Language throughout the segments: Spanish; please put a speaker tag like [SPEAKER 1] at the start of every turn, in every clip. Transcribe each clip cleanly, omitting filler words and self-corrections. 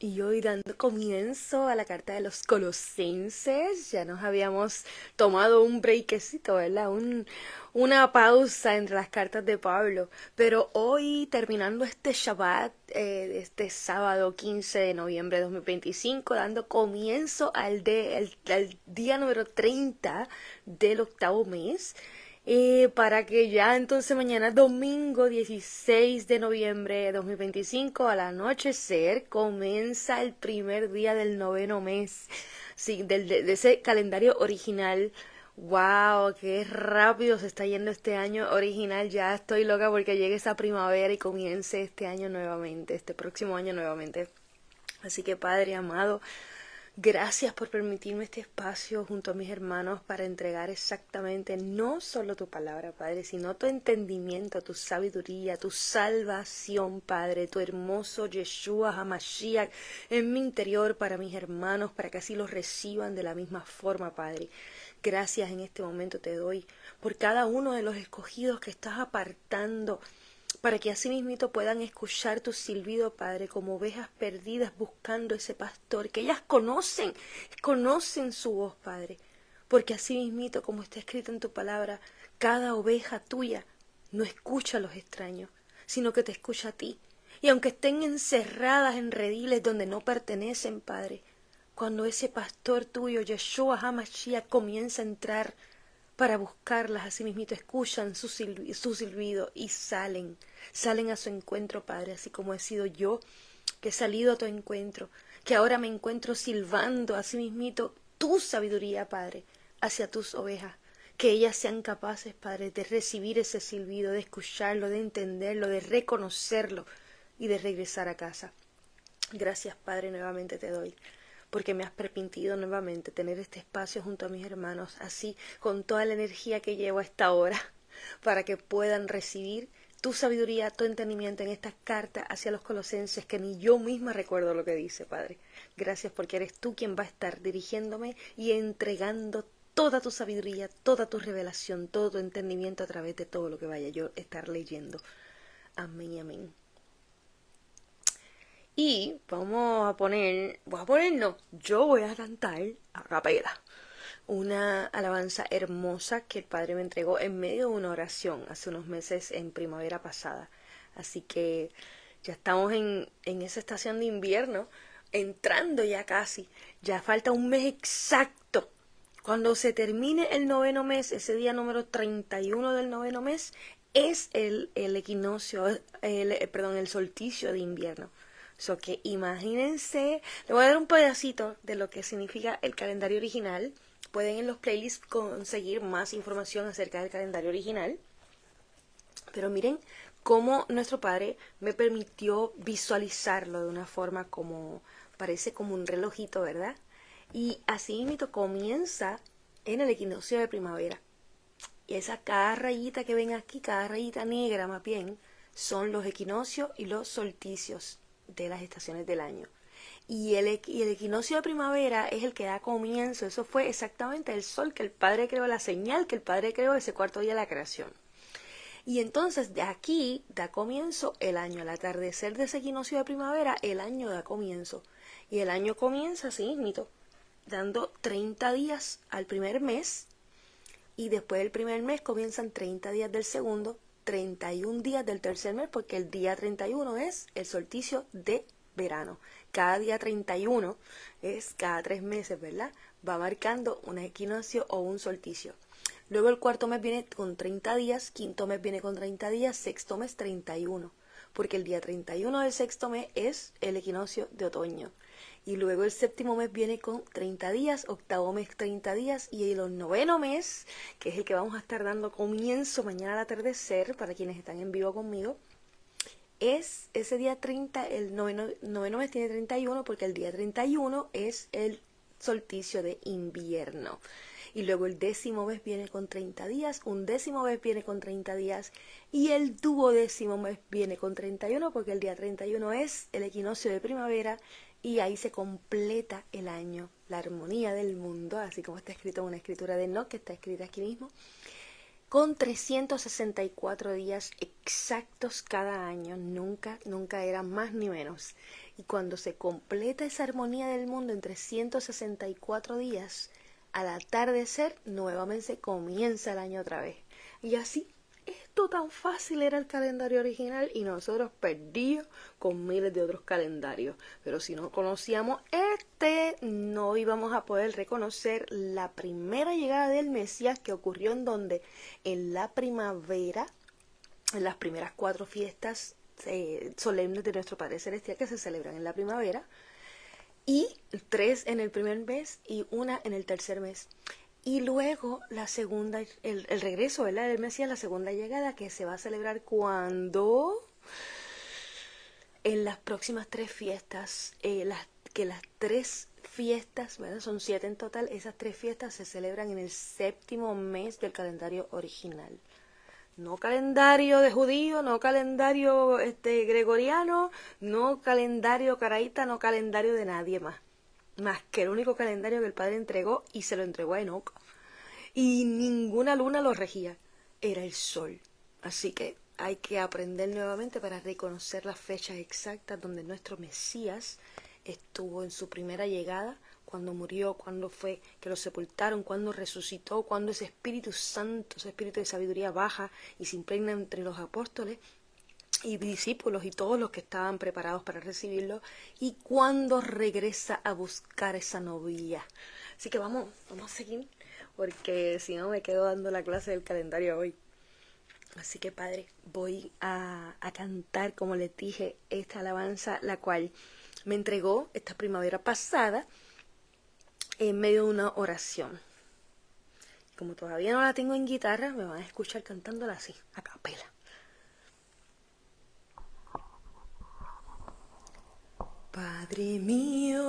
[SPEAKER 1] Y hoy dando comienzo a la carta de los Colosenses, ya nos habíamos tomado un breakcito, ¿verdad? Una pausa entre las cartas de Pablo. Pero hoy, terminando este Shabbat, este sábado 15 de noviembre de 2025, dando comienzo al día número 30 del octavo mes, para que ya entonces mañana domingo 16 de noviembre de 2025 al anochecer comienza el primer día del noveno mes, sí, de ese calendario original. Wow, qué rápido se está yendo este año original. Ya estoy loca porque llegue esa primavera y comience este año nuevamente, este próximo año nuevamente. Así que Padre amado, gracias por permitirme este espacio junto a mis hermanos para entregar exactamente no solo tu palabra, Padre, sino tu entendimiento, tu sabiduría, tu salvación, Padre, tu hermoso Yeshua HaMashiach en mi interior para mis hermanos, para que así los reciban de la misma forma, Padre. Gracias en este momento te doy por cada uno de los escogidos que estás apartando para que así mismito puedan escuchar tu silbido, Padre, como ovejas perdidas buscando ese pastor, que ellas conocen su voz, Padre, porque así mismito, como está escrito en tu palabra, cada oveja tuya no escucha a los extraños, sino que te escucha a ti. Y aunque estén encerradas en rediles donde no pertenecen, Padre, cuando ese pastor tuyo, Yeshua HaMashiach, comienza a entrar para buscarlas, así mismito escuchan su silbido y salen a su encuentro, Padre, así como he sido yo, que he salido a tu encuentro, que ahora me encuentro silbando, así mismito, tu sabiduría, Padre, hacia tus ovejas, que ellas sean capaces, Padre, de recibir ese silbido, de escucharlo, de entenderlo, de reconocerlo y de regresar a casa. Gracias, Padre, nuevamente te doy, porque me has permitido nuevamente tener este espacio junto a mis hermanos, así con toda la energía que llevo a esta hora, para que puedan recibir tu sabiduría, tu entendimiento en esta carta hacia los colosenses, que ni yo misma recuerdo lo que dice, Padre. Gracias porque eres tú quien va a estar dirigiéndome y entregando toda tu sabiduría, toda tu revelación, todo tu entendimiento a través de todo lo que vaya yo a estar leyendo. Amén y amén. Y yo voy a cantar a capela una alabanza hermosa que el Padre me entregó en medio de una oración hace unos meses en primavera pasada. Así que ya estamos en esa estación de invierno, entrando ya casi, ya falta un mes exacto. Cuando se termine el noveno mes, ese día número 31 del noveno mes, es el equinoccio, el solsticio de invierno. So que imagínense, le voy a dar un pedacito de lo que significa el calendario original. Pueden en los playlists conseguir más información acerca del calendario original. Pero miren cómo nuestro Padre me permitió visualizarlo de una forma como, parece como un relojito, ¿verdad? Y así mismo comienza en el equinoccio de primavera. Y esa cada rayita que ven aquí, cada rayita negra más bien, son los equinoccios y los solsticios de las estaciones del año. Y el equinoccio de primavera es el que da comienzo. Eso fue exactamente el sol que el Padre creó, la señal que el Padre creó ese cuarto día de la creación. Y entonces de aquí da comienzo el año. Al atardecer de ese equinoccio de primavera, el año da comienzo. Y el año comienza así mismito, dando 30 días al primer mes. Y después del primer mes comienzan 30 días del segundo, 31 días del tercer mes, porque el día 31 es el solsticio de verano. Cada día 31 es cada 3 meses, ¿verdad? Va marcando un equinoccio o un solsticio. Luego el cuarto mes viene con 30 días, quinto mes viene con 30 días, sexto mes 31, porque el día 31 del sexto mes es el equinoccio de otoño. Y luego el séptimo mes viene con 30 días, octavo mes 30 días y el noveno mes, que es el que vamos a estar dando comienzo mañana al atardecer, para quienes están en vivo conmigo, es ese día 30, el noveno mes tiene 31 porque el día 31 es el solsticio de invierno. Y luego el décimo mes viene con 30 días, un décimo mes viene con 30 días y el duodécimo mes viene con 31 porque el día 31 es el equinoccio de primavera y ahí se completa el año, la armonía del mundo, así como está escrito en una escritura de Enoch, que está escrita aquí mismo, con 364 días exactos cada año, nunca era más ni menos. Y cuando se completa esa armonía del mundo en 364 días, al atardecer nuevamente comienza el año otra vez. Y así, esto tan fácil era el calendario original y nosotros perdidos con miles de otros calendarios. Pero si no conocíamos este, no íbamos a poder reconocer la primera llegada del Mesías, que ocurrió en donde, en la primavera, en las primeras 4 fiestas solemnes de nuestro Padre Celestial que se celebran en la primavera, y 3 en el primer mes y 1 en el tercer mes. Y luego la segunda, el regreso, ¿verdad?, del Mesías, la segunda llegada, que se va a celebrar cuando, en las próximas 3 fiestas, las 3 fiestas, ¿verdad?, son 7 en total, esas 3 fiestas se celebran en el 7º mes del calendario original. No calendario de judío, no calendario gregoriano, no calendario caraíta, no calendario de nadie más. Más que el único calendario que el Padre entregó, y se lo entregó a Enoc. Y ninguna luna lo regía, era el sol. Así que hay que aprender nuevamente para reconocer las fechas exactas donde nuestro Mesías estuvo en su primera llegada, cuando murió, cuando fue que lo sepultaron, cuando resucitó, cuando ese Espíritu Santo, ese Espíritu de sabiduría baja y se impregna entre los apóstoles y discípulos y todos los que estaban preparados para recibirlo, y cuando regresa a buscar esa novia. Así que vamos a seguir, porque si no me quedo dando la clase del calendario hoy. Así que, Padre, voy a cantar, como les dije, esta alabanza, la cual me entregó esta primavera pasada en medio de una oración. Como todavía no la tengo en guitarra, me van a escuchar cantándola así, a capela. Padre mío,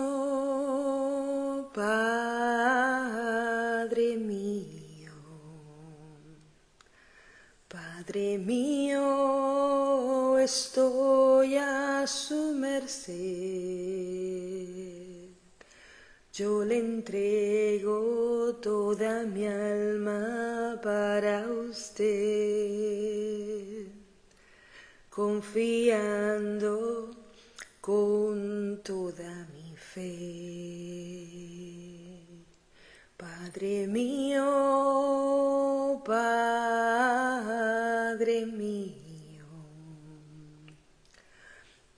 [SPEAKER 1] Padre mío, Padre mío, estoy a su merced. Yo le entrego toda mi alma para usted, confiando con toda mi fe. Padre mío, Padre mío,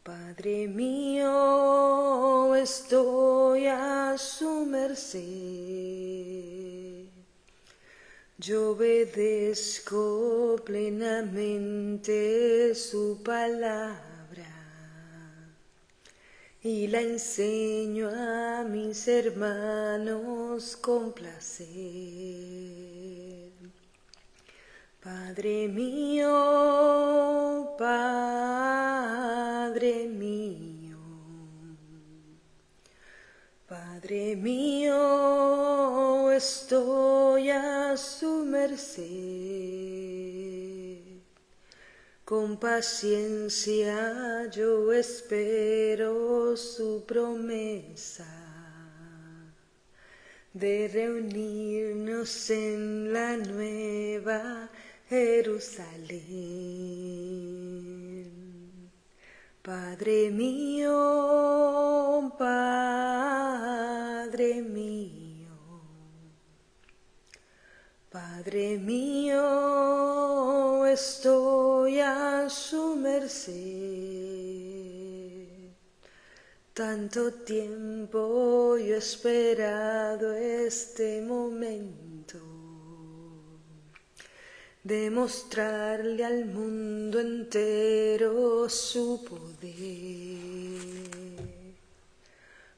[SPEAKER 1] Padre mío, estoy a su merced. Yo obedezco plenamente su palabra y la enseño a mis hermanos con placer. Padre mío, Padre mío, Padre mío, estoy a su merced. Con paciencia yo espero su promesa de reunirnos en la nueva Jerusalén. Padre mío, Padre mío, Padre mío, estoy a su merced. Tanto tiempo yo he esperado este momento de mostrarle al mundo entero su poder.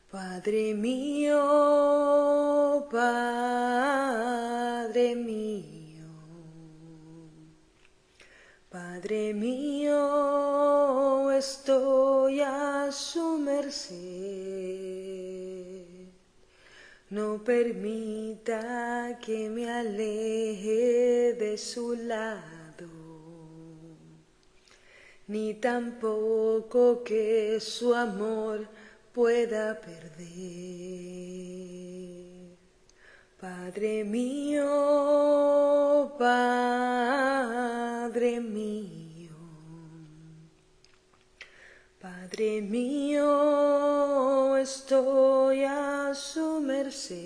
[SPEAKER 1] Padre mío, Padre mío, Padre mío, estoy a su merced. No permita que me aleje de su lado, ni tampoco que su amor pueda perder. Padre mío, Padre mío, Padre Padre mío, estoy a su merced.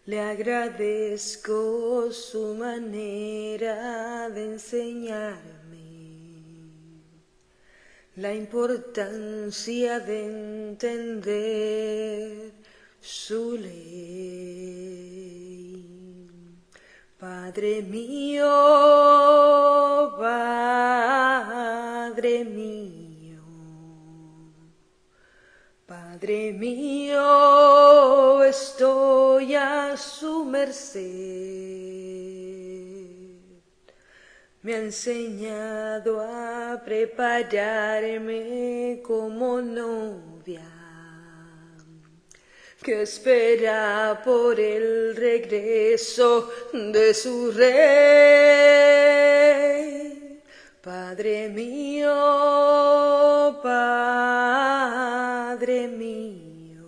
[SPEAKER 1] Le agradezco su manera de enseñarme la importancia de entender su ley. Padre mío, Padre mío, Padre mío, estoy a su merced. Me ha enseñado a prepararme como novia que espera por el regreso de su rey. Padre mío, Padre mío,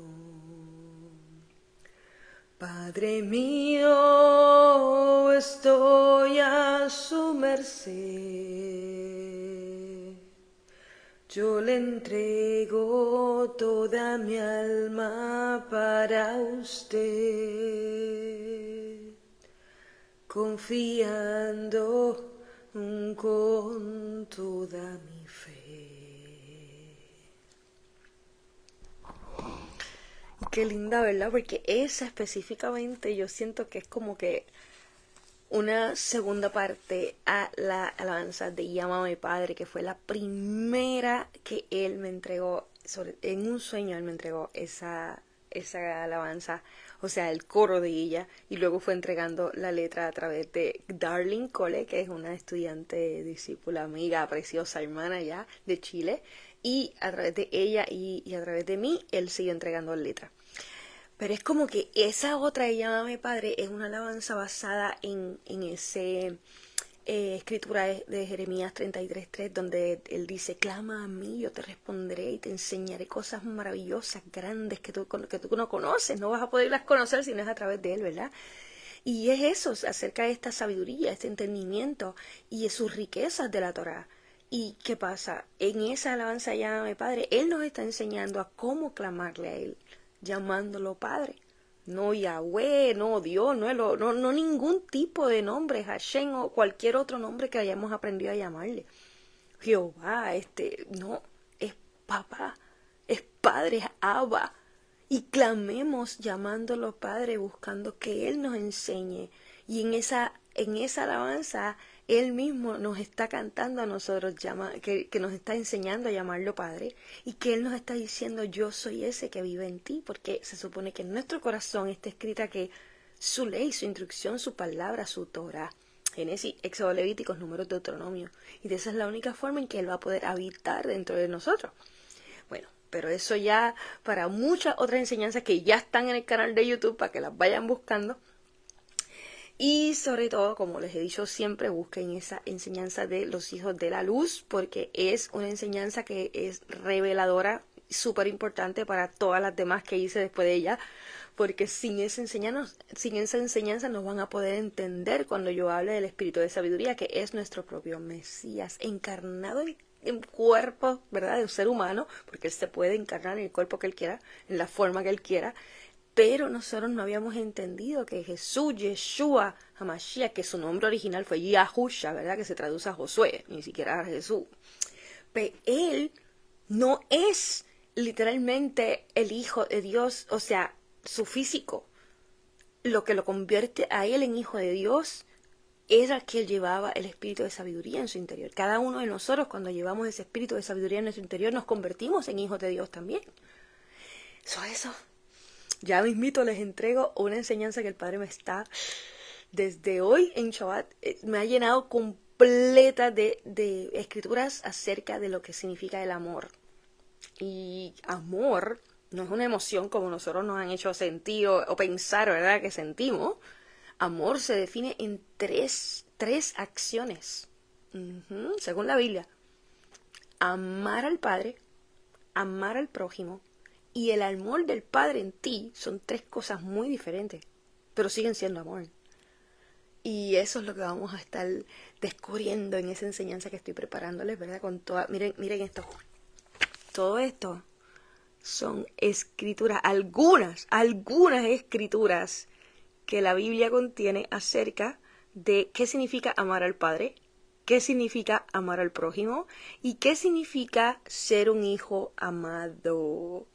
[SPEAKER 1] Padre mío, estoy a su merced. Yo le entrego toda mi alma para usted, confiando con toda mi fe. Qué linda, ¿verdad? Porque esa específicamente yo siento que es como que una segunda parte a la alabanza de Llámame Padre, que fue la primera que él me entregó, en un sueño él me entregó esa alabanza, o sea, el coro de ella, y luego fue entregando la letra a través de Darling Cole, que es una estudiante, discípula, amiga, preciosa, hermana ya de Chile, y a través de ella y a través de mí, él sigue entregando la letra. Pero es como que esa otra de Llámame Padre es una alabanza basada en ese escritura de Jeremías 33:3, donde él dice: clama a mí, yo te responderé y te enseñaré cosas maravillosas, grandes que tú no conoces, no vas a poderlas conocer si no es a través de él, ¿verdad? Y es eso, acerca de esta sabiduría, este entendimiento y de sus riquezas de la Torá. ¿Y qué pasa? En esa alabanza Llámame Padre, él nos está enseñando a cómo clamarle a él, llamándolo Padre. No Yahweh, no Dios, no ningún tipo de nombre, Hashem o cualquier otro nombre que hayamos aprendido a llamarle. Jehová, no, es papá, es Padre, es Abba. Y clamemos llamándolo Padre, buscando que Él nos enseñe. Y en esa alabanza, Él mismo nos está cantando a nosotros, que nos está enseñando a llamarlo Padre. Y que Él nos está diciendo: yo soy ese que vive en ti. Porque se supone que en nuestro corazón está escrita que su ley, su instrucción, su palabra, su Torah. Génesis, Éxodo, Levíticos, Números, Deuteronomio. Y de esa es la única forma en que Él va a poder habitar dentro de nosotros. Bueno, pero eso ya para muchas otras enseñanzas que ya están en el canal de YouTube para que las vayan buscando. Y sobre todo, como les he dicho siempre, busquen esa enseñanza de los hijos de la luz, porque es una enseñanza que es reveladora, súper importante para todas las demás que hice después de ella, porque sin esa enseñanza no van a poder entender cuando yo hable del espíritu de sabiduría, que es nuestro propio Mesías, encarnado en cuerpo, ¿verdad?, de un ser humano, porque él se puede encarnar en el cuerpo que él quiera, en la forma que él quiera. Pero nosotros no habíamos entendido que Jesús, Yeshua, Hamashiach, que su nombre original fue Yahusha, ¿verdad?, que se traduce a Josué, ni siquiera a Jesús. Pero él no es literalmente el Hijo de Dios, o sea, su físico. Lo que lo convierte a él en Hijo de Dios era que él llevaba el espíritu de sabiduría en su interior. Cada uno de nosotros, cuando llevamos ese espíritu de sabiduría en nuestro interior, nos convertimos en hijos de Dios también. Eso. Ya mismito les entrego una enseñanza que el Padre me está, desde hoy en Shabbat, me ha llenado completa de escrituras acerca de lo que significa el amor. Y amor no es una emoción como nosotros nos han hecho sentir o pensar, ¿verdad?, que sentimos. Amor se define en tres acciones, según la Biblia: amar al Padre, amar al prójimo, y el amor del Padre en ti. Son tres cosas muy diferentes, pero siguen siendo amor. Y eso es lo que vamos a estar descubriendo en esa enseñanza que estoy preparándoles, ¿verdad? Con toda, miren esto. Todo esto son escrituras, algunas escrituras que la Biblia contiene acerca de qué significa amar al Padre, qué significa amar al prójimo y qué significa ser un hijo amado.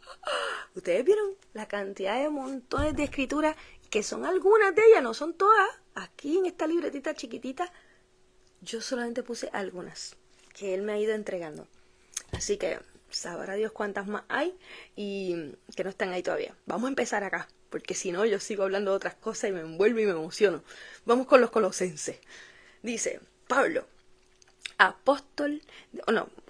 [SPEAKER 1] Ustedes vieron la cantidad de montones de escrituras, que son algunas de ellas, no son todas. Aquí en esta libretita chiquitita, yo solamente puse algunas que él me ha ido entregando. Así que sabrá Dios cuántas más hay y que no están ahí todavía. Vamos a empezar acá, porque si no yo sigo hablando de otras cosas y me envuelvo y me emociono. Vamos con los colosenses. Dice Pablo, apóstol,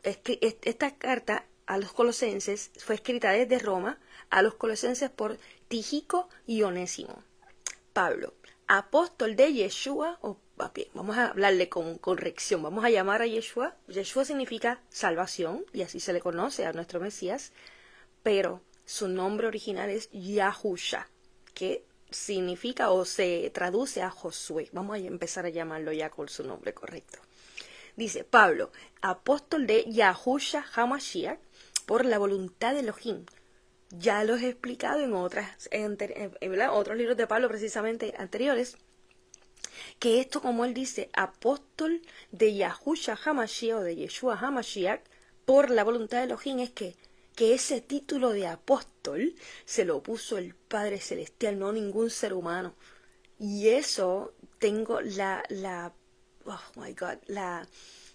[SPEAKER 1] esta carta a los colosenses fue escrita desde Roma a los colosenses por Tíquico y Onésimo. Pablo, apóstol de Yeshua, vamos a hablarle con corrección, vamos a llamar a Yeshua. Yeshua significa salvación y así se le conoce a nuestro Mesías, pero su nombre original es Yahusha, que significa o se traduce a Josué. Vamos a empezar a llamarlo ya con su nombre correcto. Dice Pablo, apóstol de Yahusha HaMashiach, por la voluntad de Elohim. Ya lo he explicado en otros libros de Pablo precisamente anteriores, que esto, como él dice, apóstol de Yahusha HaMashiach o de Yeshua HaMashiach, por la voluntad de Elohim, es que ese título de apóstol se lo puso el Padre Celestial, no ningún ser humano. Y eso tengo oh my God,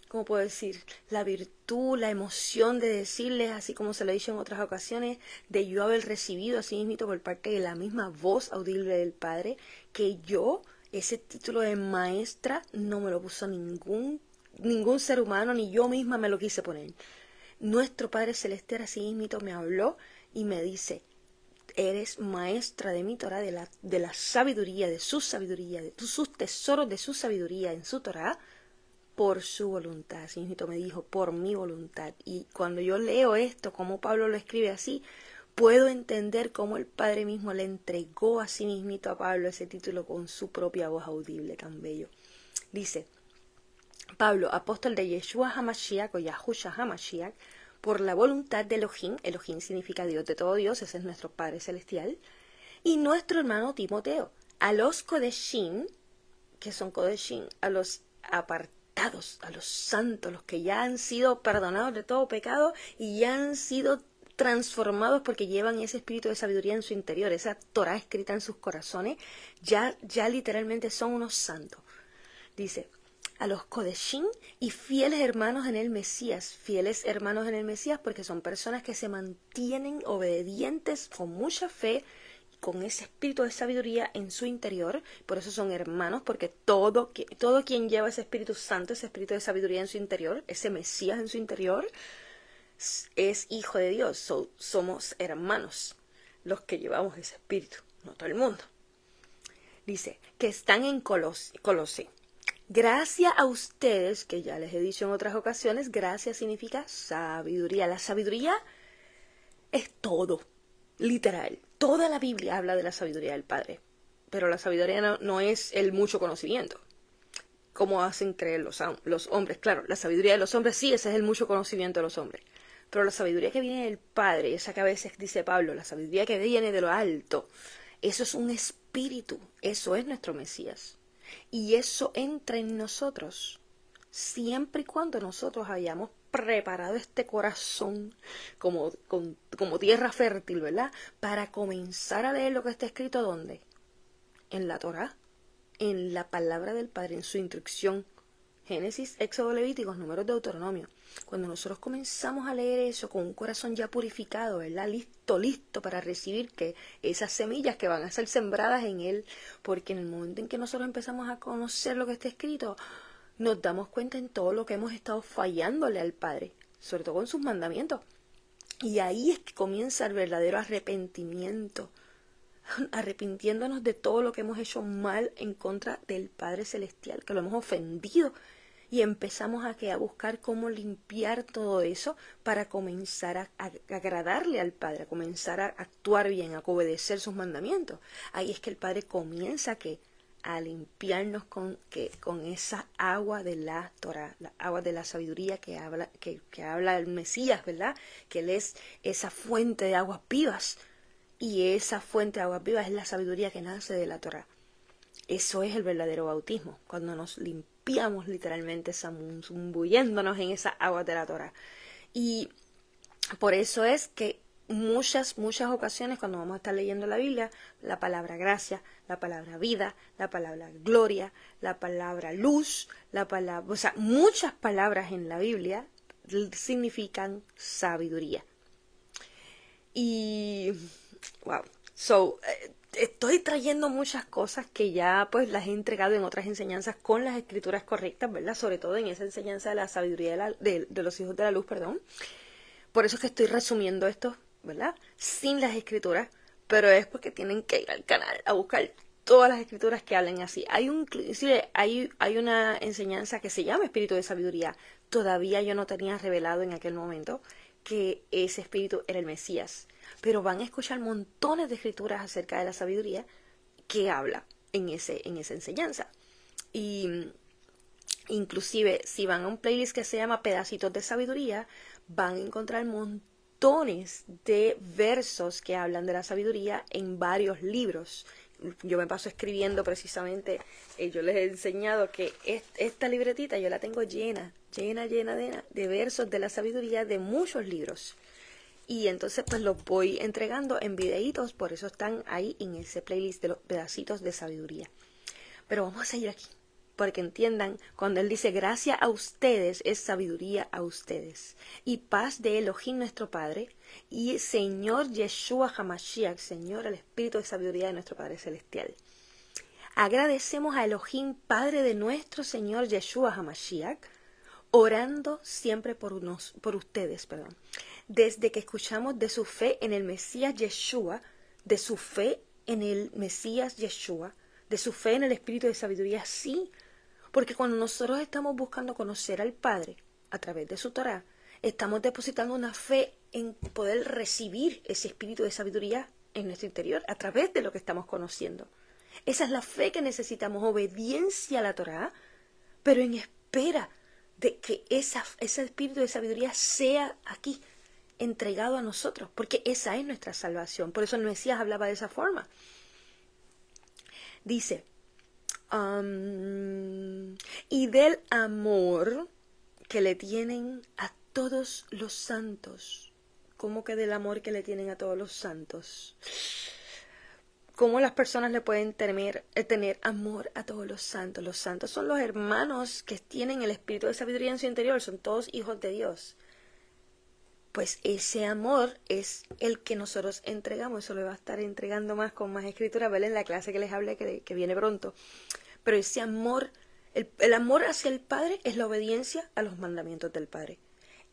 [SPEAKER 1] ¿cómo puedo decir? La virtud, la emoción de decirles, así como se lo he dicho en otras ocasiones, de yo haber recibido así mismo por parte de la misma voz audible del Padre, que yo, ese título de maestra, no me lo puso ningún ser humano, ni yo misma me lo quise poner. Nuestro Padre Celestial así mismo me habló y me dice, eres maestra de mi Torah, de la sabiduría, de su sabiduría, de sus tesoros de su sabiduría en su Torah, por su voluntad. Así mismo me dijo, por mi voluntad. Y cuando yo leo esto, como Pablo lo escribe así, puedo entender cómo el Padre mismo le entregó a sí mismito a Pablo ese título con su propia voz audible, tan bello. Dice, Pablo, apóstol de Yeshua HaMashiach o Yahusha HaMashiach, por la voluntad de Elohim. Elohim significa Dios de todo Dios, ese es nuestro Padre Celestial. Y nuestro hermano Timoteo, a los Kodeshim, que son Kodeshim, a los apartados, a los santos, los que ya han sido perdonados de todo pecado y ya han sido transformados porque llevan ese espíritu de sabiduría en su interior, esa Torah escrita en sus corazones, ya literalmente son unos santos. Dice, a los Kodeshim y fieles hermanos en el Mesías porque son personas que se mantienen obedientes con mucha fe, con ese espíritu de sabiduría en su interior, por eso son hermanos, porque todo quien lleva ese Espíritu Santo, ese espíritu de sabiduría en su interior, ese Mesías en su interior, es hijo de Dios. Somos hermanos los que llevamos ese espíritu, no todo el mundo. Dice que están en Colosé. Gracias a ustedes, que ya les he dicho en otras ocasiones, gracias significa sabiduría. La sabiduría es todo, literal. Toda la Biblia habla de la sabiduría del Padre, pero la sabiduría no es el mucho conocimiento, como hacen creer los hombres. Claro, la sabiduría de los hombres sí, ese es el mucho conocimiento de los hombres, pero la sabiduría que viene del Padre, esa que a veces dice Pablo, la sabiduría que viene de lo alto, eso es un espíritu, eso es nuestro Mesías. Y eso entra en nosotros, siempre y cuando nosotros hayamos preparado este corazón como tierra fértil, ¿verdad? Para comenzar a leer lo que está escrito, ¿dónde? En la Torá, en la palabra del Padre, en su instrucción. Génesis, Éxodo, Levíticos, Números, Deuteronomio. Cuando nosotros comenzamos a leer eso con un corazón ya purificado, ¿verdad? Listo para recibir esas semillas que van a ser sembradas en él, porque en el momento en que nosotros empezamos a conocer lo que está escrito, nos damos cuenta en todo lo que hemos estado fallándole al Padre, sobre todo con sus mandamientos. Y ahí es que comienza el verdadero arrepentimiento, arrepintiéndonos de todo lo que hemos hecho mal en contra del Padre Celestial, que lo hemos ofendido, y empezamos a buscar cómo limpiar todo eso para comenzar a agradarle al Padre, a comenzar a actuar bien, a obedecer sus mandamientos. Ahí es que el Padre comienza a limpiarnos con esa agua de la Torah, la agua de la sabiduría que habla el Mesías, ¿verdad? Que Él es esa fuente de aguas vivas. Y esa fuente de aguas vivas es la sabiduría que nace de la Torah. Eso es el verdadero bautismo, cuando nos limpiamos literalmente, zambulléndonos en esa agua de la Torah. Y por eso es que muchas ocasiones cuando vamos a estar leyendo la Biblia, la palabra gracia, la palabra vida, la palabra gloria, la palabra luz, o sea, muchas palabras en la Biblia significan sabiduría. Y wow, estoy trayendo muchas cosas que ya pues las he entregado en otras enseñanzas con las escrituras correctas, ¿verdad? Sobre todo en esa enseñanza de la sabiduría de los hijos de la luz, perdón. Por eso es que estoy resumiendo esto, ¿verdad? Sin las escrituras, pero es porque tienen que ir al canal a buscar todas las escrituras que hablen así. Hay una enseñanza que se llama espíritu de sabiduría. Todavía yo no tenía revelado en aquel momento que ese espíritu era el Mesías. Pero van a escuchar montones de escrituras acerca de la sabiduría que habla en esa enseñanza. Y inclusive, si van a un playlist que se llama Pedacitos de Sabiduría, van a encontrar montones de versos que hablan de la sabiduría en varios libros. Yo me paso escribiendo precisamente, yo les he enseñado que esta libretita yo la tengo llena de versos de la sabiduría de muchos libros. Y entonces pues los voy entregando en videitos, por eso están ahí en ese playlist de los pedacitos de sabiduría. Pero vamos a seguir aquí, porque entiendan, cuando Él dice gracia a ustedes, es sabiduría a ustedes. Y paz de Elohim nuestro Padre, y Señor Yeshua HaMashiach, Señor, el Espíritu de sabiduría de nuestro Padre Celestial. Agradecemos a Elohim, Padre de nuestro Señor Yeshua HaMashiach, orando siempre por ustedes, desde que escuchamos de su fe en el Mesías Yeshua, de su fe en el Mesías Yeshua, de su fe en el Espíritu de sabiduría, sí, porque cuando nosotros estamos buscando conocer al Padre a través de su Torah, estamos depositando una fe en poder recibir ese Espíritu de sabiduría en nuestro interior a través de lo que estamos conociendo. Esa es la fe que necesitamos, obediencia a la Torah, pero en espera de que ese Espíritu de sabiduría sea aquí, entregado a nosotros, porque esa es nuestra salvación. Por eso el Mesías hablaba de esa forma. Dice, y del amor que le tienen a todos los santos. ¿Cómo que del amor que le tienen a todos los santos? ¿Cómo las personas le pueden tener amor a todos los santos? Los santos son los hermanos que tienen el espíritu de sabiduría en su interior, son todos hijos de Dios. Pues ese amor es el que nosotros entregamos. Eso lo va a estar entregando más con más escritura, ¿vale? En la clase que les hablé, que viene pronto. Pero ese amor, el amor hacia el Padre es la obediencia a los mandamientos del Padre.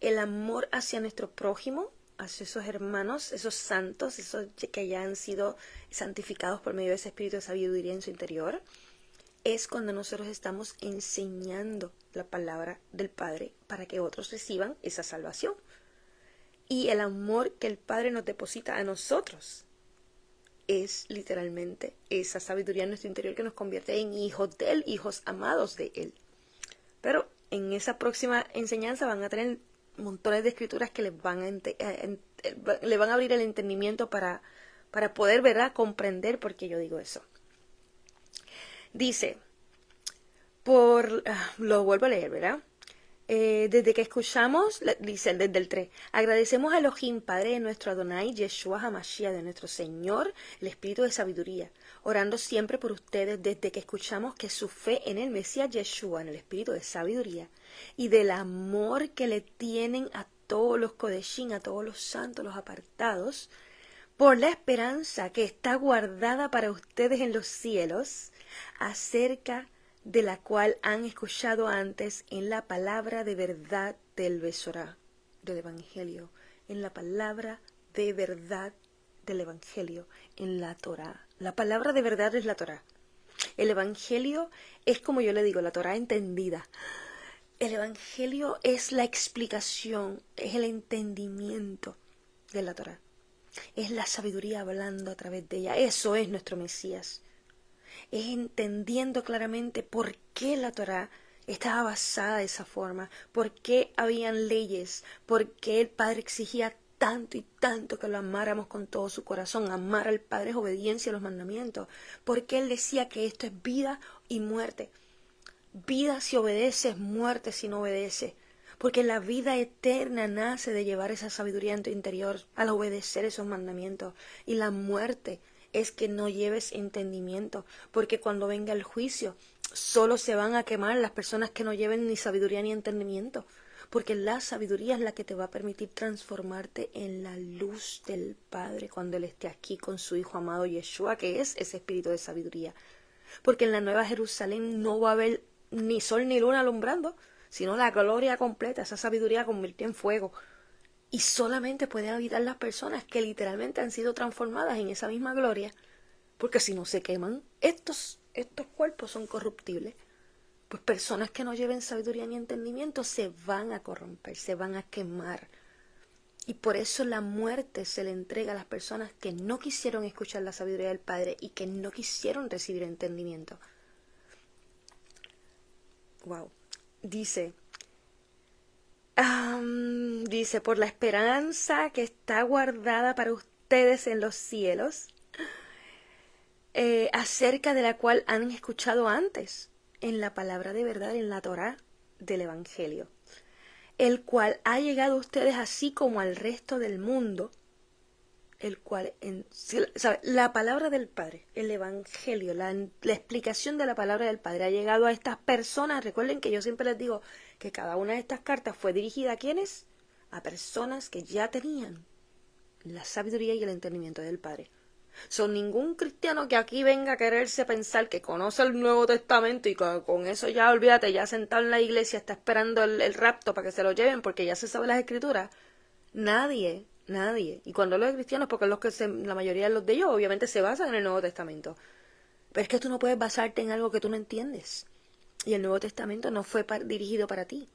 [SPEAKER 1] El amor hacia nuestro prójimo, hacia esos hermanos, esos santos, esos que ya han sido santificados por medio de ese espíritu de sabiduría en su interior, es cuando nosotros estamos enseñando la palabra del Padre para que otros reciban esa salvación. Y el amor que el Padre nos deposita a nosotros es literalmente esa sabiduría en nuestro interior que nos convierte en hijos de Él, hijos amados de Él. Pero en esa próxima enseñanza van a tener montones de escrituras que les van a abrir el entendimiento para poder, ¿verdad?, comprender por qué yo digo eso. Dice, lo vuelvo a leer, ¿verdad? Desde que escuchamos, dice desde el 3, agradecemos a Elohim, Padre de nuestro Adonai, Yeshua HaMashiach, de nuestro Señor, el Espíritu de sabiduría, orando siempre por ustedes desde que escuchamos que su fe en el Mesías Yeshua, en el Espíritu de sabiduría, y del amor que le tienen a todos los Kodeshim, a todos los santos, los apartados, por la esperanza que está guardada para ustedes en los cielos, acerca de la cual han escuchado antes en la palabra de verdad del Besorá, del Evangelio, en la palabra de verdad del Evangelio, en la Torá. La palabra de verdad es la Torá. El Evangelio es, como yo le digo, la Torá entendida. El Evangelio es la explicación, es el entendimiento de la Torá. Es la sabiduría hablando a través de ella. Eso es nuestro Mesías. es entendiendo claramente por qué la Torá estaba basada de esa forma, por qué habían leyes, por qué el Padre exigía tanto y tanto que lo amáramos con todo su corazón. Amar al Padre es obediencia a los mandamientos, porque Él decía que esto es vida y muerte. Vida si obedeces, muerte si no obedeces. Porque la vida eterna nace de llevar esa sabiduría en tu interior al obedecer esos mandamientos. Y la muerte es que no lleves entendimiento. Porque cuando venga el juicio, solo se van a quemar las personas que no lleven ni sabiduría ni entendimiento. Porque la sabiduría es la que te va a permitir transformarte en la luz del Padre cuando Él esté aquí con su Hijo amado Yeshua, que es ese espíritu de sabiduría. Porque en la Nueva Jerusalén no va a haber ni sol ni luna alumbrando, sino la gloria completa, esa sabiduría convirtió en fuego. Y solamente pueden habitar las personas que literalmente han sido transformadas en esa misma gloria, porque si no se queman, estos cuerpos son corruptibles. Pues personas que no lleven sabiduría ni entendimiento se van a corromper, se van a quemar. Y por eso la muerte se le entrega a las personas que no quisieron escuchar la sabiduría del Padre y que no quisieron recibir entendimiento. Wow. Dice, por la esperanza que está guardada para ustedes en los cielos, acerca de la cual han escuchado antes en la palabra de verdad, en la Torá del Evangelio, el cual ha llegado a ustedes así como al resto del mundo, el cual, la palabra del Padre, el Evangelio, la explicación de la palabra del Padre ha llegado a estas personas. Recuerden que yo siempre les digo que cada una de estas cartas fue dirigida ¿a quiénes? A personas que ya tenían la sabiduría y el entendimiento del Padre. Son ningún cristiano que aquí venga a quererse pensar que conoce el Nuevo Testamento y con eso ya, olvídate, ya sentado en la iglesia está esperando el rapto para que se lo lleven porque ya se sabe las escrituras. Nadie. Y cuando hablo de cristianos, porque la mayoría de los de ellos obviamente se basan en el Nuevo Testamento. Pero es que tú no puedes basarte en algo que tú no entiendes. Y el Nuevo Testamento no fue dirigido para ti.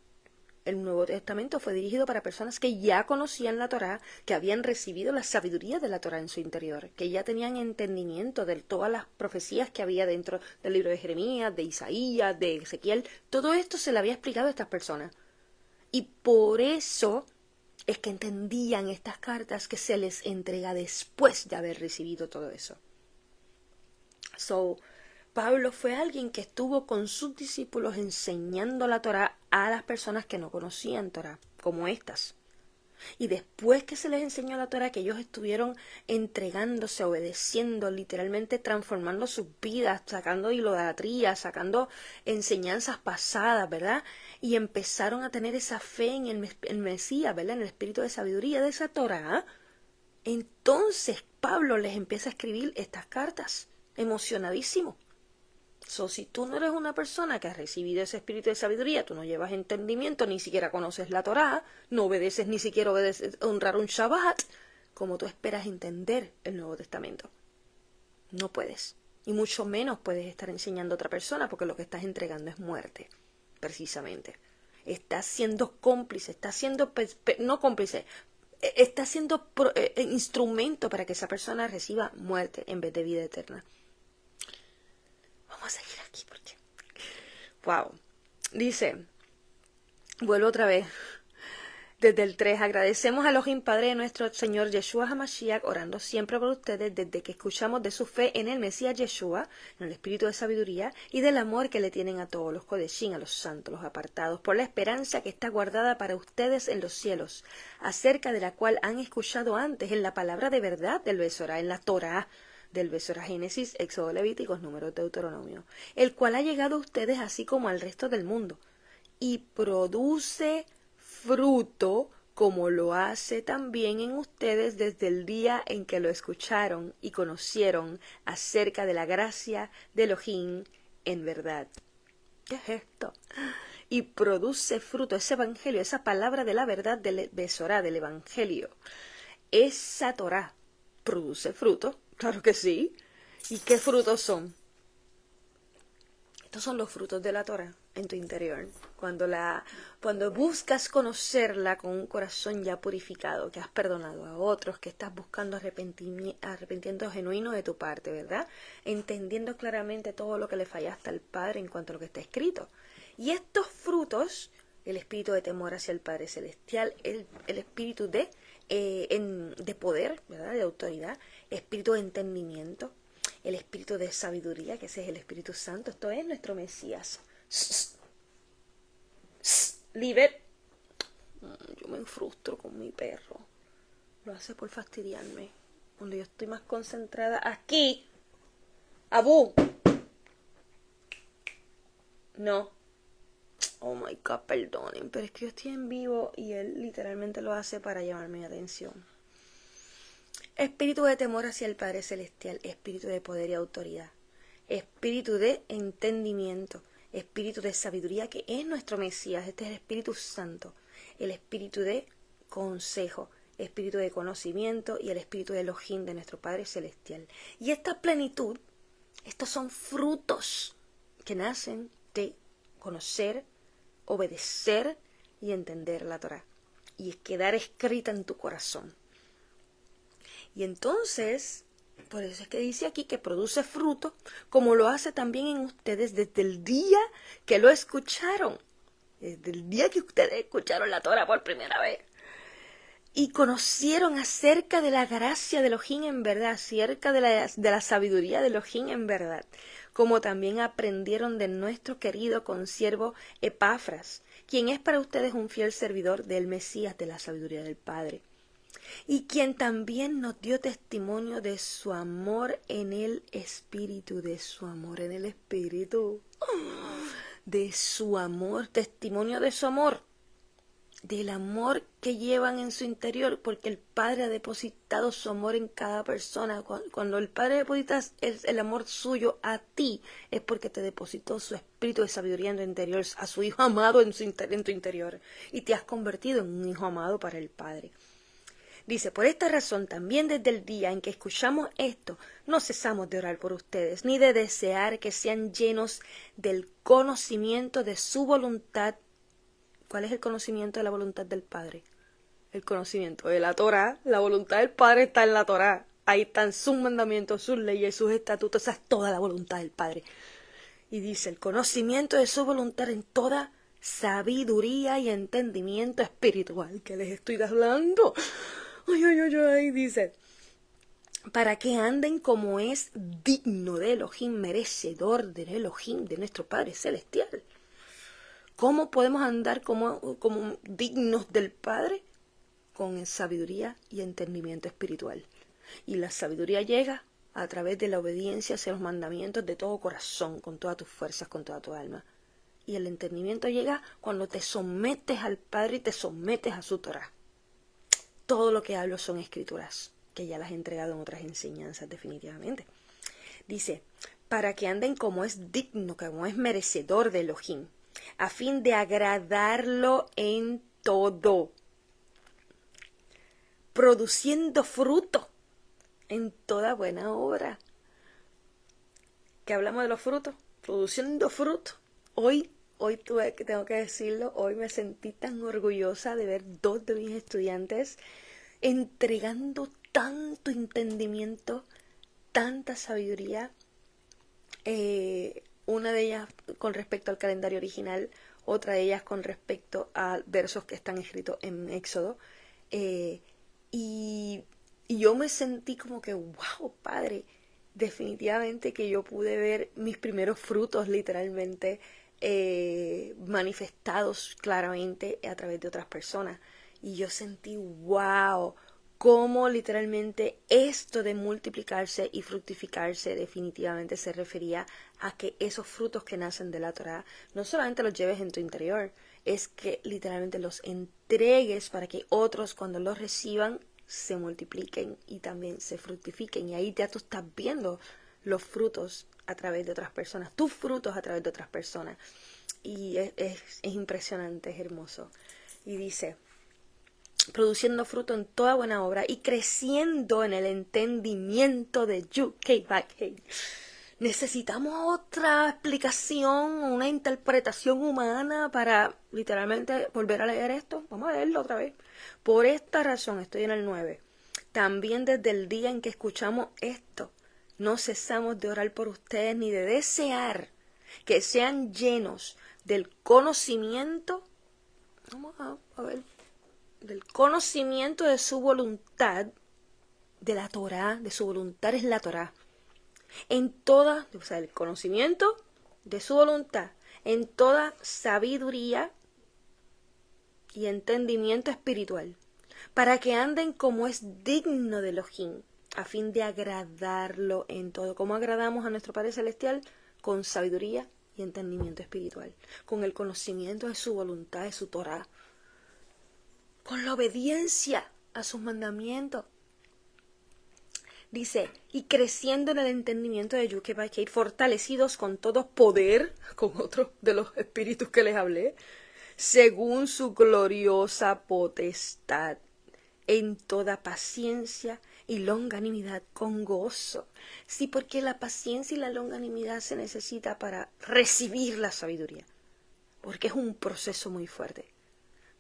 [SPEAKER 1] El Nuevo Testamento fue dirigido para personas que ya conocían la Torá, que habían recibido la sabiduría de la Torá en su interior, que ya tenían entendimiento de todas las profecías que había dentro del libro de Jeremías, de Isaías, de Ezequiel. Todo esto se le había explicado a estas personas. Y por eso es que entendían estas cartas que se les entrega después de haber recibido todo eso. Pablo fue alguien que estuvo con sus discípulos enseñando la Torá a las personas que no conocían Torá, como estas. Y después que se les enseñó la Torá, que ellos estuvieron entregándose, obedeciendo, literalmente transformando sus vidas, sacando idolatría, sacando enseñanzas pasadas, ¿verdad? Y empezaron a tener esa fe en el Mesías, ¿verdad? En el espíritu de sabiduría de esa Torá. Entonces Pablo les empieza a escribir estas cartas, emocionadísimo. Si tú no eres una persona que has recibido ese espíritu de sabiduría, tú no llevas entendimiento, ni siquiera conoces la Torá, no obedeces ni siquiera honrar un Shabbat, ¿cómo tú esperas entender el Nuevo Testamento? No puedes. Y mucho menos puedes estar enseñando a otra persona porque lo que estás entregando es muerte, precisamente. Estás siendo cómplice, estás siendo, no cómplice, estás siendo instrumento para que esa persona reciba muerte en vez de vida eterna. Vamos a seguir aquí porque... Wow. Dice, vuelvo otra vez, desde el 3, agradecemos a Elohim Padre de nuestro Señor Yeshua HaMashiach, orando siempre por ustedes desde que escuchamos de su fe en el Mesías Yeshua, en el espíritu de sabiduría y del amor que le tienen a todos los Kodeshim, a los santos, los apartados, por la esperanza que está guardada para ustedes en los cielos, acerca de la cual han escuchado antes en la palabra de verdad del Besorá, en la Torá, del Besorá, Génesis, Éxodo, Levíticos, Números, Deuteronomio, el cual ha llegado a ustedes así como al resto del mundo, y produce fruto como lo hace también en ustedes desde el día en que lo escucharon y conocieron acerca de la gracia de Elohim en verdad. ¿Qué es esto? Y produce fruto, ese evangelio, esa palabra de la verdad del Besorá, del evangelio. Esa Torá produce fruto, claro que sí. ¿Y qué frutos son? Estos son los frutos de la Torá. en tu interior, cuando buscas conocerla con un corazón ya purificado, que has perdonado a otros, que estás buscando arrepentimiento genuino de tu parte, ¿verdad? Entendiendo claramente todo lo que le fallaste al Padre en cuanto a lo que está escrito. Y estos frutos, el espíritu de temor hacia el Padre Celestial, el espíritu de poder, ¿verdad? De autoridad, espíritu de entendimiento, el espíritu de sabiduría, que ese es el Espíritu Santo, esto es nuestro Mesías. Leave it. Yo me frustro con mi perro. Lo hace por fastidiarme. Cuando yo estoy más concentrada aquí. Abu. No. Oh my God, perdonen, pero es que yo estoy en vivo y él literalmente lo hace para llamarme mi atención. Espíritu de temor hacia el Padre Celestial, espíritu de poder y autoridad, espíritu de entendimiento, espíritu de sabiduría, que es nuestro Mesías, este es el Espíritu Santo, el espíritu de consejo, espíritu de conocimiento y el espíritu de Elohim, de nuestro Padre Celestial. Y esta plenitud, estos son frutos que nacen de conocer, obedecer y entender la Torá, y quedar escrita en tu corazón. Y entonces, por eso es que dice aquí que produce fruto, como lo hace también en ustedes desde el día que lo escucharon. Desde el día que ustedes escucharon la Torá por primera vez. Y conocieron acerca de la gracia de Elohim en verdad, acerca de la sabiduría de Elohim en verdad. Como también aprendieron de nuestro querido consiervo Epafras, quien es para ustedes un fiel servidor del Mesías de la sabiduría del Padre. Y quien también nos dio testimonio de su amor en el Espíritu, de su amor en el Espíritu, de su amor, testimonio de su amor, del amor que llevan en su interior, porque el Padre ha depositado su amor en cada persona. Cuando el Padre deposita el amor suyo a ti, es porque te depositó su espíritu de sabiduría en tu interior, a su Hijo amado en tu interior, y te has convertido en un Hijo amado para el Padre. Dice, por esta razón también desde el día en que escuchamos esto, no cesamos de orar por ustedes, ni de desear que sean llenos del conocimiento de su voluntad. ¿Cuál es el conocimiento de la voluntad del Padre? El conocimiento de la Torá. La voluntad del Padre está en la Torá. Ahí están sus mandamientos, sus leyes, sus estatutos. Esa es toda la voluntad del Padre. Y dice, el conocimiento de su voluntad en toda sabiduría y entendimiento espiritual que les estoy hablando. Ay, dice, para que anden como es digno de Elohim, merecedor del Elohim, de nuestro Padre Celestial. ¿Cómo podemos andar como dignos del Padre? Con sabiduría y entendimiento espiritual. Y la sabiduría llega a través de la obediencia hacia los mandamientos de todo corazón, con todas tus fuerzas, con toda tu alma. Y el entendimiento llega cuando te sometes al Padre y te sometes a su Torá. Todo lo que hablo son escrituras, que ya las he entregado en otras enseñanzas definitivamente. Dice, para que anden como es digno, como es merecedor de Elohim, a fin de agradarlo en todo, produciendo fruto en toda buena obra. ¿Qué hablamos de los frutos? Produciendo fruto. Hoy tengo que decirlo, hoy me sentí tan orgullosa de ver 2 de mis estudiantes entregando tanto entendimiento, tanta sabiduría. Una de ellas con respecto al calendario original, otra de ellas con respecto a versos que están escritos en Éxodo. Y yo me sentí como que, wow, Padre, definitivamente que yo pude ver mis primeros frutos literalmente manifestados claramente a través de otras personas. Y yo sentí, wow, cómo literalmente esto de multiplicarse y fructificarse definitivamente se refería a que esos frutos que nacen de la Torá no solamente los lleves en tu interior, es que literalmente los entregues para que otros cuando los reciban se multipliquen y también se fructifiquen. Y ahí ya tú estás viendo los frutos a través de otras personas, tus frutos a través de otras personas. Y es impresionante, es hermoso. Y dice, produciendo fruto en toda buena obra y creciendo en el entendimiento de Yud-Kei-Vah-Kei, ¿Necesitamos otra explicación, una interpretación humana para literalmente volver a leer esto? Vamos a leerlo otra vez. Por esta razón, estoy en el 9. También desde el día en que escuchamos esto, no cesamos de orar por ustedes ni de desear que sean llenos del conocimiento, vamos a ver, del conocimiento de su voluntad, de la Torá, de su voluntad es la Torá. En toda, o sea, el conocimiento de su voluntad, en toda sabiduría y entendimiento espiritual, para que anden como es digno de Elohim, a fin de agradarlo en todo. ¿Cómo agradamos a nuestro Padre Celestial? Con sabiduría y entendimiento espiritual, con el conocimiento de su voluntad, de su Torah, con la obediencia a sus mandamientos. Dice, y creciendo en el entendimiento de Yud-Heh-Vav-Heh, fortalecidos con todo poder, con otro de los espíritus que les hablé, según su gloriosa potestad, en toda paciencia y longanimidad con gozo. Sí, porque la paciencia y la longanimidad se necesita para recibir la sabiduría, porque es un proceso muy fuerte.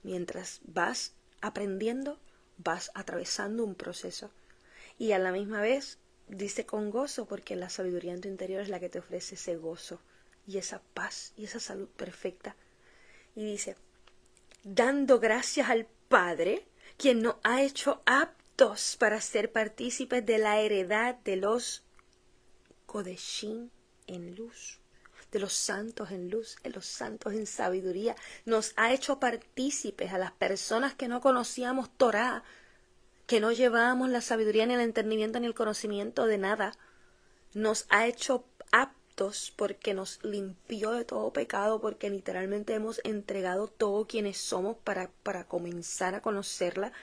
[SPEAKER 1] Mientras vas aprendiendo, vas atravesando un proceso. Y a la misma vez dice con gozo, porque la sabiduría en tu interior es la que te ofrece ese gozo y esa paz y esa salud perfecta. Y dice, dando gracias al Padre, quien nos ha hecho aptos para ser partícipes de la heredad de los Kodeshim en luz, de los santos en luz, de los santos en sabiduría. Nos ha hecho partícipes a las personas que no conocíamos Torá, que no llevábamos la sabiduría ni el entendimiento ni el conocimiento de nada. Nos ha hecho aptos porque nos limpió de todo pecado, porque literalmente hemos entregado todo quienes somos para comenzar a conocerla.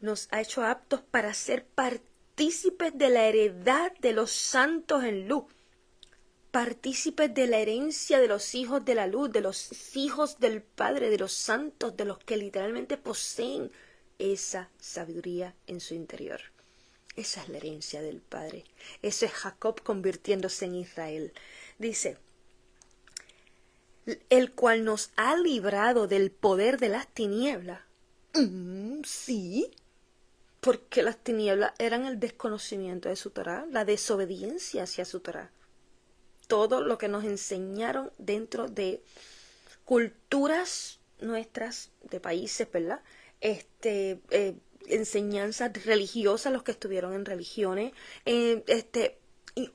[SPEAKER 1] Nos ha hecho aptos para ser partícipes de la heredad de los santos en luz, partícipes de la herencia de los hijos de la luz, de los hijos del Padre, de los santos, de los que literalmente poseen esa sabiduría en su interior. Esa es la herencia del Padre. Eso es Jacob convirtiéndose en Israel. Dice, el cual nos ha librado del poder de las tinieblas. Sí, porque las tinieblas eran el desconocimiento de su Torá, la desobediencia hacia su Torá. Todo lo que nos enseñaron dentro de culturas nuestras, de países, ¿verdad? Enseñanzas religiosas, los que estuvieron en religiones,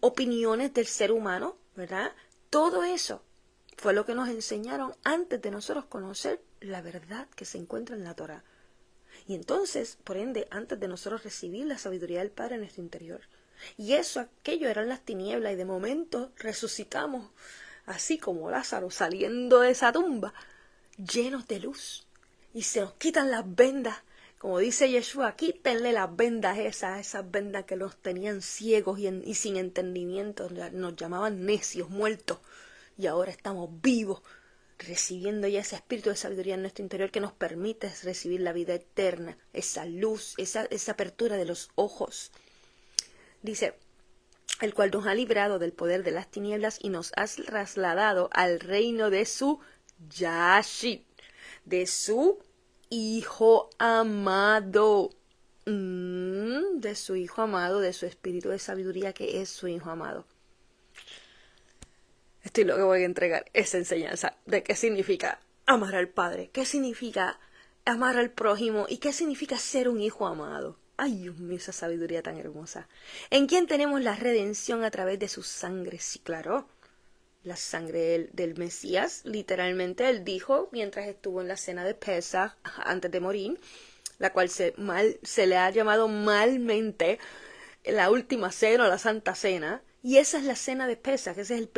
[SPEAKER 1] opiniones del ser humano, ¿verdad? Todo eso fue lo que nos enseñaron antes de nosotros conocer la verdad que se encuentra en la Torá. Y entonces, por ende, antes de nosotros recibir la sabiduría del Padre en nuestro interior. Y eso, aquello eran las tinieblas, y de momento resucitamos, así como Lázaro saliendo de esa tumba, llenos de luz. Y se nos quitan las vendas, como dice Yeshua, quítenle las vendas esas vendas que nos tenían ciegos y sin entendimiento, nos llamaban necios, muertos, y ahora estamos vivos, recibiendo ya ese espíritu de sabiduría en nuestro interior que nos permite recibir la vida eterna, esa luz, esa apertura de los ojos. Dice, el cual nos ha librado del poder de las tinieblas y nos ha trasladado al reino de su Yashid, de su Hijo amado, de su Hijo amado, de su espíritu de sabiduría que es su Hijo amado. Esto es lo que voy a entregar, esa enseñanza de qué significa amar al Padre, qué significa amar al prójimo y qué significa ser un hijo amado. Ay, Dios mío, esa sabiduría tan hermosa. En quien tenemos la redención a través de su sangre, sí, claro. La sangre del Mesías, literalmente él dijo mientras estuvo en la cena de Pesach antes de morir, la cual se le ha llamado malmente la última cena o la Santa Cena, y esa es la cena de Pesach, esa es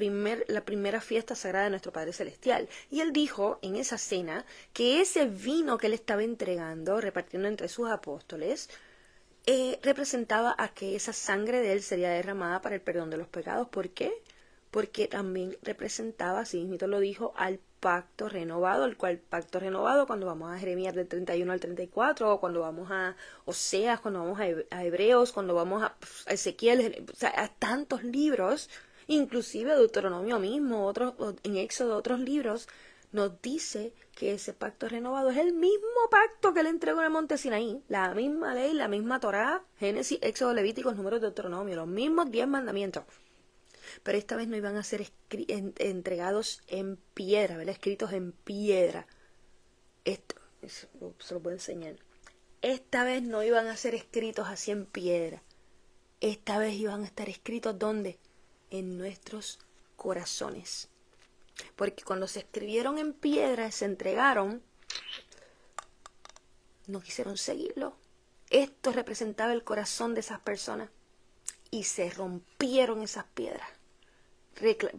[SPEAKER 1] la primera fiesta sagrada de nuestro Padre Celestial. Y él dijo en esa cena que ese vino que él estaba entregando, repartiendo entre sus apóstoles, representaba a que esa sangre de él sería derramada para el perdón de los pecados. ¿Por qué? Porque también representaba, así mismo lo dijo, al pacto renovado, el cual pacto renovado cuando vamos a Jeremías del 31 al 34, o cuando vamos a Oseas, cuando vamos a Hebreos, cuando vamos a Ezequiel, o sea, a tantos libros, Inclusive Deuteronomio mismo, en Éxodo, otros libros, nos dice que ese pacto renovado es el mismo pacto que le entregó en el monte Sinaí, la misma ley, la misma Torá, Génesis, Éxodo, Levíticos, Números, Deuteronomio, los mismos 10 mandamientos. Pero esta vez no iban a ser entregados en piedra, ¿verdad? Escritos en piedra. Esto, se lo puedo enseñar. Esta vez no iban a ser escritos así en piedra. Esta vez iban a estar escritos ¿dónde? En nuestros corazones. Porque cuando se escribieron en piedra, se entregaron, no quisieron seguirlo. Esto representaba el corazón de esas personas. Y se rompieron esas piedras,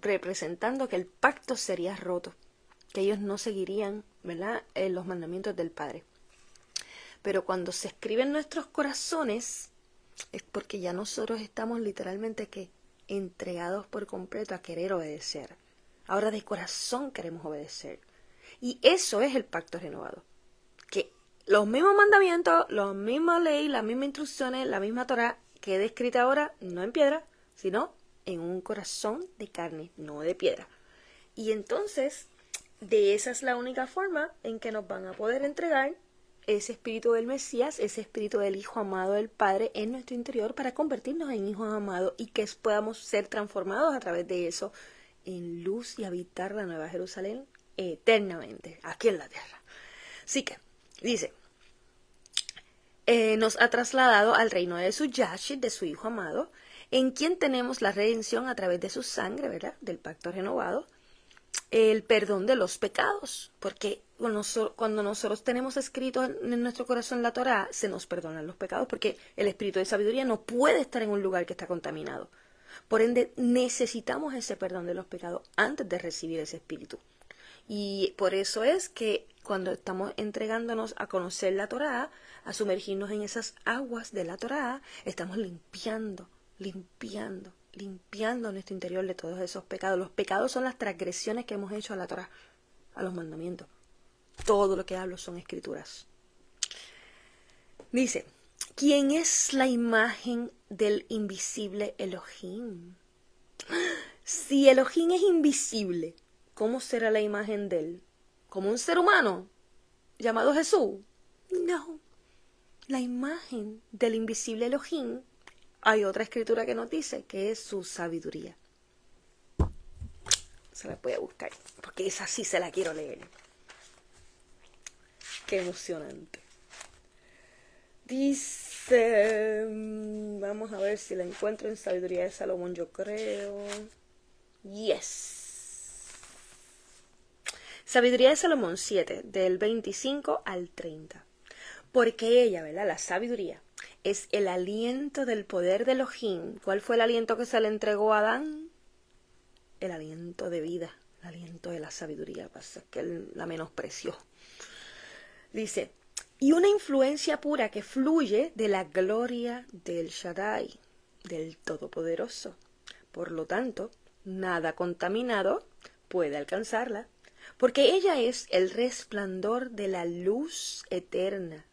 [SPEAKER 1] representando que el pacto sería roto, que ellos no seguirían, ¿verdad?, los mandamientos del Padre. Pero cuando se escribe en nuestros corazones, es porque ya nosotros estamos literalmente que entregados por completo a querer obedecer. Ahora de corazón queremos obedecer. Y eso es el pacto renovado. Que los mismos mandamientos, la misma ley, las mismas instrucciones, la misma Torá, quede escrita ahora no en piedra, sino en un corazón de carne, no de piedra. Y entonces, de esa es la única forma en que nos van a poder entregar ese espíritu del Mesías, ese espíritu del Hijo amado del Padre en nuestro interior para convertirnos en hijos amados y que podamos ser transformados a través de eso en luz y habitar la Nueva Jerusalén eternamente, aquí en la tierra. Así que, dice, nos ha trasladado al reino de su Yahshua, de su Hijo amado, en quien tenemos la redención a través de su sangre, ¿verdad?, del pacto renovado, el perdón de los pecados, porque cuando nosotros tenemos escrito en nuestro corazón la Torá, se nos perdonan los pecados, porque el espíritu de sabiduría no puede estar en un lugar que está contaminado. Por ende, necesitamos ese perdón de los pecados antes de recibir ese espíritu. Y por eso es que cuando estamos entregándonos a conocer la Torá, a sumergirnos en esas aguas de la Torá, estamos limpiando nuestro interior de todos esos pecados. Los pecados son las transgresiones que hemos hecho a la Torá, a los mandamientos. Todo lo que hablo son escrituras. Dice, ¿quién es la imagen del invisible Elohim? Si Elohim es invisible, ¿cómo será la imagen de él? ¿Como un ser humano llamado Jesús? No. La imagen del invisible Elohim, hay otra escritura que nos dice que es su sabiduría. Se la voy a buscar, porque esa sí se la quiero leer. Qué emocionante. Dice, vamos a ver si la encuentro en Sabiduría de Salomón, yo creo. Yes. Sabiduría de Salomón 7, del 25 al 30. Porque ella, ¿verdad?, la sabiduría, es el aliento del poder de Elohim. ¿Cuál fue el aliento que se le entregó a Adán? El aliento de vida, el aliento de la sabiduría. Pasa que él la menospreció. Dice, y una influencia pura que fluye de la gloria del Shaddai, del Todopoderoso. Por lo tanto, nada contaminado puede alcanzarla, porque ella es el resplandor de la luz eterna.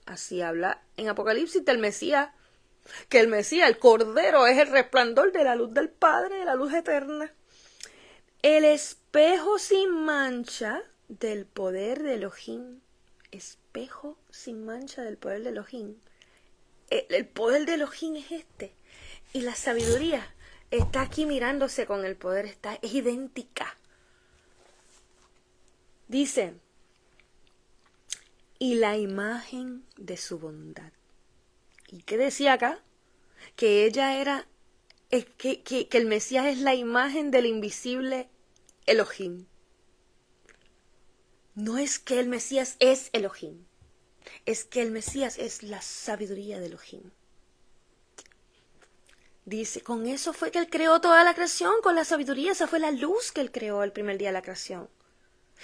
[SPEAKER 1] Así habla en Apocalipsis del Mesías, que el Mesías, el Cordero, es el resplandor de la luz del Padre, de la luz eterna. El espejo sin mancha del poder de Elohim. Espejo sin mancha del poder de Elohim. El poder de Elohim es este. Y la sabiduría está aquí mirándose con el poder, es idéntica. Dice, y la imagen de su bondad. ¿Y qué decía acá? Que ella era, que el Mesías es la imagen del invisible Elohim. No es que el Mesías es Elohim, es que el Mesías es la sabiduría de Elohim. Dice, con eso fue que él creó toda la creación, con la sabiduría, esa fue la luz que él creó el primer día de la creación.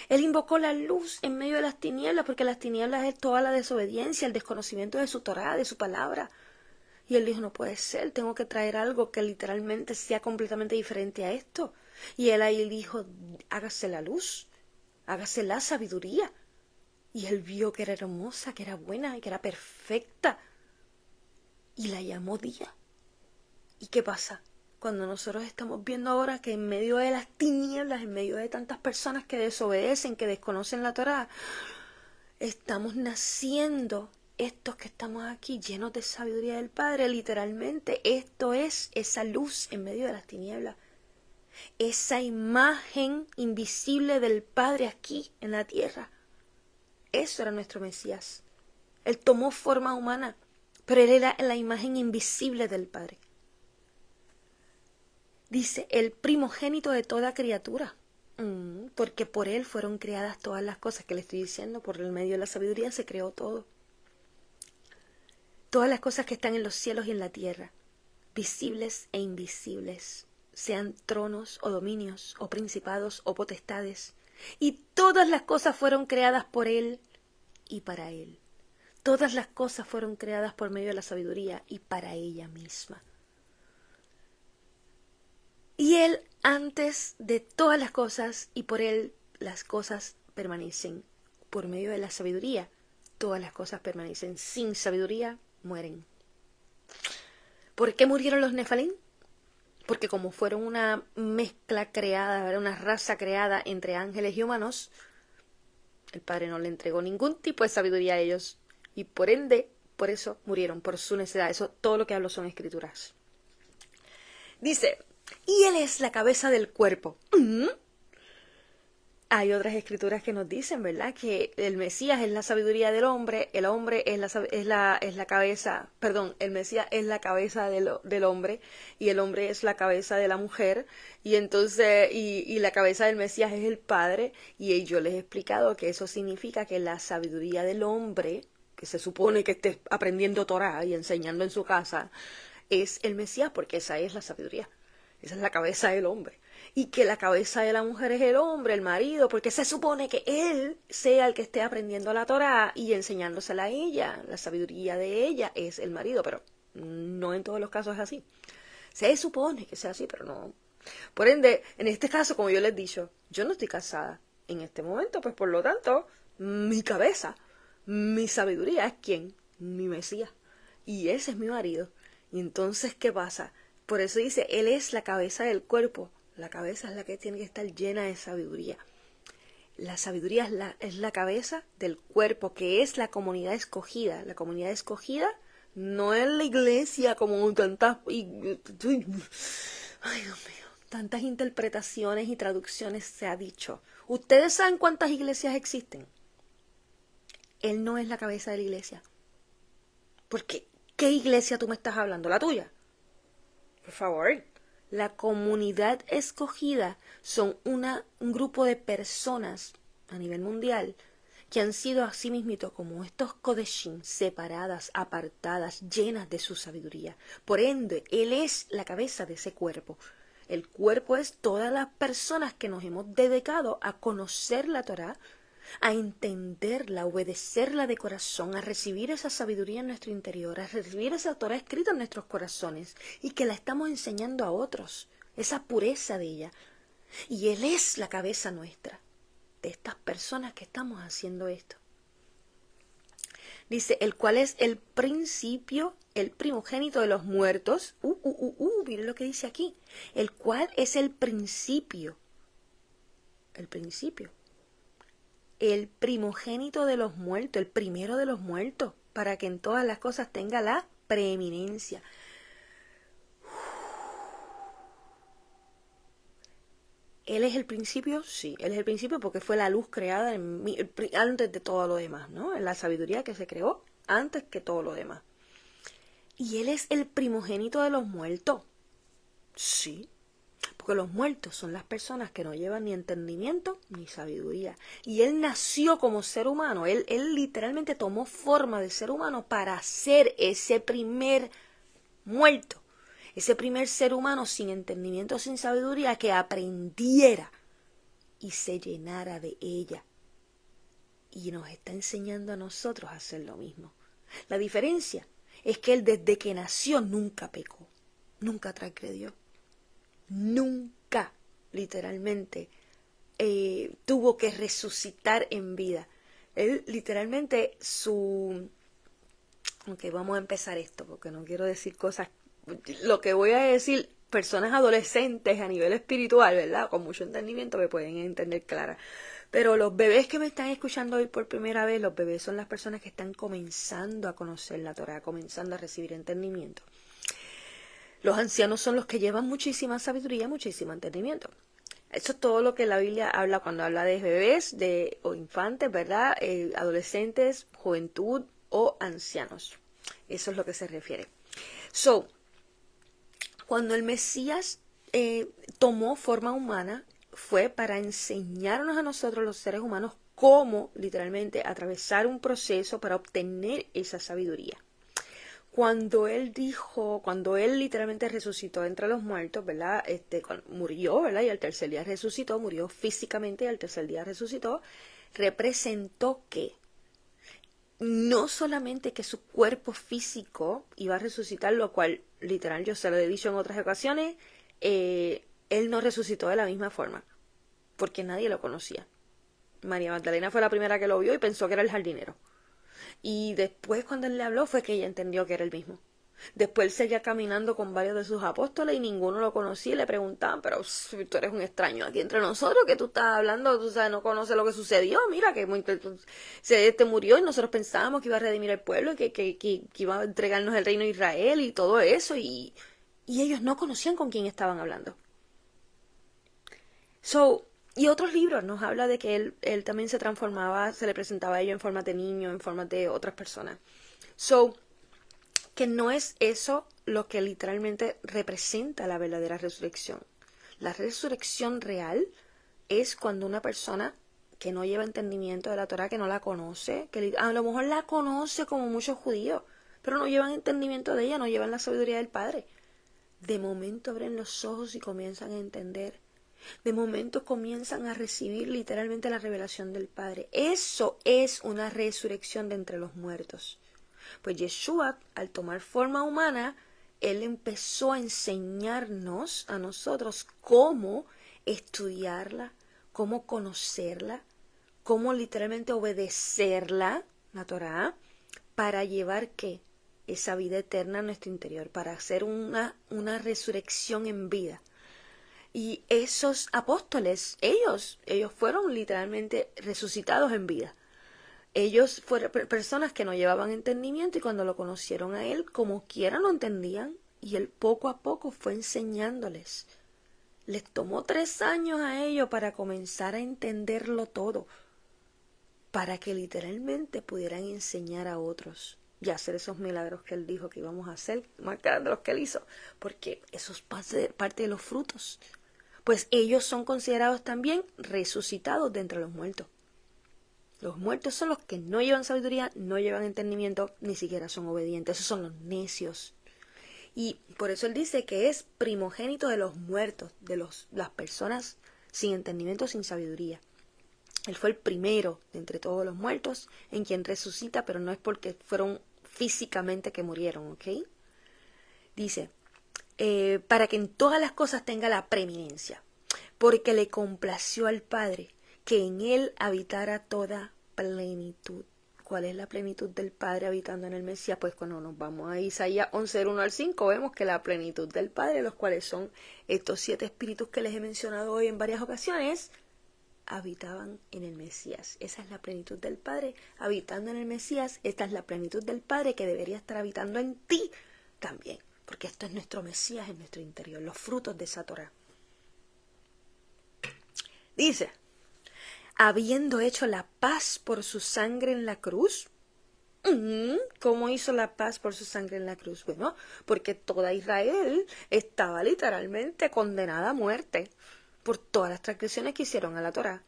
[SPEAKER 1] Él invocó la luz en medio de las tinieblas, porque las tinieblas es toda la desobediencia, el desconocimiento de su Torá, de su palabra. Y él dijo, no puede ser, tengo que traer algo que literalmente sea completamente diferente a esto. Y él ahí dijo, hágase la luz, hágase la sabiduría. Y él vio que era hermosa, que era buena y que era perfecta. Y la llamó día. ¿Y qué pasa? cuando nosotros estamos viendo ahora que en medio de las tinieblas, en medio de tantas personas que desobedecen, que desconocen la Torá, estamos naciendo, estos que estamos aquí llenos de sabiduría del Padre, literalmente, esto es esa luz en medio de las tinieblas, esa imagen invisible del Padre aquí en la tierra. Eso era nuestro Mesías. Él tomó forma humana, pero él era la imagen invisible del Padre. Dice, el primogénito de toda criatura, porque por él fueron creadas todas las cosas que le estoy diciendo, por el medio de la sabiduría se creó todo. Todas las cosas que están en los cielos y en la tierra, visibles e invisibles, sean tronos o dominios o principados o potestades, y todas las cosas fueron creadas por él y para él. Todas las cosas fueron creadas por medio de la sabiduría y para ella misma. Y él antes de todas las cosas, y por él las cosas permanecen. Por medio de la sabiduría, todas las cosas permanecen. Sin sabiduría, mueren. ¿Por qué murieron los Nefalim? Porque como fueron una mezcla creada, una raza creada entre ángeles y humanos, el Padre no le entregó ningún tipo de sabiduría a ellos. Y por ende, por eso murieron, por su necesidad. Eso, todo lo que hablo son escrituras. Dice, y él es la cabeza del cuerpo. Hay otras escrituras que nos dicen, ¿verdad? Que el Mesías es la sabiduría del hombre, el hombre es la cabeza, perdón, el Mesías es la cabeza del hombre y el hombre es la cabeza de la mujer, y entonces, y la cabeza del Mesías es el Padre, y yo les he explicado que eso significa que la sabiduría del hombre, que se supone que esté aprendiendo Torá y enseñando en su casa, es el Mesías, porque esa es la sabiduría. Esa es la cabeza del hombre. Y que la cabeza de la mujer es el hombre, el marido, porque se supone que él sea el que esté aprendiendo la Torá y enseñándosela a ella. La sabiduría de ella es el marido, pero no en todos los casos es así. Se supone que sea así, pero no. Por ende, en este caso, como yo les he dicho, yo no estoy casada en este momento, pues por lo tanto, mi cabeza, mi sabiduría es ¿quién? Mi Mesías. Y ese es mi marido. Y entonces, ¿qué pasa? Por eso dice, él es la cabeza del cuerpo. La cabeza es la que tiene que estar llena de sabiduría. La sabiduría es la cabeza del cuerpo, que es la comunidad escogida. La comunidad escogida no es la iglesia como tantas... Ay, Dios mío, tantas interpretaciones y traducciones se ha dicho. ¿Ustedes saben cuántas iglesias existen? Él no es la cabeza de la iglesia. Porque, ¿qué iglesia tú me estás hablando? ¿La tuya? Por favor. La comunidad escogida son un grupo de personas a nivel mundial que han sido así mismito como estos kodeshim, separadas, apartadas, llenas de su sabiduría. Por ende, él es la cabeza de ese cuerpo. El cuerpo es todas las personas que nos hemos dedicado a conocer la Torá, a entenderla, a obedecerla de corazón, a recibir esa sabiduría en nuestro interior, a recibir esa Torá escrita en nuestros corazones y que la estamos enseñando a otros, esa pureza de ella. Y Él es la cabeza nuestra, de estas personas que estamos haciendo esto. Dice, el cual es el principio, el primogénito de los muertos. Miren lo que dice aquí. El cual es el principio. El principio. El primogénito de los muertos, el primero de los muertos, para que en todas las cosas tenga la preeminencia. ¿Él es el principio? Sí, Él es el principio porque fue la luz creada antes de todo lo demás, ¿no? En la sabiduría que se creó antes que todo lo demás. ¿Y Él es el primogénito de los muertos? Sí. Porque los muertos son las personas que no llevan ni entendimiento ni sabiduría. Y él nació como ser humano. Él literalmente tomó forma de ser humano para ser ese primer muerto. Ese primer ser humano sin entendimiento, sin sabiduría, que aprendiera y se llenara de ella. Y nos está enseñando a nosotros a hacer lo mismo. La diferencia es que él desde que nació nunca pecó, nunca transgredió. Nunca, literalmente, tuvo que resucitar en vida. Él, literalmente, Ok, vamos a empezar esto, porque no quiero decir cosas... Lo que voy a decir personas adolescentes a nivel espiritual, ¿verdad? Con mucho entendimiento me pueden entender clara. Pero los bebés que me están escuchando hoy por primera vez, los bebés son las personas que están comenzando a conocer la Torá, comenzando a recibir entendimiento. Los ancianos son los que llevan muchísima sabiduría, muchísimo entendimiento. Eso es todo lo que la Biblia habla cuando habla de bebés o infantes, ¿verdad? Adolescentes, juventud o ancianos. Eso es lo que se refiere. Cuando el Mesías tomó forma humana, fue para enseñarnos a nosotros los seres humanos cómo literalmente atravesar un proceso para obtener esa sabiduría. Cuando él literalmente resucitó entre los muertos, ¿verdad? Murió, ¿verdad? Y al tercer día resucitó, murió físicamente y al tercer día resucitó, representó que no solamente que su cuerpo físico iba a resucitar, lo cual literal yo se lo he dicho en otras ocasiones, él no resucitó de la misma forma, porque nadie lo conocía. María Magdalena fue la primera que lo vio y pensó que era el jardinero. Y después cuando él le habló fue que ella entendió que era el mismo. Después él seguía caminando con varios de sus apóstoles y ninguno lo conocía y le preguntaban, pero tú eres un extraño aquí entre nosotros, que tú estás hablando, tú sabes, no conoces lo que sucedió, mira que se murió y nosotros pensábamos que iba a redimir al pueblo, que iba a entregarnos el reino de Israel y todo eso, y ellos no conocían con quién estaban hablando. Y otros libros nos habla de que él también se transformaba, se le presentaba a ellos en forma de niño, en forma de otras personas. Que no es eso lo que literalmente representa la verdadera resurrección. La resurrección real es cuando una persona que no lleva entendimiento de la Torá, que no la conoce, que a lo mejor la conoce como muchos judíos, pero no llevan entendimiento de ella, no llevan la sabiduría del Padre. De momento abren los ojos y comienzan a entender. De momento comienzan a recibir literalmente la revelación del Padre. Eso es una resurrección de entre los muertos. Pues Yeshua, al tomar forma humana, él empezó a enseñarnos a nosotros cómo estudiarla, cómo conocerla, cómo literalmente obedecerla, la Torá, para llevar ¿qué? Esa vida eterna a nuestro interior, para hacer una resurrección en vida. Y esos apóstoles, ellos fueron literalmente resucitados en vida. Ellos fueron personas que no llevaban entendimiento y cuando lo conocieron a él, como quiera lo entendían y él poco a poco fue enseñándoles. Les tomó 3 años a ellos para comenzar a entenderlo todo, para que literalmente pudieran enseñar a otros y hacer esos milagros que él dijo que íbamos a hacer, más grandes de los que él hizo, porque eso es parte de los frutos. Pues ellos son considerados también resucitados de entre los muertos. Los muertos son los que no llevan sabiduría, no llevan entendimiento, ni siquiera son obedientes. Esos son los necios. Y por eso él dice que es primogénito de los muertos, de las personas sin entendimiento, sin sabiduría. Él fue el primero de entre todos los muertos en quien resucita, pero no es porque fueron físicamente que murieron, ¿ok? Dice, para que en todas las cosas tenga la preeminencia, porque le complació al Padre que en él habitara toda plenitud. ¿Cuál es la plenitud del Padre habitando en el Mesías? Pues cuando nos vamos a Isaías 11, del 1 al 5, vemos que la plenitud del Padre, los cuales son estos 7 espíritus que les he mencionado hoy en varias ocasiones, habitaban en el Mesías. Esa es la plenitud del Padre habitando en el Mesías. Esta es la plenitud del Padre que debería estar habitando en ti también, porque esto es nuestro Mesías en nuestro interior, los frutos de esa Torá. Dice, habiendo hecho la paz por su sangre en la cruz. ¿Cómo hizo la paz por su sangre en la cruz? Bueno, porque toda Israel estaba literalmente condenada a muerte por todas las transgresiones que hicieron a la Torá.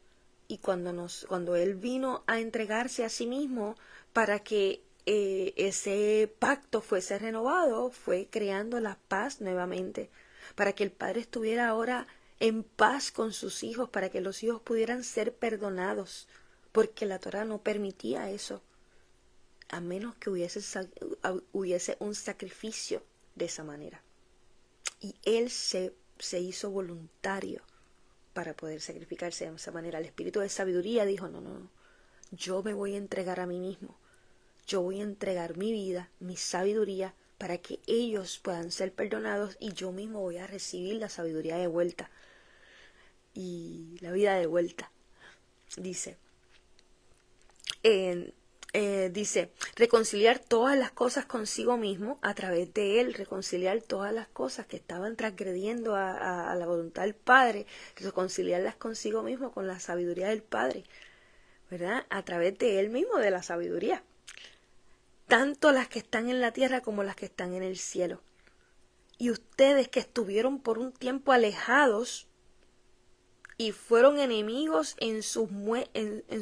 [SPEAKER 1] Y cuando él vino a entregarse a sí mismo para que ese pacto fuese renovado, fue creando la paz nuevamente, para que el Padre estuviera ahora en paz con sus hijos, para que los hijos pudieran ser perdonados, porque la Torá no permitía eso, a menos que hubiese un sacrificio de esa manera. Y él se hizo voluntario para poder sacrificarse de esa manera. El espíritu de sabiduría dijo, no, yo me voy a entregar a mí mismo. Yo voy a entregar mi vida, mi sabiduría, para que ellos puedan ser perdonados y yo mismo voy a recibir la sabiduría de vuelta y la vida de vuelta. Dice, reconciliar todas las cosas consigo mismo a través de él, reconciliar todas las cosas que estaban transgrediendo a la voluntad del Padre, reconciliarlas consigo mismo con la sabiduría del Padre, ¿verdad? A través de él mismo, de la sabiduría. Tanto las que están en la tierra como las que están en el cielo. Y ustedes que estuvieron por un tiempo alejados y fueron enemigos en sus mentes,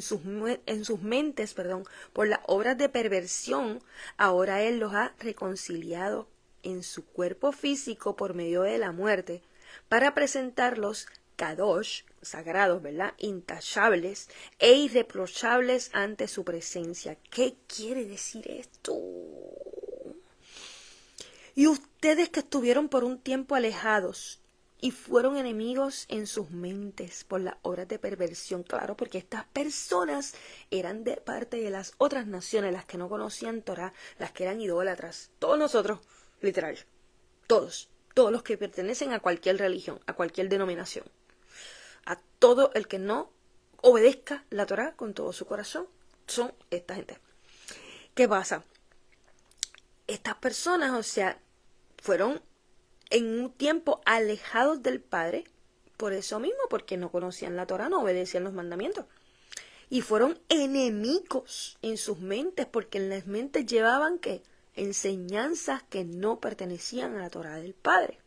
[SPEAKER 1] por las obras de perversión, ahora Él los ha reconciliado en su cuerpo físico por medio de la muerte, para presentarlos kadosh, sagrados, ¿verdad? Intachables e irreprochables ante su presencia. ¿Qué quiere decir esto? Y ustedes que estuvieron por un tiempo alejados y fueron enemigos en sus mentes por las obras de perversión, claro, porque estas personas eran de parte de las otras naciones, las que no conocían Torah, las que eran idólatras. Todos nosotros, literal, todos los que pertenecen a cualquier religión, a cualquier denominación, a todo el que no obedezca la Torah con todo su corazón, son esta gente. ¿Qué pasa? Estas personas, o sea, fueron en un tiempo alejados del Padre, por eso mismo, porque no conocían la Torah, no obedecían los mandamientos. Y fueron enemigos en sus mentes, porque en las mentes llevaban ¿qué? Enseñanzas que no pertenecían a la Torah del Padre,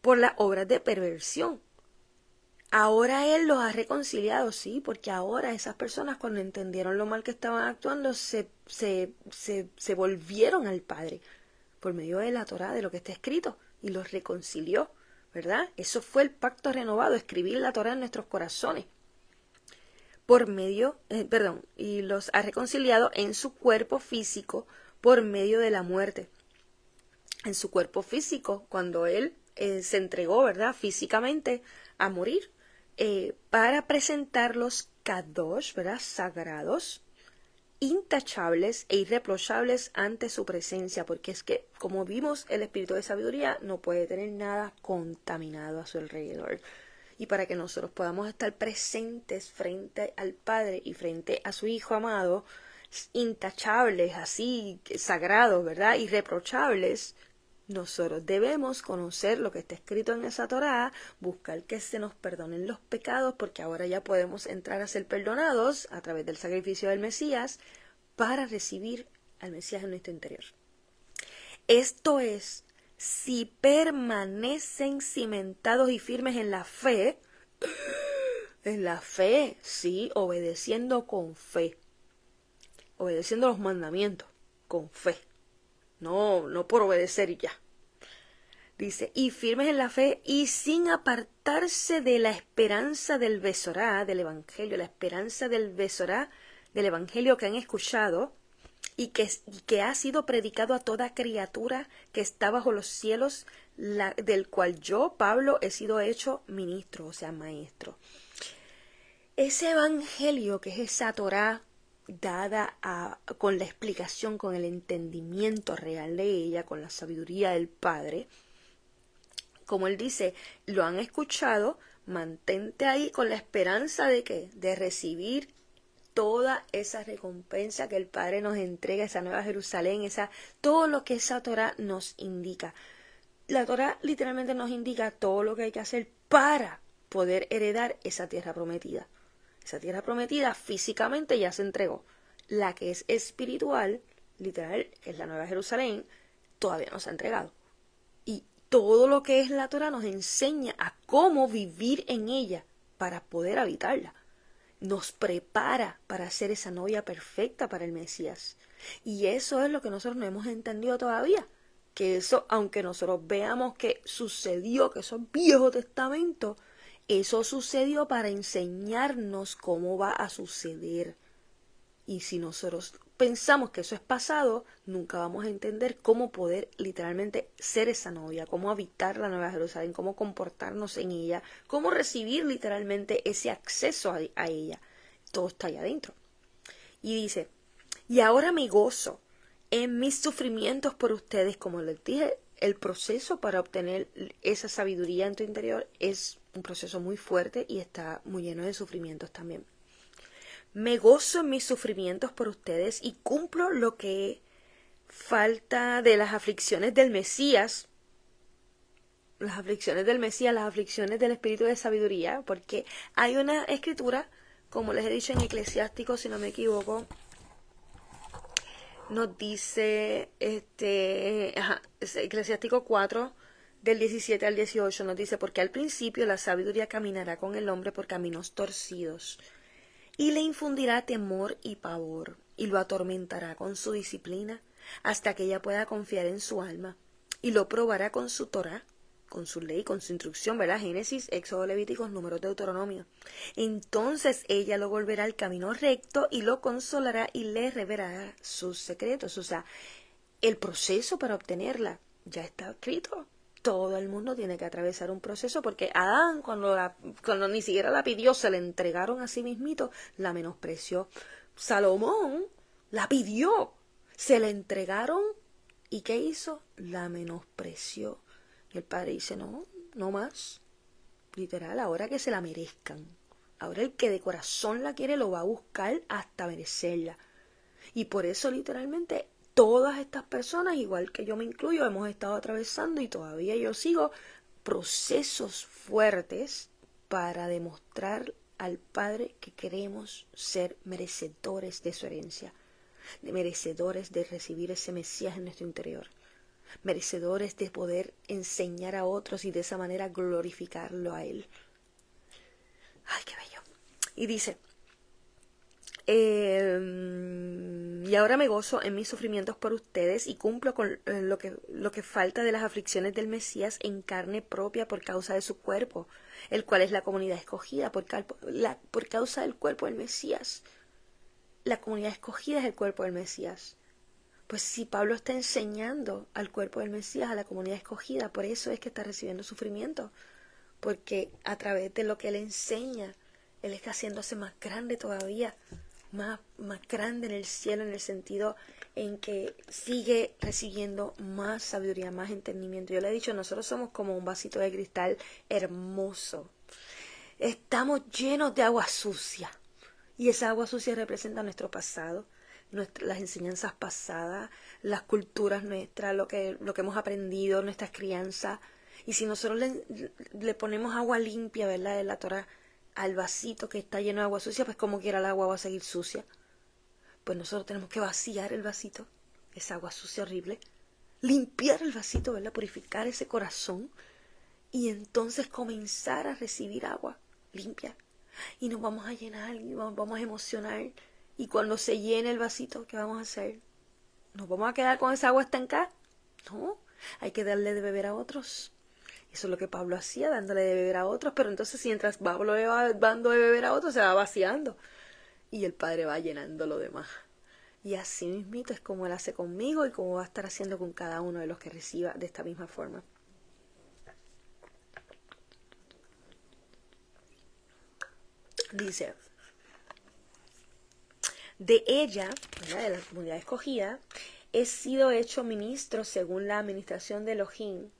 [SPEAKER 1] por las obras de perversión. Ahora Él los ha reconciliado, sí, porque ahora esas personas cuando entendieron lo mal que estaban actuando se volvieron al Padre por medio de la Torá, de lo que está escrito, y los reconcilió, ¿verdad? Eso fue el pacto renovado, escribir la Torá en nuestros corazones. Y los ha reconciliado en su cuerpo físico por medio de la muerte. En su cuerpo físico, cuando Él se entregó, ¿verdad? Físicamente a morir, para presentarlos kadosh, ¿verdad? Sagrados, intachables e irreprochables ante su presencia, porque es que, como vimos, el espíritu de sabiduría no puede tener nada contaminado a su alrededor. Y para que nosotros podamos estar presentes frente al Padre y frente a su Hijo amado, intachables, así, sagrados, ¿verdad? Irreprochables, nosotros debemos conocer lo que está escrito en esa Torá, buscar que se nos perdonen los pecados, porque ahora ya podemos entrar a ser perdonados a través del sacrificio del Mesías para recibir al Mesías en nuestro interior. Esto es, si permanecen cimentados y firmes en la fe, sí, obedeciendo con fe, obedeciendo los mandamientos con fe. No por obedecer y ya. Dice, y firmes en la fe y sin apartarse de la esperanza del Besorá, del Evangelio, la esperanza del Besorá, del Evangelio que han escuchado y que ha sido predicado a toda criatura que está bajo los cielos, del cual yo, Pablo, he sido hecho ministro, o sea, maestro. Ese Evangelio, que es esa Torá dada con la explicación, con el entendimiento real de ella, con la sabiduría del Padre, como él dice, lo han escuchado, mantente ahí con la esperanza de ¿qué? De recibir toda esa recompensa que el Padre nos entrega, esa nueva Jerusalén, todo lo que esa Torá nos indica. La Torá literalmente nos indica todo lo que hay que hacer para poder heredar esa tierra prometida. Esa tierra prometida físicamente ya se entregó. La que es espiritual, literal, que es la Nueva Jerusalén, todavía no se ha entregado. Y todo lo que es la Torah nos enseña a cómo vivir en ella para poder habitarla. Nos prepara para ser esa novia perfecta para el Mesías. Y eso es lo que nosotros no hemos entendido todavía. Que eso, aunque nosotros veamos que sucedió, que eso es Viejo Testamento, eso sucedió para enseñarnos cómo va a suceder. Y si nosotros pensamos que eso es pasado, nunca vamos a entender cómo poder literalmente ser esa novia, cómo habitar la Nueva Jerusalén, cómo comportarnos en ella, cómo recibir literalmente ese acceso a ella. Todo está ahí adentro. Y dice, y ahora me gozo en mis sufrimientos por ustedes. Como les dije, el proceso para obtener esa sabiduría en tu interior es un proceso muy fuerte y está muy lleno de sufrimientos también. Me gozo en mis sufrimientos por ustedes y cumplo lo que falta de las aflicciones del Mesías. Las aflicciones del Mesías, las aflicciones del Espíritu de Sabiduría, porque hay una escritura, como les he dicho en Eclesiástico, si no me equivoco, nos dice, Eclesiástico 4, del 17 al 18, nos dice, porque al principio la sabiduría caminará con el hombre por caminos torcidos, y le infundirá temor y pavor, y lo atormentará con su disciplina, hasta que ella pueda confiar en su alma, y lo probará con su Torá, con su ley, con su instrucción, ¿verdad? Génesis, Éxodo, Levíticos, Números, Deuteronomio. Entonces ella lo volverá al camino recto y lo consolará y le revelará sus secretos. O sea, el proceso para obtenerla ya está escrito. Todo el mundo tiene que atravesar un proceso porque Adán, cuando ni siquiera la pidió, se la entregaron a sí mismito, la menospreció. Salomón la pidió, se la entregaron y ¿qué hizo? La menospreció. Y el padre dice, no, no más. Literal, ahora que se la merezcan. Ahora el que de corazón la quiere lo va a buscar hasta merecerla. Y por eso literalmente todas estas personas, igual que yo me incluyo, hemos estado atravesando y todavía yo sigo procesos fuertes para demostrar al Padre que queremos ser merecedores de su herencia, de merecedores de recibir ese Mesías en nuestro interior, merecedores de poder enseñar a otros y de esa manera glorificarlo a Él. ¡Ay, qué bello! Y dice, y ahora me gozo en mis sufrimientos por ustedes y cumplo con lo que falta de las aflicciones del Mesías en carne propia por causa de su cuerpo, el cual es la comunidad escogida, por causa del cuerpo del Mesías. La comunidad escogida es el cuerpo del Mesías. Pues si Pablo está enseñando al cuerpo del Mesías, a la comunidad escogida, por eso es que está recibiendo sufrimiento, porque a través de lo que él enseña, él está haciéndose más grande todavía, más grande en el cielo, en el sentido en que sigue recibiendo más sabiduría, más entendimiento. Yo le he dicho, nosotros somos como un vasito de cristal hermoso. Estamos llenos de agua sucia, y esa agua sucia representa nuestro pasado, las enseñanzas pasadas, las culturas nuestras, lo que hemos aprendido, nuestras crianzas. Y si nosotros le ponemos agua limpia, ¿verdad?, de la Torá al vasito que está lleno de agua sucia, pues como quiera el agua va a seguir sucia. Pues nosotros tenemos que vaciar el vasito, esa agua sucia horrible, limpiar el vasito, ¿verdad?, purificar ese corazón y entonces comenzar a recibir agua limpia. Y nos vamos a llenar y nos vamos a emocionar. Y cuando se llene el vasito, ¿qué vamos a hacer? ¿Nos vamos a quedar con esa agua estancada? No, hay que darle de beber a otros. Eso es lo que Pablo hacía, dándole de beber a otros. Pero entonces mientras Pablo le va dando de beber a otros, se va vaciando. Y el Padre va llenando lo demás. Y así mismito es como Él hace conmigo y como va a estar haciendo con cada uno de los que reciba de esta misma forma. Dice, de ella, ¿verdad?, de la comunidad escogida, he sido hecho ministro según la administración de Elohim.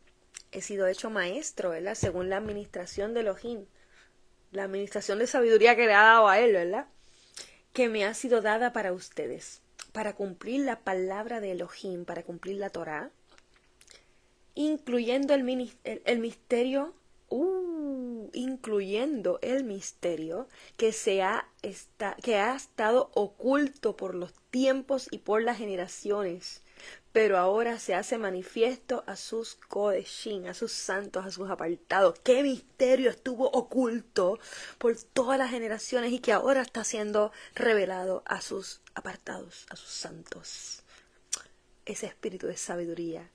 [SPEAKER 1] He sido hecho maestro, ¿verdad?, según la administración de Elohim. La administración de sabiduría que le ha dado a él, ¿verdad?, que me ha sido dada para ustedes, para cumplir la palabra de Elohim, para cumplir la Torá, incluyendo el misterio, incluyendo el misterio que ha estado oculto por los tiempos y por las generaciones, pero ahora se hace manifiesto a sus kodeshim, a sus santos, a sus apartados. ¿Qué misterio estuvo oculto por todas las generaciones y que ahora está siendo revelado a sus apartados, a sus santos? Ese espíritu de sabiduría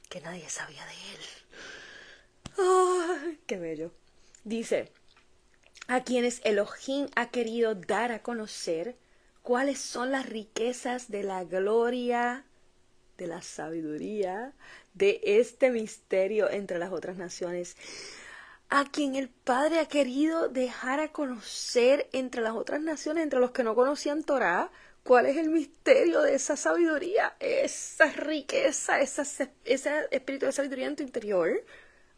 [SPEAKER 1] que nadie sabía de él. ¡Oh, qué bello! Dice, a quienes Elohim ha querido dar a conocer cuáles son las riquezas de la gloria, de la sabiduría, de este misterio entre las otras naciones. A quien el Padre ha querido dejar a conocer entre las otras naciones, entre los que no conocían Torá, ¿Cuál es el misterio de esa sabiduría? Esa riqueza, ese espíritu de sabiduría en tu interior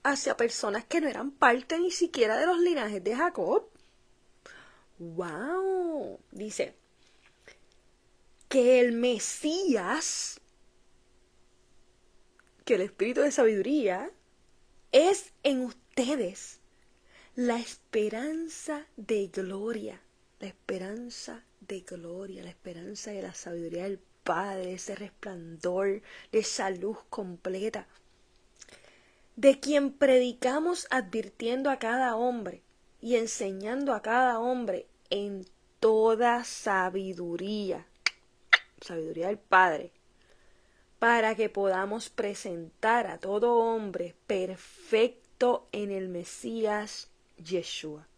[SPEAKER 1] hacia personas que no eran parte ni siquiera de los linajes de Jacob. ¡Wow! Dice que el Mesías, que el espíritu de sabiduría es en ustedes la esperanza de gloria, la esperanza de gloria, la esperanza de la sabiduría del Padre, ese resplandor de esa luz completa, de quien predicamos advirtiendo a cada hombre y enseñando a cada hombre en toda sabiduría, sabiduría del Padre, para que podamos presentar a todo hombre perfecto en el Mesías Yeshua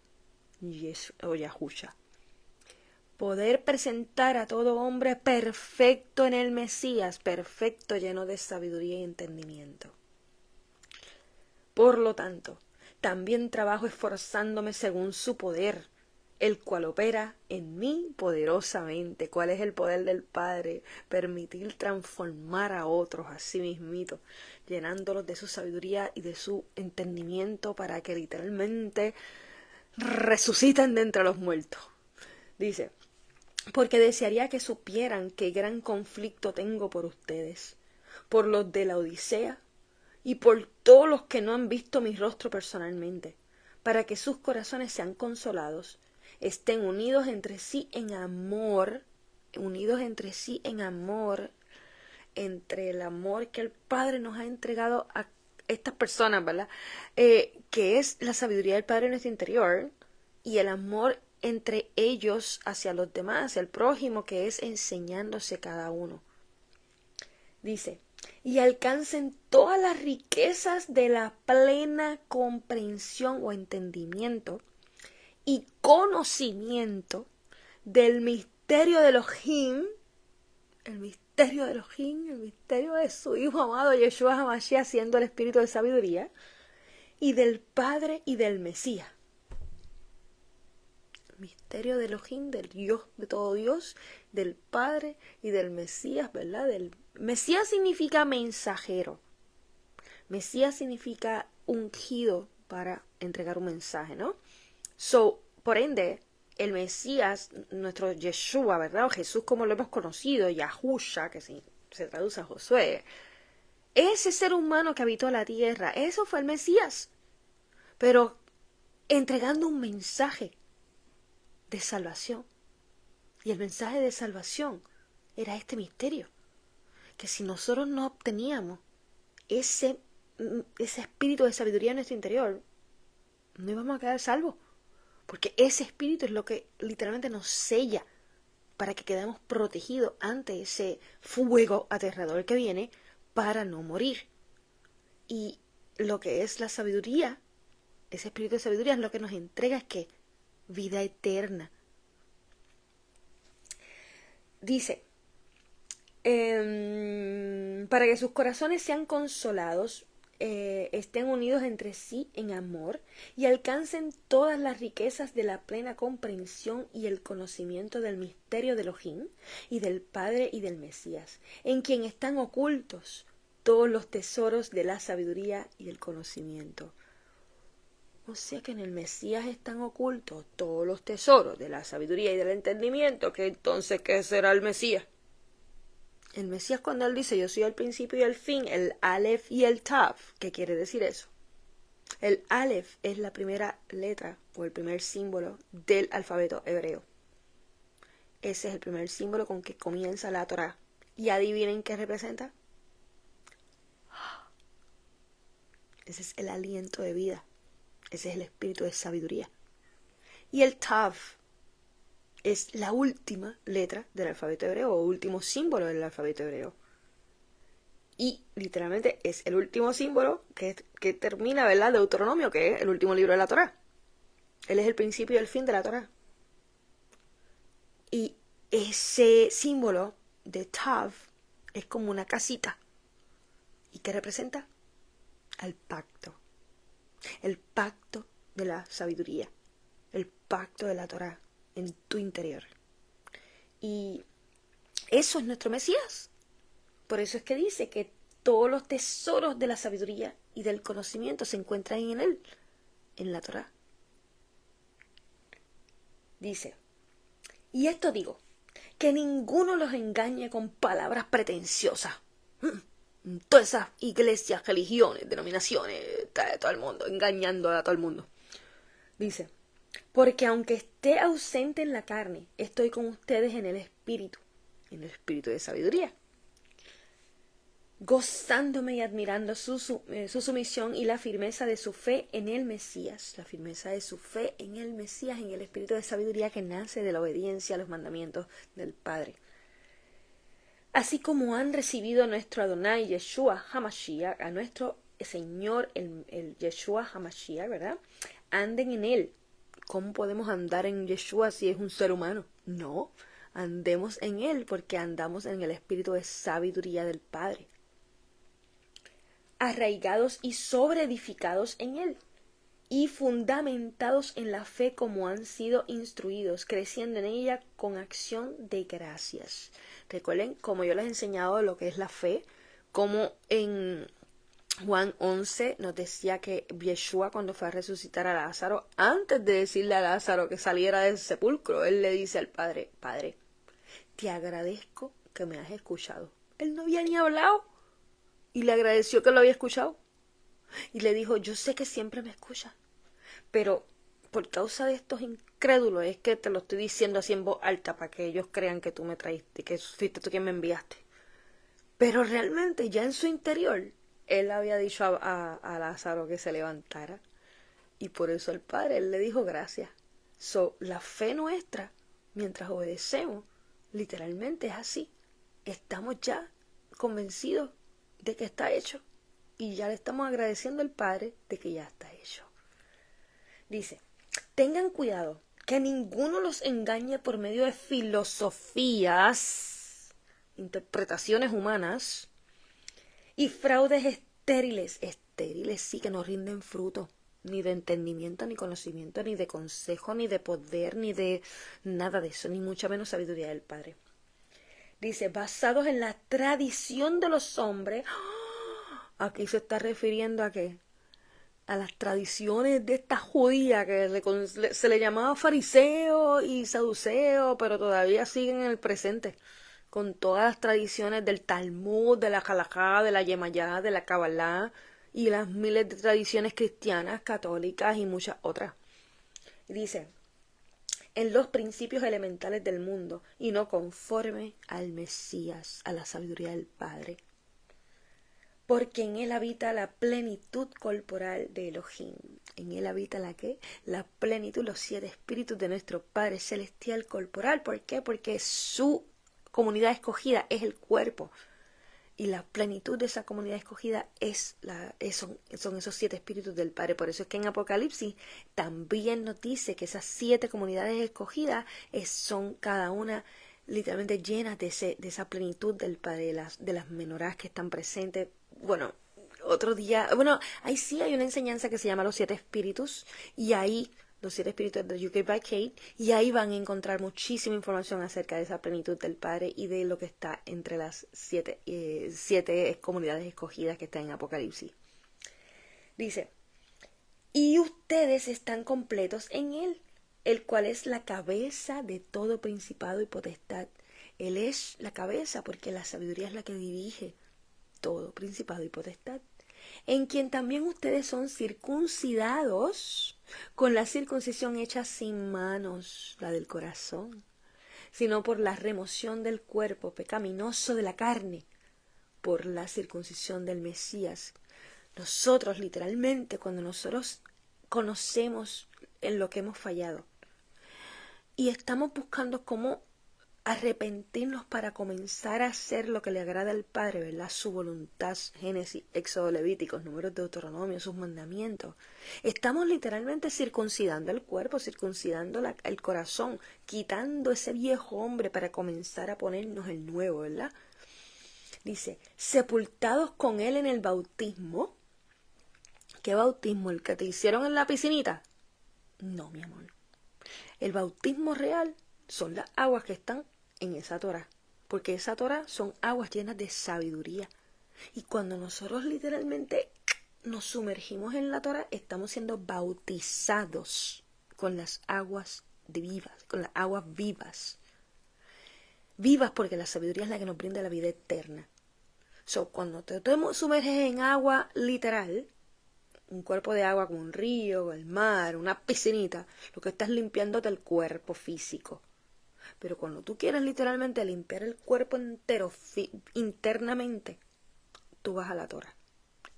[SPEAKER 1] o Yahusha. Poder presentar a todo hombre perfecto en el Mesías, perfecto, lleno de sabiduría y entendimiento. Por lo tanto, también trabajo esforzándome según su poder, el cual opera en mí poderosamente. ¿Cuál es el poder del Padre? Permitir transformar a otros a sí mismitos, llenándolos de su sabiduría y de su entendimiento para que literalmente resuciten de entre los muertos. Dice, porque desearía que supieran qué gran conflicto tengo por ustedes, por los de la Odisea y por todos los que no han visto mi rostro personalmente, para que sus corazones sean consolados, estén unidos entre sí en amor, entre el amor que el Padre nos ha entregado a estas personas, ¿verdad? Que es la sabiduría del Padre en nuestro interior, y el amor entre ellos hacia los demás, hacia el prójimo, que es enseñándose cada uno. Dice, y alcancen todas las riquezas de la plena comprensión o entendimiento y conocimiento del misterio de Elohim, el misterio de Elohim, el misterio de su Hijo amado Yeshua HaMashiach, siendo el espíritu de sabiduría, y del Padre y del Mesías. El misterio de Elohim, del Dios, de todo Dios, del Padre y del Mesías, ¿verdad? Mesías significa mensajero. Mesías significa ungido para entregar un mensaje, ¿no? Por ende, el Mesías, nuestro Yeshua, ¿verdad? O Jesús como lo hemos conocido, Yahusha, que se traduce a Josué, ese ser humano que habitó la tierra, eso fue el Mesías, pero entregando un mensaje de salvación. Y el mensaje de salvación era este misterio, que si nosotros no obteníamos ese espíritu de sabiduría en nuestro interior, no íbamos a quedar salvos. Porque ese espíritu es lo que literalmente nos sella para que quedemos protegidos ante ese fuego aterrador que viene para no morir. Y lo que es la sabiduría, ese espíritu de sabiduría es lo que nos entrega es que vida eterna. Dice, para que sus corazones sean consolados, estén unidos entre sí en amor y alcancen todas las riquezas de la plena comprensión y el conocimiento del misterio de Elohim y del Padre y del Mesías, en quien están ocultos todos los tesoros de la sabiduría y el conocimiento. O sea que en el Mesías están ocultos todos los tesoros de la sabiduría y del entendimiento. ¿Que entonces qué será el Mesías? El Mesías, cuando él dice yo soy el principio y el fin, el Aleph y el Tav, ¿qué quiere decir eso? El Aleph es la primera letra o el primer símbolo del alfabeto hebreo. Ese es el primer símbolo con que comienza la Torá. ¿Y adivinen qué representa? Ese es el aliento de vida. Ese es el espíritu de sabiduría. Y el Tav es la última letra del alfabeto hebreo o último símbolo del alfabeto hebreo. Y literalmente es el último símbolo que termina, ¿verdad? Deuteronomio, que es el último libro de la Torá. Él es el principio y el fin de la Torá. Y ese símbolo de Tav es como una casita. ¿Y qué representa? Al pacto. El pacto de la sabiduría. El pacto de la Torá en tu interior. Y Eso es nuestro Mesías. Por eso es que dice que todos los tesoros de la sabiduría y del conocimiento se encuentran en él, en la Torá. Dice, y esto digo, que ninguno los engañe con palabras pretenciosas. Todas esas iglesias, religiones, denominaciones, todo el mundo, engañando a todo el mundo. Dice, porque aunque esté ausente en la carne, estoy con ustedes en el espíritu de sabiduría, gozándome y admirando su sumisión y la firmeza de su fe en el Mesías, la firmeza de su fe en el Mesías, en el espíritu de sabiduría que nace de la obediencia a los mandamientos del Padre. Así como han recibido a nuestro Adonai Yeshua HaMashiach, a nuestro Señor el Yeshua HaMashiach, ¿verdad? Anden en él. ¿Cómo podemos andar en Yeshua si es un ser humano? No, andemos en él porque andamos en el espíritu de sabiduría del Padre. Arraigados y sobreedificados en él, y fundamentados en la fe como han sido instruidos, creciendo en ella con acción de gracias. Recuerden, como yo les he enseñado lo que es la fe, como en Juan 11 nos decía que Yeshua, cuando fue a resucitar a Lázaro, antes de decirle a Lázaro que saliera del sepulcro, él le dice al Padre, Padre, te agradezco que me has escuchado. Él no había ni hablado y le agradeció que lo había escuchado. Y le dijo, yo sé que siempre me escuchas, pero por causa de estos incrédulos es que te lo estoy diciendo así en voz alta para que ellos crean que tú me traíste, que fuiste tú quien me enviaste. Pero realmente ya en su interior, él había dicho a Lázaro que se levantara. Y por eso el Padre, él le dijo gracias. La fe nuestra, mientras obedecemos, literalmente es así. Estamos ya convencidos de que está hecho. Y ya le estamos agradeciendo al Padre de que ya está hecho. Dice, tengan cuidado que ninguno los engañe por medio de filosofías, interpretaciones humanas y fraudes estériles. Estériles sí, que no rinden fruto, ni de entendimiento, ni conocimiento, ni de consejo, ni de poder, ni de nada de eso, ni mucho menos sabiduría del Padre. Dice, basados en la tradición de los hombres. Aquí se está refiriendo a qué? A las tradiciones de esta judía que se le llamaba fariseo y saduceo, pero todavía siguen en el presente, con todas las tradiciones del Talmud, de la Halajá, de la Yemayá, de la Kabbalah y las miles de tradiciones cristianas, católicas y muchas otras. Y dice, en los principios elementales del mundo y no conforme al Mesías, a la sabiduría del Padre. Porque en él habita la plenitud corporal de Elohim. En él habita la ¿qué? La plenitud, los 7 espíritus de nuestro Padre Celestial corporal. ¿Por qué? Porque su comunidad escogida es el cuerpo. Y la plenitud de esa comunidad escogida son esos 7 espíritus del Padre. Por eso es que en Apocalipsis también nos dice que esas 7 comunidades escogidas son cada una literalmente llenas de esa plenitud del Padre, de las menorás que están presentes. Bueno, otro día, ahí sí hay una enseñanza que se llama los 7 espíritus, y ahí, los 7 espíritus de UK by Kate, y ahí van a encontrar muchísima información acerca de esa plenitud del Padre y de lo que está entre las 7 comunidades escogidas que están en Apocalipsis. Dice, y ustedes están completos en él, el cual es la cabeza de todo principado y potestad. Él es la cabeza porque la sabiduría es la que dirige todo principado y potestad, en quien también ustedes son circuncidados con la circuncisión hecha sin manos, la del corazón, sino por la remoción del cuerpo pecaminoso de la carne, por la circuncisión del Mesías. Nosotros literalmente, cuando nosotros conocemos en lo que hemos fallado y estamos buscando cómo arrepentirnos para comenzar a hacer lo que le agrada al Padre, ¿verdad? Su voluntad, Génesis, Éxodo, Levíticos, Números, Deuteronomio, sus mandamientos. Estamos literalmente circuncidando el cuerpo, circuncidando el corazón, quitando ese viejo hombre para comenzar a ponernos el nuevo, ¿verdad? Dice, sepultados con él en el bautismo. ¿Qué bautismo? ¿El que te hicieron en la piscinita? No, mi amor. El bautismo real son las aguas que están en esa Torá. porque esa Torah son aguas llenas de sabiduría. Y cuando nosotros literalmente nos sumergimos en la Torah, estamos siendo bautizados con las aguas vivas, con las aguas vivas. Vivas porque la sabiduría es la que nos brinda la vida eterna. Cuando te sumerges en agua literal, un cuerpo de agua como un río, el mar, una piscinita, lo que estás limpiándote el cuerpo físico. Pero cuando tú quieres literalmente limpiar el cuerpo entero internamente, tú vas a la Torah.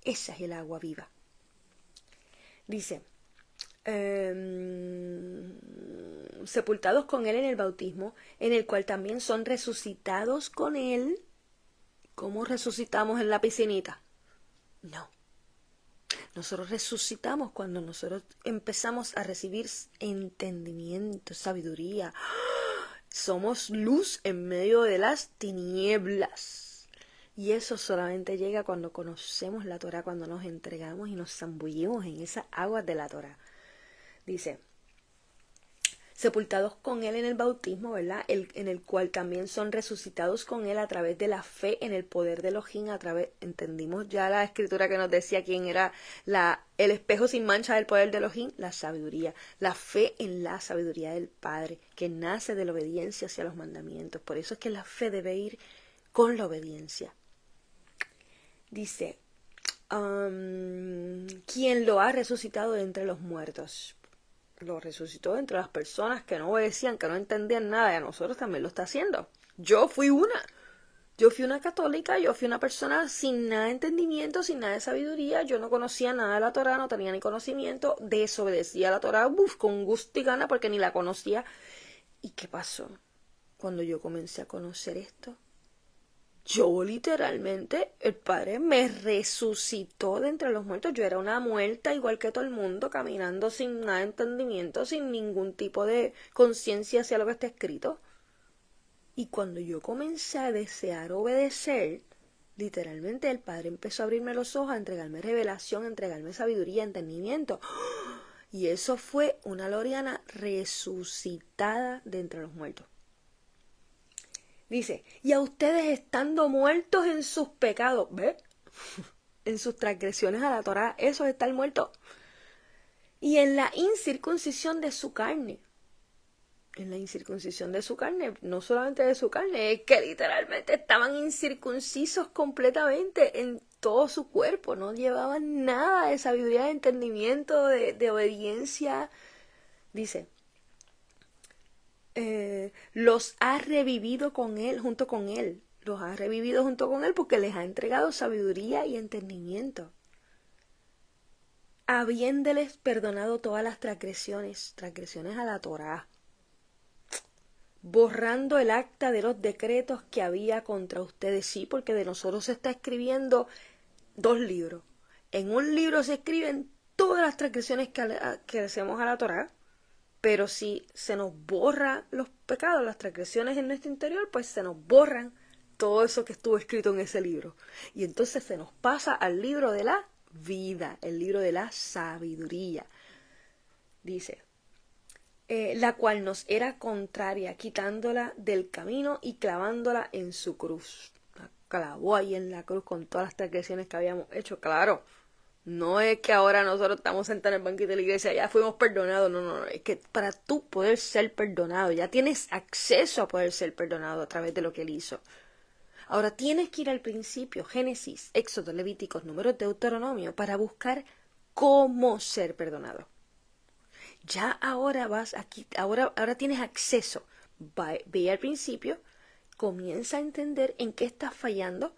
[SPEAKER 1] Esa es el agua viva. Dice, sepultados con él en el bautismo, en el cual también son resucitados con él. ¿Cómo resucitamos en la piscinita? No. Nosotros resucitamos cuando nosotros empezamos a recibir entendimiento, sabiduría. Somos luz en medio de las tinieblas. Y eso solamente llega cuando conocemos la Torah, cuando nos entregamos y nos zambullimos en esas aguas de la Torah. Dice, sepultados con él en el bautismo, ¿verdad? En el cual también son resucitados con él a través de la fe en el poder de Elohim. Entendimos ya la escritura que nos decía quién era el espejo sin mancha del poder de Elohim, la sabiduría, la fe en la sabiduría del Padre, que nace de la obediencia hacia los mandamientos. Por eso es que la fe debe ir con la obediencia. Dice, ¿quién lo ha resucitado de entre los muertos? Lo resucitó entre las personas que no obedecían, que no entendían nada, y a nosotros también lo está haciendo. Yo fui una católica, yo fui una persona sin nada de entendimiento, sin nada de sabiduría, yo no conocía nada de la Torah, no tenía ni conocimiento, desobedecía a la Torah, con gusto y gana porque ni la conocía. ¿Y qué pasó? Cuando yo comencé a conocer esto, yo literalmente, el Padre me resucitó de entre los muertos. Yo era una muerta igual que todo el mundo, caminando sin nada de entendimiento, sin ningún tipo de conciencia hacia lo que está escrito. Y cuando yo comencé a desear obedecer, literalmente el Padre empezó a abrirme los ojos, a entregarme revelación, a entregarme sabiduría, entendimiento. Y eso fue una Loriana resucitada de entre los muertos. Dice, y a ustedes estando muertos en sus pecados, ¿ves? En sus transgresiones a la Torá, eso es estar muerto. Y en la incircuncisión de su carne. En la incircuncisión de su carne, no solamente de su carne, es que literalmente estaban incircuncisos completamente en todo su cuerpo. No llevaban nada de sabiduría, de entendimiento, de obediencia. Dice, los ha revivido con él, junto con él. Los ha revivido junto con él porque les ha entregado sabiduría y entendimiento. Habiéndoles perdonado todas las transgresiones a la Torá. Borrando el acta de los decretos que había contra ustedes. Sí, porque de nosotros se está escribiendo 2 libros. En un libro se escriben todas las transgresiones que hacemos a la Torá. Pero si se nos borran los pecados, las transgresiones en nuestro interior, pues se nos borran todo eso que estuvo escrito en ese libro. Y entonces se nos pasa al libro de la vida, el libro de la sabiduría. Dice, la cual nos era contraria, quitándola del camino y clavándola en su cruz. La clavó ahí en la cruz con todas las transgresiones que habíamos hecho, claro. No es que ahora nosotros estamos sentados en el banquito de la iglesia, ya fuimos perdonados, no, es que para tú poder ser perdonado, ya tienes acceso a poder ser perdonado a través de lo que él hizo. Ahora tienes que ir al principio, Génesis, Éxodo, Levíticos, Números, Deuteronomio, para buscar cómo ser perdonado. Ya ahora vas aquí, ahora tienes acceso. Ve al principio, comienza a entender en qué estás fallando,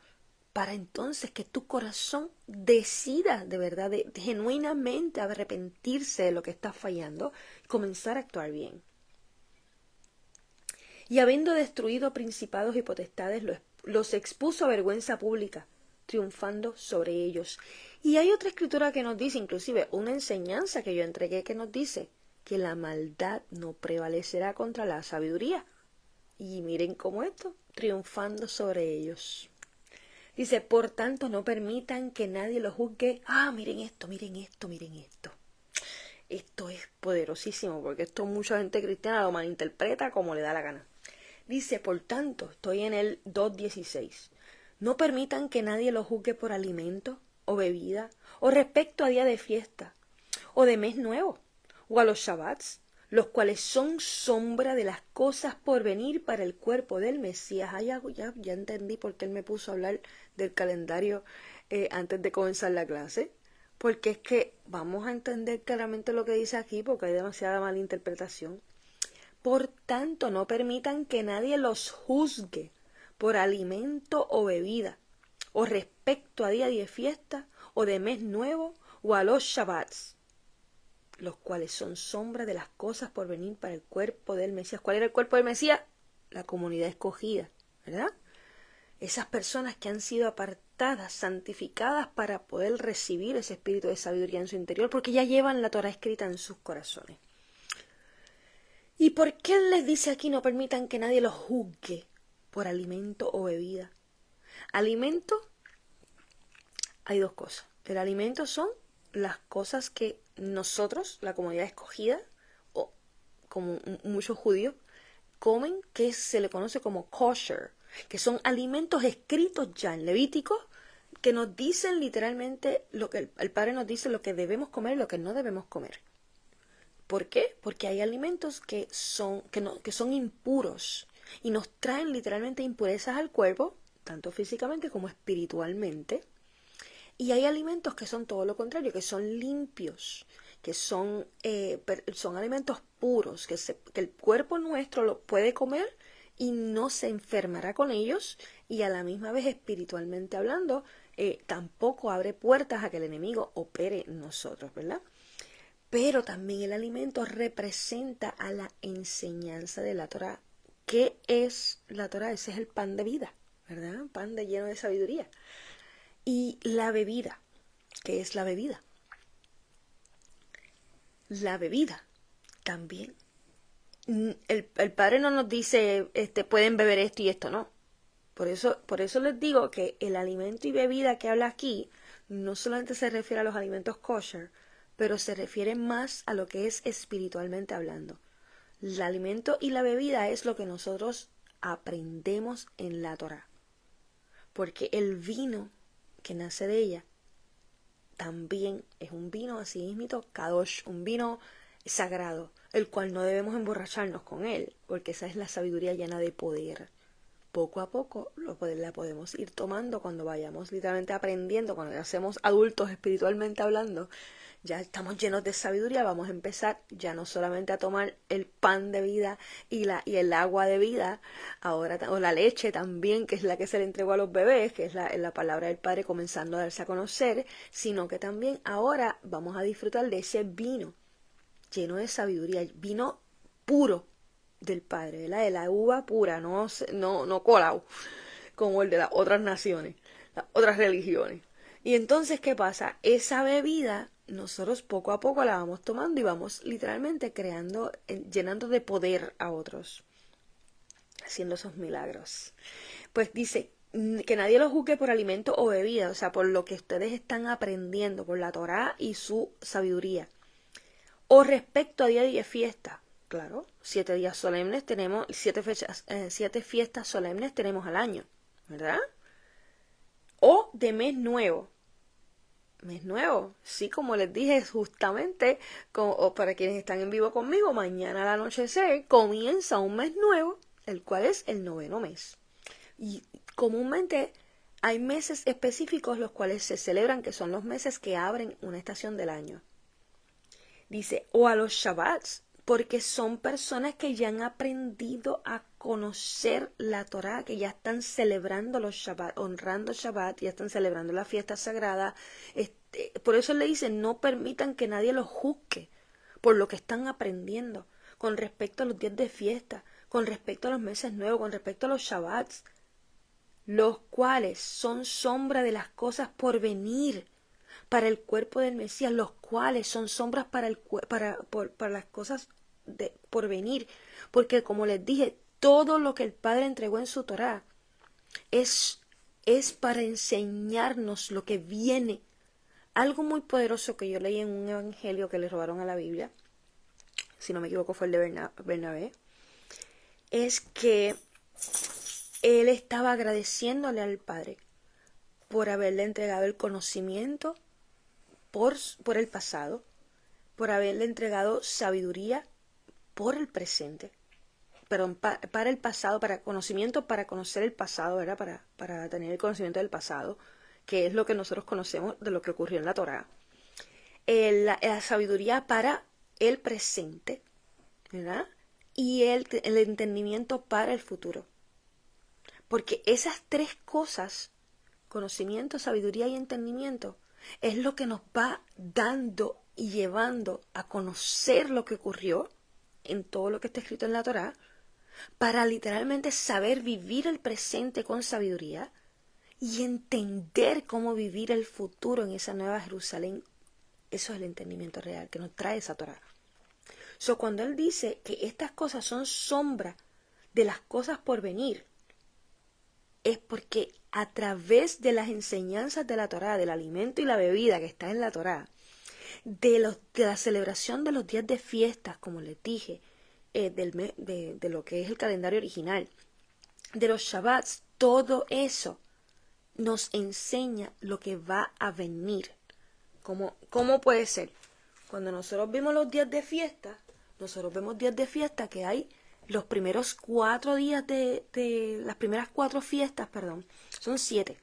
[SPEAKER 1] para entonces que tu corazón decida de verdad, genuinamente arrepentirse de lo que está fallando y comenzar a actuar bien. Y habiendo destruido principados y potestades, los expuso a vergüenza pública, triunfando sobre ellos. Y hay otra escritura que nos dice, inclusive una enseñanza que yo entregué que nos dice que la maldad no prevalecerá contra la sabiduría. Y miren cómo esto, triunfando sobre ellos. Dice, por tanto, no permitan que nadie lo juzgue. Miren esto, miren esto, miren esto. Esto es poderosísimo, porque esto mucha gente cristiana lo malinterpreta como le da la gana. Dice, por tanto, estoy en el 2:16. No permitan que nadie los juzgue por alimento o bebida, o respecto a día de fiesta, o de mes nuevo, o a los shabbats, los cuales son sombra de las cosas por venir para el cuerpo del Mesías. Ya entendí por qué él me puso a hablar del calendario antes de comenzar la clase. Porque es que vamos a entender claramente lo que dice aquí, porque hay demasiada mala interpretación. Por tanto, no permitan que nadie los juzgue por alimento o bebida, o respecto a día de fiesta, o de mes nuevo, o a los shabbats, los cuales son sombra de las cosas por venir para el cuerpo del Mesías. ¿Cuál era el cuerpo del Mesías? La comunidad escogida, ¿verdad? Esas personas que han sido apartadas, santificadas para poder recibir ese espíritu de sabiduría en su interior, porque ya llevan la Torah escrita en sus corazones. ¿Y por qué él les dice aquí no permitan que nadie los juzgue por alimento o bebida? Alimento, hay dos cosas. El alimento son las cosas que nosotros, la comunidad escogida, o como muchos judíos, comen, que se le conoce como kosher, que son alimentos escritos ya en Levítico, que nos dicen literalmente lo que el Padre nos dice, lo que debemos comer y lo que no debemos comer. ¿Por qué? Porque hay alimentos que son impuros y nos traen literalmente impurezas al cuerpo, tanto físicamente como espiritualmente. Y hay alimentos que son todo lo contrario, que son limpios, que son alimentos puros, que el cuerpo nuestro lo puede comer y no se enfermará con ellos, y a la misma vez espiritualmente hablando, tampoco abre puertas a que el enemigo opere en nosotros, ¿verdad? Pero también el alimento representa a la enseñanza de la Torah. ¿Qué es la Torah? Ese es el pan de vida, ¿verdad? Pan lleno de sabiduría. Y la bebida, ¿qué es la bebida? La bebida también. El Padre no nos dice, pueden beber esto y esto, no. Por eso les digo que el alimento y bebida que habla aquí no solamente se refiere a los alimentos kosher, pero se refiere más a lo que es espiritualmente hablando. El alimento y la bebida es lo que nosotros aprendemos en la Torah. Porque el vino que nace de ella también es un vino así mismito, kadosh, un vino sagrado, el cual no debemos emborracharnos con él, porque esa es la sabiduría llena de poder. Poco a poco la podemos ir tomando cuando vayamos literalmente aprendiendo, cuando ya seamos adultos espiritualmente hablando, ya estamos llenos de sabiduría, vamos a empezar ya no solamente a tomar el pan de vida y el agua de vida, ahora, o la leche también, que es la que se le entregó a los bebés, que es la palabra del Padre comenzando a darse a conocer, sino que también ahora vamos a disfrutar de ese vino lleno de sabiduría, vino puro del Padre, ¿verdad? De la uva pura, no colao, como el de las otras naciones, las otras religiones. Y entonces, ¿qué pasa? Esa bebida nosotros poco a poco la vamos tomando y vamos literalmente creando, llenando de poder a otros, haciendo esos milagros. Pues dice, que nadie los juzgue por alimento o bebida, o sea, por lo que ustedes están aprendiendo, por la Torá y su sabiduría. O respecto a día de fiesta, claro, 7 días solemnes tenemos, 7 fiestas solemnes tenemos al año, ¿verdad? O de mes nuevo. Mes nuevo, sí, como les dije justamente, o para quienes están en vivo conmigo, mañana al anochecer comienza un mes nuevo, el cual es el 9º mes. Y comúnmente hay meses específicos los cuales se celebran, que son los meses que abren una estación del año. Dice, o a los shabbats, porque son personas que ya han aprendido a conocer la Torá, que ya están celebrando los Shabbat, honrando Shabbat, ya están celebrando la fiesta sagrada. Por eso le dicen, no permitan que nadie los juzgue por lo que están aprendiendo con respecto a los días de fiesta, con respecto a los meses nuevos, con respecto a los Shabbats, los cuales son sombra de las cosas por venir para el cuerpo del Mesías, los cuales son sombras para las cosas por venir, porque como les dije, todo lo que el Padre entregó en su Torá es para enseñarnos lo que viene. Algo muy poderoso que yo leí en un evangelio que le robaron a la Biblia, si no me equivoco fue el de Bernabé, es que él estaba agradeciéndole al Padre por haberle entregado el conocimiento por el pasado, por haberle entregado sabiduría por el presente, perdón, para el pasado, para conocimiento, para conocer el pasado, ¿verdad? Para tener el conocimiento del pasado, que es lo que nosotros conocemos de lo que ocurrió en la Torá. La sabiduría para el presente, ¿verdad? Y el entendimiento para el futuro. Porque esas tres cosas, conocimiento, sabiduría y entendimiento, es lo que nos va dando y llevando a conocer lo que ocurrió en todo lo que está escrito en la Torá, para literalmente saber vivir el presente con sabiduría y entender cómo vivir el futuro en esa nueva Jerusalén. Eso es el entendimiento real que nos trae esa Torá. Cuando él dice que estas cosas son sombra de las cosas por venir, es porque a través de las enseñanzas de la Torá, del alimento y la bebida que está en la Torá, de la celebración de los días de fiestas, como les dije, de lo que es el calendario original, de los Shabbats, todo eso nos enseña lo que va a venir. ¿Cómo puede ser? Cuando nosotros vimos los días de fiesta, nosotros vemos días de fiesta que hay los primeros 4 días de las primeras 4 fiestas, perdón, son 7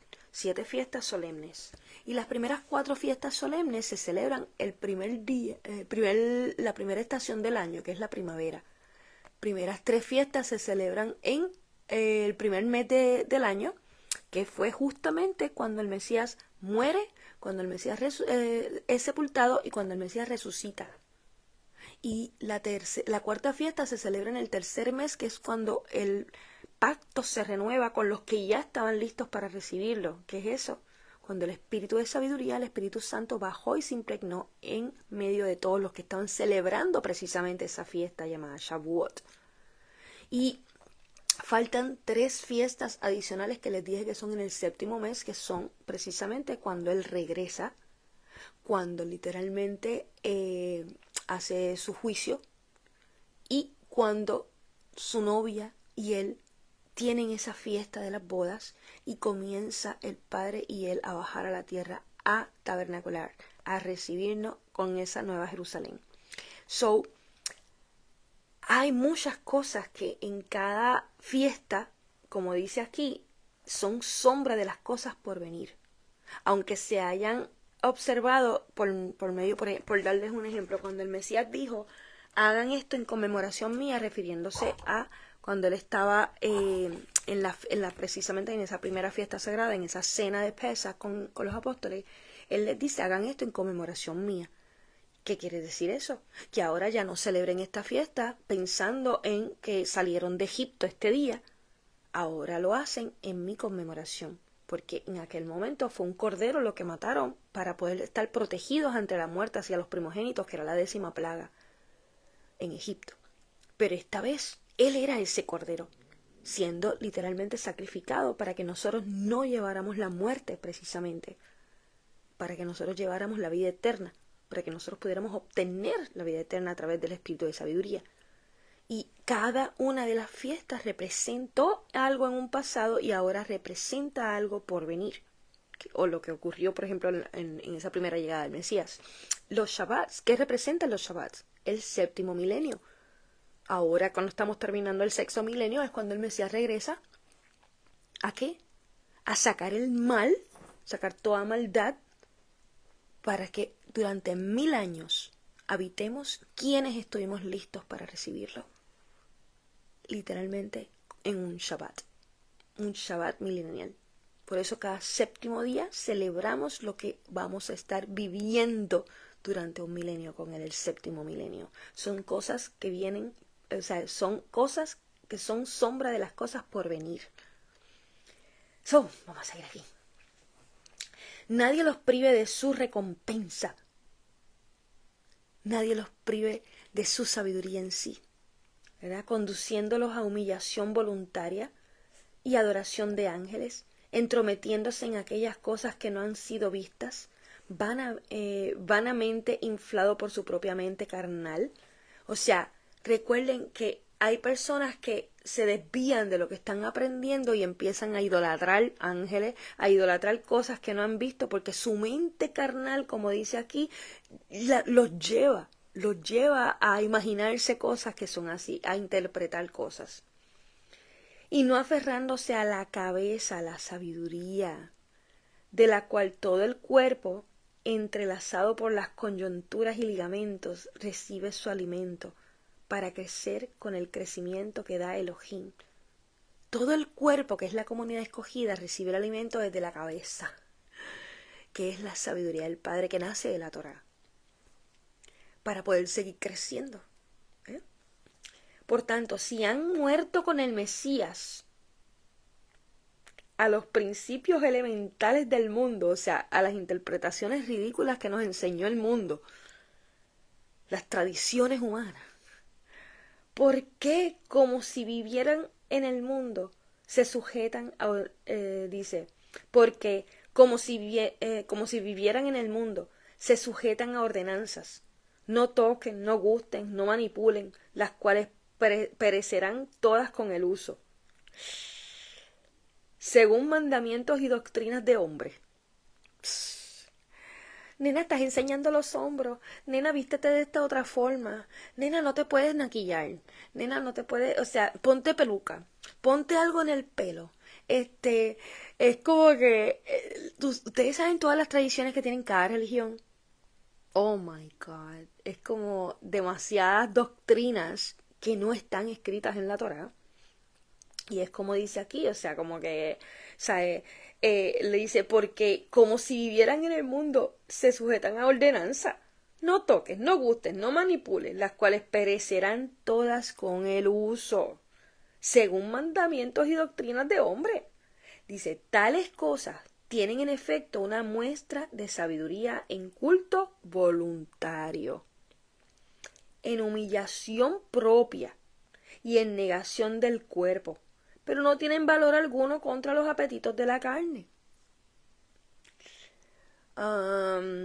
[SPEAKER 1] fiestas solemnes. Y las primeras 4 fiestas solemnes se celebran el primer día, la primera estación del año, que es la primavera. Primeras 3 fiestas se celebran en el primer mes del año, que fue justamente cuando el Mesías muere, cuando el Mesías es sepultado y cuando el Mesías resucita. Y la cuarta fiesta se celebra en el tercer mes, que es cuando el pacto se renueva con los que ya estaban listos para recibirlo. ¿Qué es eso? Cuando el Espíritu de Sabiduría, el Espíritu Santo, bajó y se impregnó en medio de todos los que estaban celebrando precisamente esa fiesta llamada Shavuot. Y faltan 3 fiestas adicionales que les dije que son en el 7º mes, que son precisamente cuando Él regresa, cuando literalmente hace su juicio y cuando su novia y él tienen esa fiesta de las bodas y comienza el Padre y él a bajar a la tierra, a tabernacular, a recibirnos con esa nueva Jerusalén. Hay muchas cosas que en cada fiesta, como dice aquí, son sombra de las cosas por venir. Aunque se hayan observado por darles un ejemplo, cuando el Mesías dijo, hagan esto en conmemoración mía, refiriéndose a cuando él estaba precisamente en esa primera fiesta sagrada, en esa cena de Pesaj con los apóstoles, él les dice, hagan esto en conmemoración mía. ¿Qué quiere decir eso? Que ahora ya no celebren esta fiesta pensando en que salieron de Egipto este día. Ahora lo hacen en mi conmemoración, porque en aquel momento fue un cordero lo que mataron para poder estar protegidos ante la muerte hacia los primogénitos, que era la 10ª plaga en Egipto. Pero esta vez él era ese cordero, siendo literalmente sacrificado para que nosotros no lleváramos la muerte precisamente, para que nosotros lleváramos la vida eterna, para que nosotros pudiéramos obtener la vida eterna a través del Espíritu de Sabiduría. Y cada una de las fiestas representó algo en un pasado y ahora representa algo por venir. O lo que ocurrió, por ejemplo, en esa primera llegada del Mesías. Los Shabbats, ¿qué representan los Shabbats? El 7º milenio. Ahora, cuando estamos terminando el 6º milenio, es cuando el Mesías regresa. ¿A qué? A sacar el mal, sacar toda maldad, para que durante 1000 años habitemos quienes estuvimos listos para recibirlo. Literalmente en un Shabbat milenial. Por eso cada 7º día celebramos lo que vamos a estar viviendo durante un milenio con él, el 7º milenio. Son cosas que vienen, son cosas que son sombra de las cosas por venir. Vamos a seguir aquí. Nadie los prive de su recompensa. Nadie los prive de su sabiduría en sí, ¿verdad? Conduciéndolos a humillación voluntaria y adoración de ángeles, entrometiéndose en aquellas cosas que no han sido vistas, vanamente inflado por su propia mente carnal. O sea, recuerden que hay personas que se desvían de lo que están aprendiendo y empiezan a idolatrar ángeles, a idolatrar cosas que no han visto, porque su mente carnal, como dice aquí, los lleva a imaginarse cosas que son así, a interpretar cosas. Y no aferrándose a la cabeza, a la sabiduría, de la cual todo el cuerpo, entrelazado por las coyunturas y ligamentos, recibe su alimento para crecer con el crecimiento que da Elohim. Todo el cuerpo, que es la comunidad escogida, recibe el alimento desde la cabeza, que es la sabiduría del Padre que nace de la Torá, para poder seguir creciendo. Por tanto, si han muerto con el Mesías a los principios elementales del mundo, o sea, a las interpretaciones ridículas que nos enseñó el mundo, las tradiciones humanas, ¿por qué, como si vivieran en el mundo, se sujetan a, dice, porque como si vivieran en el mundo, se sujetan a ordenanzas? No toquen, no gusten, no manipulen, las cuales perecerán todas con el uso, según mandamientos y doctrinas de hombres. Nena, estás enseñando los hombros. Nena, vístete de esta otra forma. Nena, no te puedes maquillar. Nena, no te puedes, o sea, ponte peluca. Ponte algo en el pelo. Es como que ustedes saben todas las tradiciones que tienen cada religión. Oh my God, es como demasiadas doctrinas que no están escritas en la Torá. Y es como dice aquí, o sea, como que, ¿sabe? Le dice, porque como si vivieran en el mundo, se sujetan a ordenanza. No toques, no gustes, no manipules, las cuales perecerán todas con el uso, según mandamientos y doctrinas de hombre. Dice, tales cosas tienen en efecto una muestra de sabiduría en culto voluntario, en humillación propia y en negación del cuerpo, pero no tienen valor alguno contra los apetitos de la carne.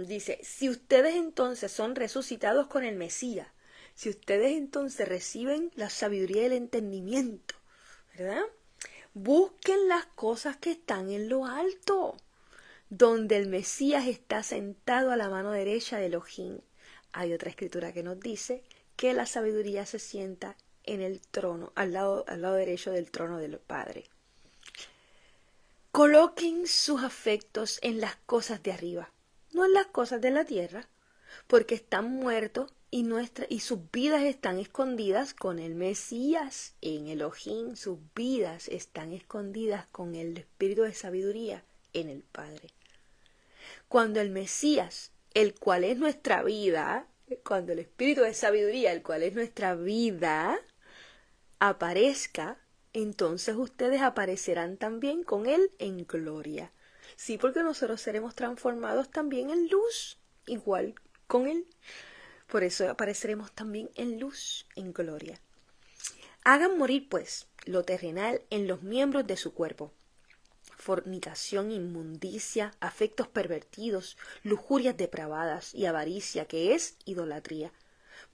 [SPEAKER 1] Dice, si ustedes entonces son resucitados con el Mesías, si ustedes entonces reciben la sabiduría y el entendimiento, ¿verdad? Busquen las cosas que están en lo alto, donde el Mesías está sentado a la mano derecha de Elohim. Hay otra escritura que nos dice que la sabiduría se sienta en el trono, al lado derecho del trono del Padre. Coloquen sus afectos en las cosas de arriba, no en las cosas de la tierra, porque están muertos y sus vidas están escondidas con el Mesías en Elohim. Sus vidas están escondidas con el espíritu de sabiduría en el Padre. Cuando el Mesías, el cual es nuestra vida, cuando el espíritu de sabiduría, el cual es nuestra vida, aparezca, entonces ustedes aparecerán también con él en gloria. Sí, porque nosotros seremos transformados también en luz, igual con él. Por eso apareceremos también en luz, en gloria. Hagan morir, pues, lo terrenal en los miembros de su cuerpo: fornicación, inmundicia, afectos pervertidos, lujurias depravadas y avaricia, que es idolatría.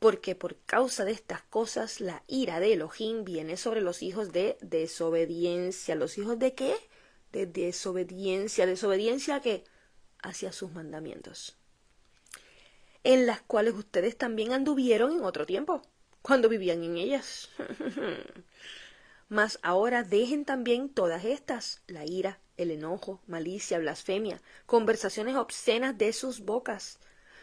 [SPEAKER 1] Porque por causa de estas cosas la ira de Elohim viene sobre los hijos de desobediencia. ¿Los hijos de qué? De desobediencia. ¿Desobediencia a qué? Hacia sus mandamientos, en las cuales ustedes también anduvieron en otro tiempo, cuando vivían en ellas. Mas ahora dejen también todas estas: la ira, el enojo, malicia, blasfemia, conversaciones obscenas de sus bocas.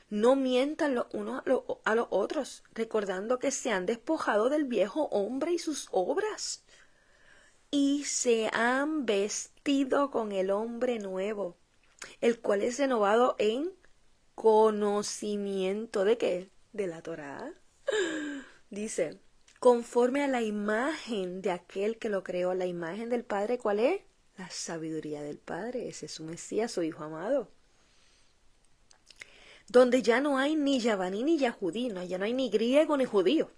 [SPEAKER 1] No mientan los unos a los otros, recordando que se han despojado del viejo hombre y sus obras, y se han vestido con el hombre nuevo, el cual es renovado en conocimiento ¿de qué? De la Torá. Dice, conforme a la imagen de aquel que lo creó. La imagen del Padre, ¿cuál es? La sabiduría del Padre. Ese es su Mesías, su Hijo amado. Donde ya no hay ni Yavaní ni Yahudí, ya no hay ni griego ni judío,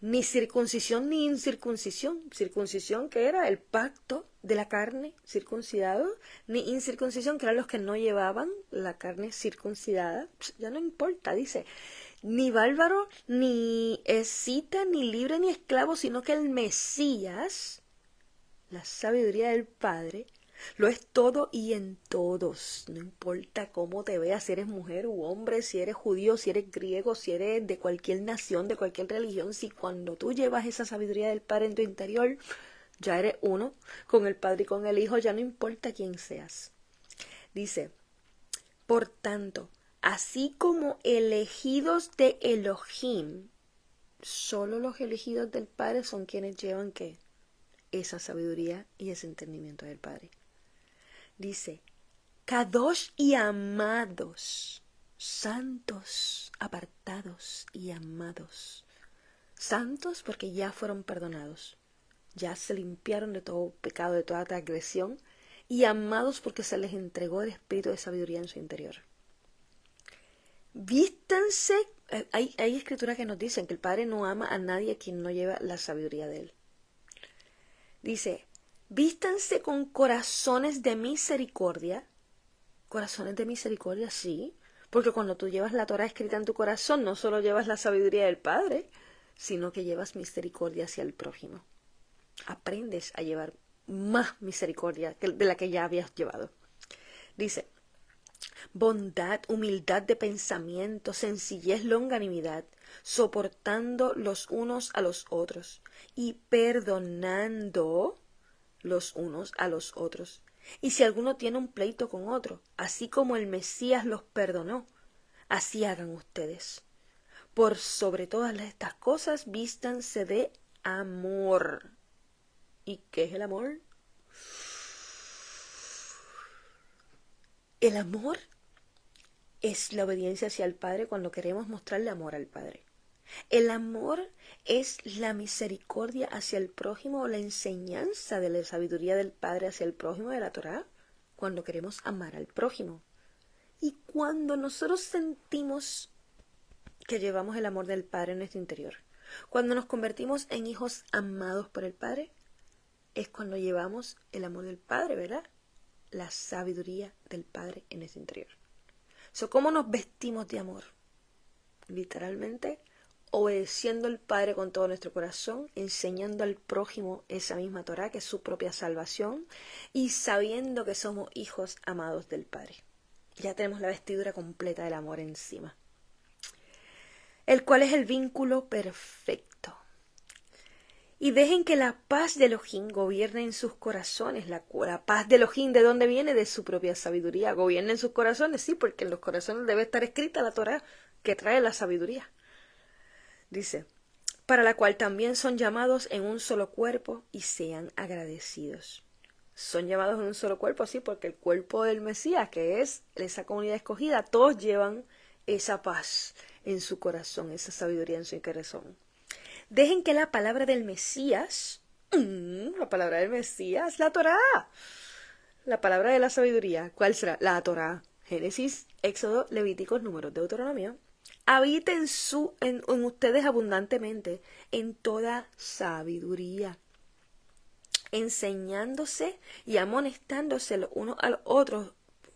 [SPEAKER 1] ni circuncisión ni incircuncisión. Circuncisión, que era el pacto de la carne circuncidado, ni incircuncisión, que eran los que no llevaban la carne circuncidada. Ya no importa, dice, Ni bárbaro, ni escita, ni libre, ni esclavo, sino que el Mesías, la sabiduría del Padre, lo es todo y en todos. No importa cómo te veas, si eres mujer u hombre, si eres judío, si eres griego, si eres de cualquier nación, de cualquier religión, si cuando tú llevas esa sabiduría del Padre en tu interior, ya eres uno con el Padre y con el Hijo, ya no importa quién seas. Dice, por tanto, así como elegidos de Elohim, solo los elegidos del Padre son quienes llevan ¿qué? Esa sabiduría y ese entendimiento del Padre. Dice, Kadosh y amados, santos, apartados y amados. Santos porque ya fueron perdonados, ya se limpiaron de todo pecado, de toda transgresión, y amados porque se les entregó el espíritu de sabiduría en su interior. Vístanse, hay escrituras que nos dicen que el Padre no ama a nadie a quien no lleva la sabiduría de él. Dice, vístanse con corazones de misericordia. Corazones de misericordia, sí, porque cuando tú llevas la Torá escrita en tu corazón, no solo llevas la sabiduría del Padre, sino que llevas misericordia hacia el prójimo. Aprendes a llevar más misericordia de la que ya habías llevado. Dice, bondad, humildad de pensamiento, sencillez, longanimidad, soportando los unos a los otros y perdonando los unos a los otros. Y si alguno tiene un pleito con otro, así como el Mesías los perdonó, así hagan ustedes. Por sobre todas estas cosas, vístanse de amor. ¿Y qué es el amor? El amor es la obediencia hacia el Padre cuando queremos mostrarle amor al Padre. El amor es la misericordia hacia el prójimo o la enseñanza de la sabiduría del Padre hacia el prójimo de la Torá cuando queremos amar al prójimo. Y cuando nosotros sentimos que llevamos el amor del Padre en nuestro interior, cuando nos convertimos en hijos amados por el Padre, es cuando llevamos el amor del Padre, ¿verdad? La sabiduría del Padre en nuestro interior. ¿Cómo nos vestimos de amor? Literalmente, obedeciendo al Padre con todo nuestro corazón, enseñando al prójimo esa misma Torá, que es su propia salvación, y sabiendo que somos hijos amados del Padre. Ya tenemos la vestidura completa del amor encima, el cual es el vínculo perfecto. Y dejen que la paz de Elohim gobierne en sus corazones. La paz de Elohim, ¿de dónde viene? De su propia sabiduría. Gobierne en sus corazones, sí, porque en los corazones debe estar escrita la Torá que trae la sabiduría. Dice, para la cual también son llamados en un solo cuerpo y sean agradecidos. Son llamados en un solo cuerpo, sí, porque el cuerpo del Mesías, que es esa comunidad escogida, todos llevan esa paz en su corazón, esa sabiduría en su corazón. Dejen que la palabra del Mesías, la palabra del Mesías, la Torá, la palabra de la sabiduría, ¿cuál será? La Torá, Génesis, Éxodo, Levíticos, Números, Deuteronomio, habite en ustedes abundantemente en toda sabiduría, enseñándose y amonestándose los unos a los otros,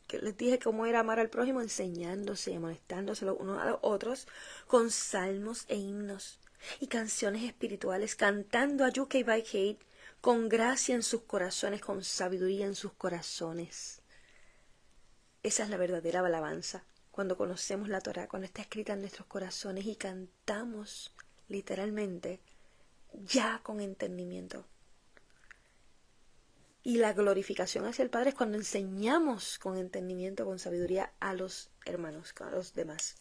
[SPEAKER 1] que les dije cómo era amar al prójimo, enseñándose y amonestándose los unos a los otros con salmos e himnos y canciones espirituales, cantando a Yukei Baikheit con gracia en sus corazones, con sabiduría en sus corazones. Esa es la verdadera alabanza, cuando conocemos la Torá, cuando está escrita en nuestros corazones y cantamos literalmente ya con entendimiento. Y la glorificación hacia el Padre es cuando enseñamos con entendimiento, con sabiduría a los hermanos, a los demás.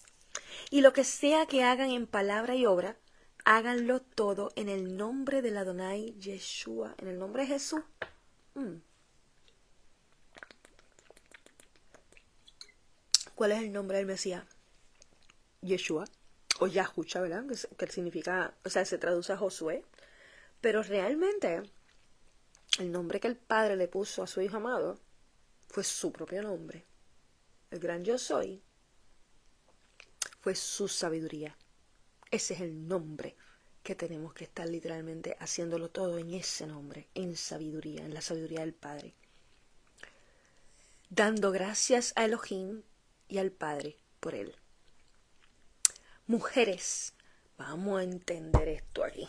[SPEAKER 1] Y lo que sea que hagan en palabra y obra, háganlo todo en el nombre del Adonai Yeshua, en el nombre de Jesús. ¿Cuál es el nombre del Mesías? Yeshua, o Yahushua, ¿verdad? Que significa, o sea, se traduce a Josué. Pero realmente, el nombre que el Padre le puso a su Hijo amado fue su propio nombre. El gran yo soy fue su sabiduría. Ese es el nombre que tenemos que estar literalmente haciéndolo todo en ese nombre, en sabiduría, en la sabiduría del Padre. Dando gracias a Elohim y al Padre por él. Mujeres, vamos a entender esto aquí.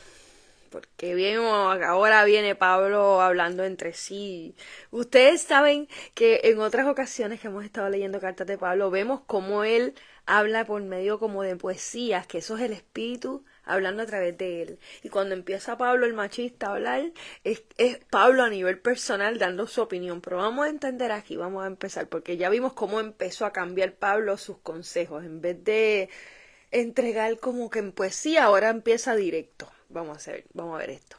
[SPEAKER 1] Porque bien, ahora viene Pablo hablando entre sí. Ustedes saben que en otras ocasiones que hemos estado leyendo cartas de Pablo, vemos cómo él habla por medio como de poesías, que eso es el espíritu hablando a través de él. Y cuando empieza Pablo el machista a hablar, es Pablo a nivel personal dando su opinión. Pero vamos a entender aquí, vamos a empezar, porque ya vimos cómo empezó a cambiar Pablo sus consejos. En vez de entregar como que en poesía, ahora empieza directo. Vamos a ver esto.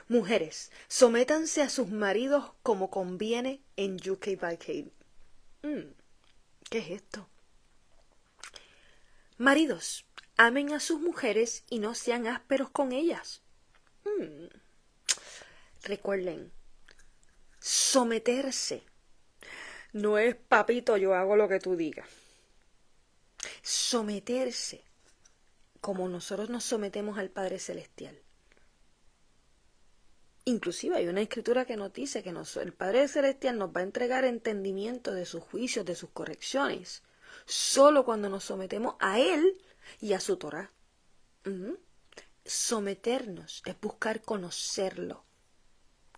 [SPEAKER 1] Mujeres, sométanse a sus maridos como conviene en UK by Kate. ¿Qué es esto? Maridos, amen a sus mujeres y no sean ásperos con ellas. Recuerden, someterse no es papito, yo hago lo que tú digas. Someterse como nosotros nos sometemos al Padre Celestial. Inclusive hay una escritura que nos dice que el Padre Celestial nos va a entregar entendimiento de sus juicios, de sus correcciones, solo cuando nos sometemos a Él y a su Torah. Someternos es buscar conocerlo,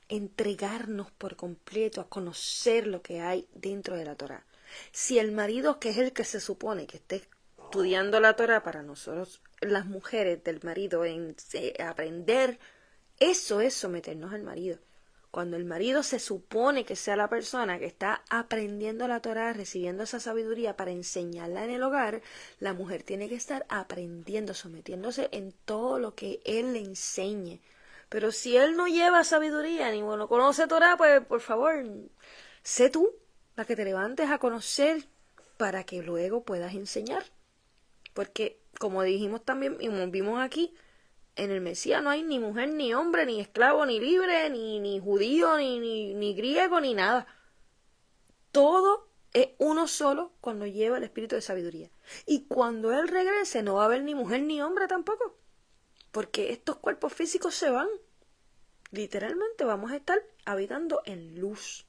[SPEAKER 1] entregarnos por completo a conocer lo que hay dentro de la Torah. Si el marido, que es el que se supone que esté estudiando la Torah para nosotros, las mujeres del marido, en aprender, eso es someternos al marido. Cuando el marido se supone que sea la persona que está aprendiendo la Torah, recibiendo esa sabiduría para enseñarla en el hogar, la mujer tiene que estar aprendiendo, sometiéndose en todo lo que él le enseñe. Pero si él no lleva sabiduría ni no conoce Torah, pues por favor, sé tú la que te levantes a conocer para que luego puedas enseñar. Porque, como dijimos también, y como vimos aquí, en el Mesías no hay ni mujer, ni hombre, ni esclavo, ni libre, ni judío, ni griego, ni nada. Todo es uno solo cuando lleva el espíritu de sabiduría. Y cuando Él regrese no va a haber ni mujer ni hombre tampoco. Porque estos cuerpos físicos se van. Literalmente vamos a estar habitando en luz.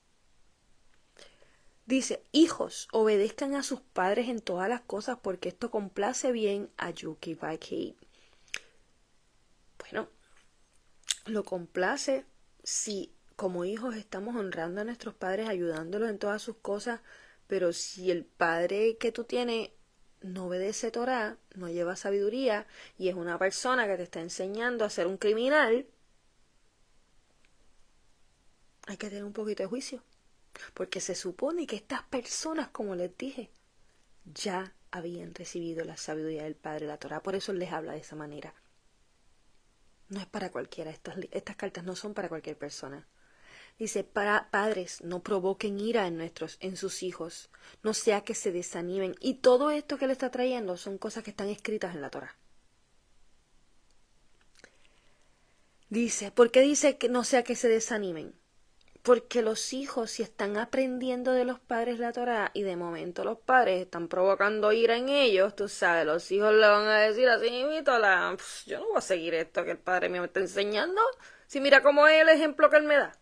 [SPEAKER 1] Dice, hijos, obedezcan a sus padres en todas las cosas porque esto complace bien a Yuki Baki. Bueno, lo complace si como hijos estamos honrando a nuestros padres, ayudándolos en todas sus cosas, pero si el padre que tú tienes no obedece Torah, no lleva sabiduría y es una persona que te está enseñando a ser un criminal, hay que tener un poquito de juicio. Porque se supone que estas personas, como les dije, ya habían recibido la sabiduría del Padre, la Torah. Por eso les habla de esa manera. No es para cualquiera. Estas cartas no son para cualquier persona. Dice, para padres, no provoquen ira en sus hijos. No sea que se desanimen. Y todo esto que le está trayendo son cosas que están escritas en la Torah. Dice, ¿por qué dice que no sea que se desanimen? Porque los hijos, si están aprendiendo de los padres la Torah y de momento los padres están provocando ira en ellos, tú sabes, los hijos le van a decir así, yo no voy a seguir esto que el padre mío me está enseñando. Si mira cómo es el ejemplo que él me da.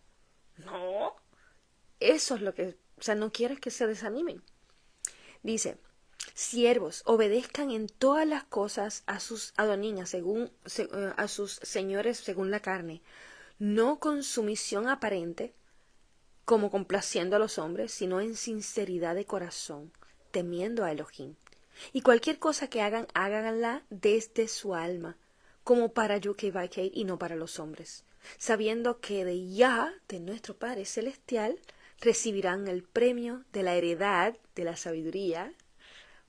[SPEAKER 1] No, eso es lo que, no quieres que se desanimen. Dice, siervos, obedezcan en todas las cosas a sus adoninas, a sus señores según la carne, no con sumisión aparente, como complaciendo a los hombres, sino en sinceridad de corazón, temiendo a Elohim. Y cualquier cosa que hagan, háganla desde su alma, como para Yukei y no para los hombres, sabiendo que de Yah, de nuestro Padre Celestial, recibirán el premio de la heredad de la sabiduría,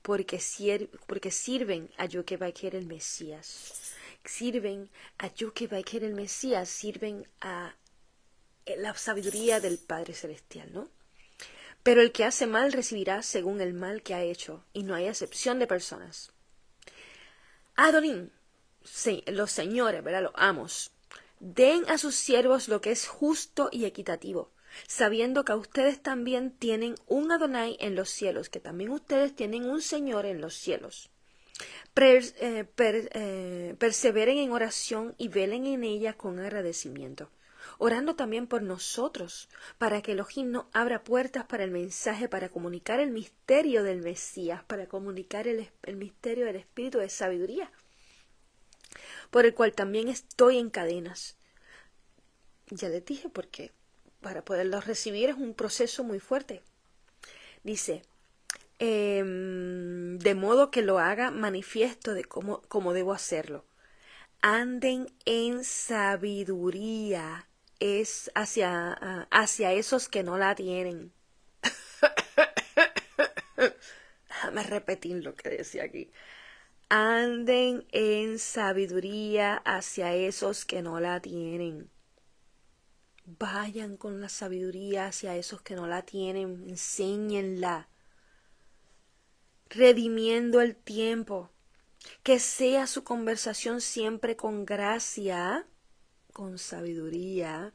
[SPEAKER 1] porque sirven a Yukei el Mesías. Sirven a Yukei el Mesías, sirven a la sabiduría del Padre Celestial, ¿no? Pero el que hace mal recibirá según el mal que ha hecho, y no hay acepción de personas. Adonín, sí, los señores, ¿verdad? Los amos, den a sus siervos lo que es justo y equitativo, sabiendo que a ustedes también tienen un Adonai en los cielos, que también ustedes tienen un Señor en los cielos. Perseveren en oración y velen en ella con agradecimiento. orando también por nosotros, para que Elohim nos abra puertas para el mensaje, para comunicar el misterio del Mesías, para comunicar el misterio del Espíritu de sabiduría, por el cual también estoy en cadenas. Ya les dije porque para poderlos recibir es un proceso muy fuerte. Dice, de modo que lo haga manifiesto de cómo debo hacerlo. Anden en sabiduría, es hacia esos que no la tienen. Déjame repetir lo que decía aquí. Anden en sabiduría hacia esos que no la tienen. Vayan con la sabiduría hacia esos que no la tienen, enséñenla, redimiendo el tiempo, que sea su conversación siempre con gracia, con sabiduría.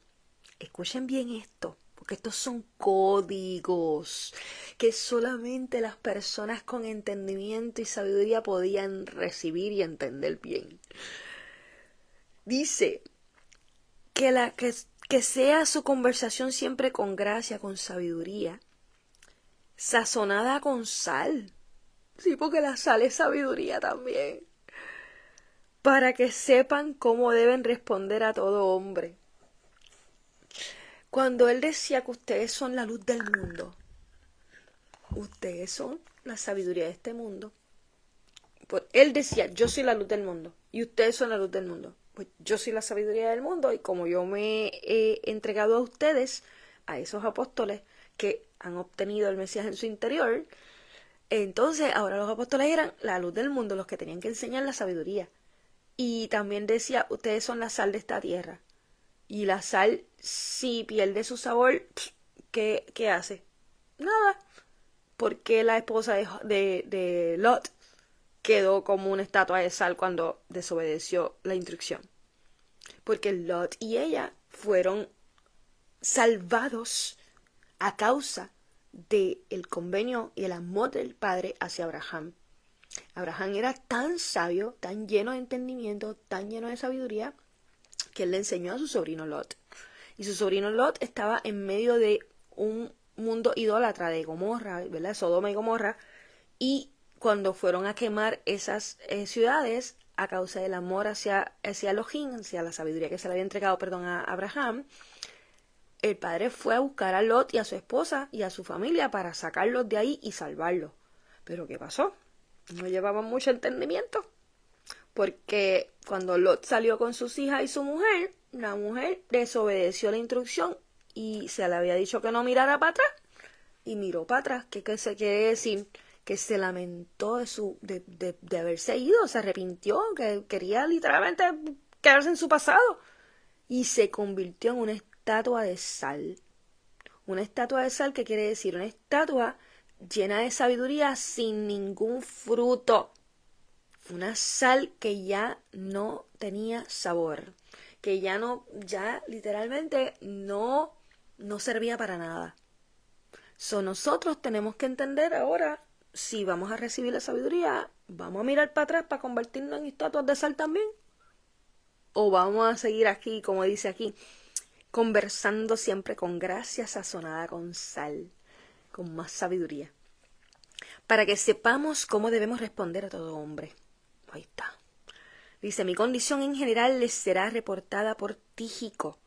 [SPEAKER 1] Escuchen bien esto, porque estos son códigos que solamente las personas con entendimiento y sabiduría podían recibir y entender bien. Dice que sea su conversación siempre con gracia, con sabiduría, sazonada con sal. Sí, porque la sal es sabiduría también. Para que sepan cómo deben responder a todo hombre. Cuando él decía que ustedes son la luz del mundo, ustedes son la sabiduría de este mundo. Pues él decía, yo soy la luz del mundo y ustedes son la luz del mundo. Pues yo soy la sabiduría del mundo y como yo me he entregado a ustedes, a esos apóstoles que han obtenido el Mesías en su interior, entonces ahora los apóstoles eran la luz del mundo, los que tenían que enseñar la sabiduría. Y también decía, ustedes son la sal de esta tierra. Y la sal, si pierde su sabor, ¿qué hace? Nada. Porque la esposa de Lot quedó como una estatua de sal cuando desobedeció la instrucción? Porque Lot y ella fueron salvados a causa del convenio y el amor del Padre hacia Abraham. Abraham era tan sabio, tan lleno de entendimiento, tan lleno de sabiduría, que él le enseñó a su sobrino Lot. Y su sobrino Lot estaba en medio de un mundo idólatra de Gomorra, ¿verdad? Sodoma y Gomorra. Y cuando fueron a quemar esas ciudades, a causa del amor hacia Elohim, hacia la sabiduría que se le había entregado, a Abraham, el padre fue a buscar a Lot y a su esposa y a su familia para sacarlos de ahí y salvarlos. Pero ¿qué pasó? No llevaban mucho entendimiento. Porque cuando Lot salió con sus hijas y su mujer, la mujer desobedeció la instrucción y se le había dicho que no mirara para atrás. Y miró para atrás. ¿Qué se quiere decir? Que se lamentó de haberse ido, se arrepintió, que quería literalmente quedarse en su pasado. Y se convirtió en una estatua de sal. Una estatua de sal, ¿qué quiere decir? Una estatua llena de sabiduría sin ningún fruto. Una sal que ya no tenía sabor, que ya literalmente no servía para nada. Nosotros tenemos que entender ahora, si vamos a recibir la sabiduría, ¿vamos a mirar para atrás para convertirnos en estatuas de sal también? ¿O vamos a seguir aquí, como dice aquí, conversando siempre con gracia sazonada con sal, con más sabiduría? Para que sepamos cómo debemos responder a todo hombre. Ahí está. Dice, mi condición en general les será reportada por Tíjico,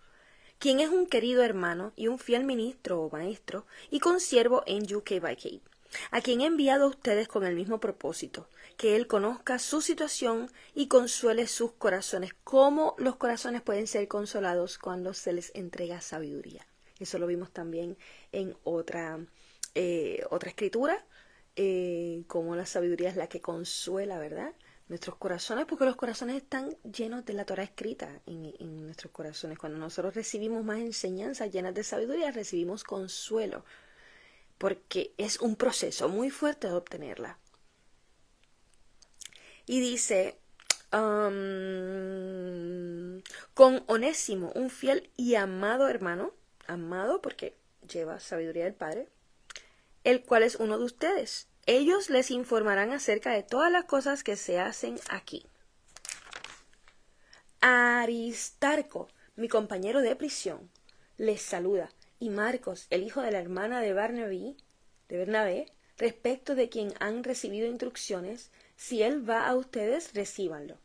[SPEAKER 1] quien es un querido hermano y un fiel ministro o maestro y consiervo en UKBK, a quien he enviado a ustedes con el mismo propósito, que él conozca su situación y consuele sus corazones, cómo los corazones pueden ser consolados cuando se les entrega sabiduría. Eso lo vimos también en otra escritura, cómo la sabiduría es la que consuela, ¿verdad?, nuestros corazones, porque los corazones están llenos de la Torah escrita en nuestros corazones. Cuando nosotros recibimos más enseñanzas llenas de sabiduría, recibimos consuelo, porque es un proceso muy fuerte de obtenerla. Y dice, con Onésimo, un fiel y amado hermano, amado porque lleva sabiduría del Padre, el cual es uno de ustedes. Ellos les informarán acerca de todas las cosas que se hacen aquí. Aristarco, mi compañero de prisión, les saluda, y Marcos, el hijo de la hermana de Bernabé, respecto de quien han recibido instrucciones, si él va a ustedes, recíbanlo.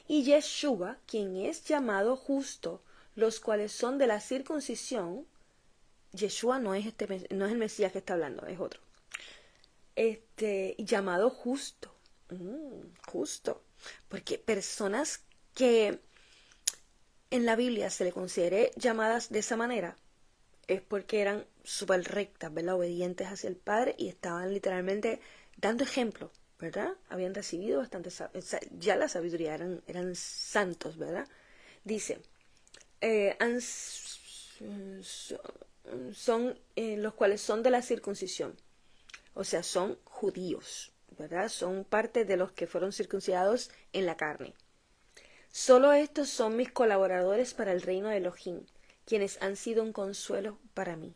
[SPEAKER 1] Y Yeshua, quien es llamado justo, los cuales son de la circuncisión. Yeshua no es no es el Mesías que está hablando, es otro. Llamado justo. Justo. Porque personas que en la Biblia se le considere llamadas de esa manera es porque eran súper rectas, ¿verdad? Obedientes hacia el Padre y estaban literalmente dando ejemplo, ¿verdad? Habían recibido bastante, ya la sabiduría, eran santos, ¿verdad? Dice, son los cuales son de la circuncisión, o sea, son judíos, ¿verdad? Son parte de los que fueron circuncidados en la carne. Solo estos son mis colaboradores para el reino de Elohim, quienes han sido un consuelo para mí.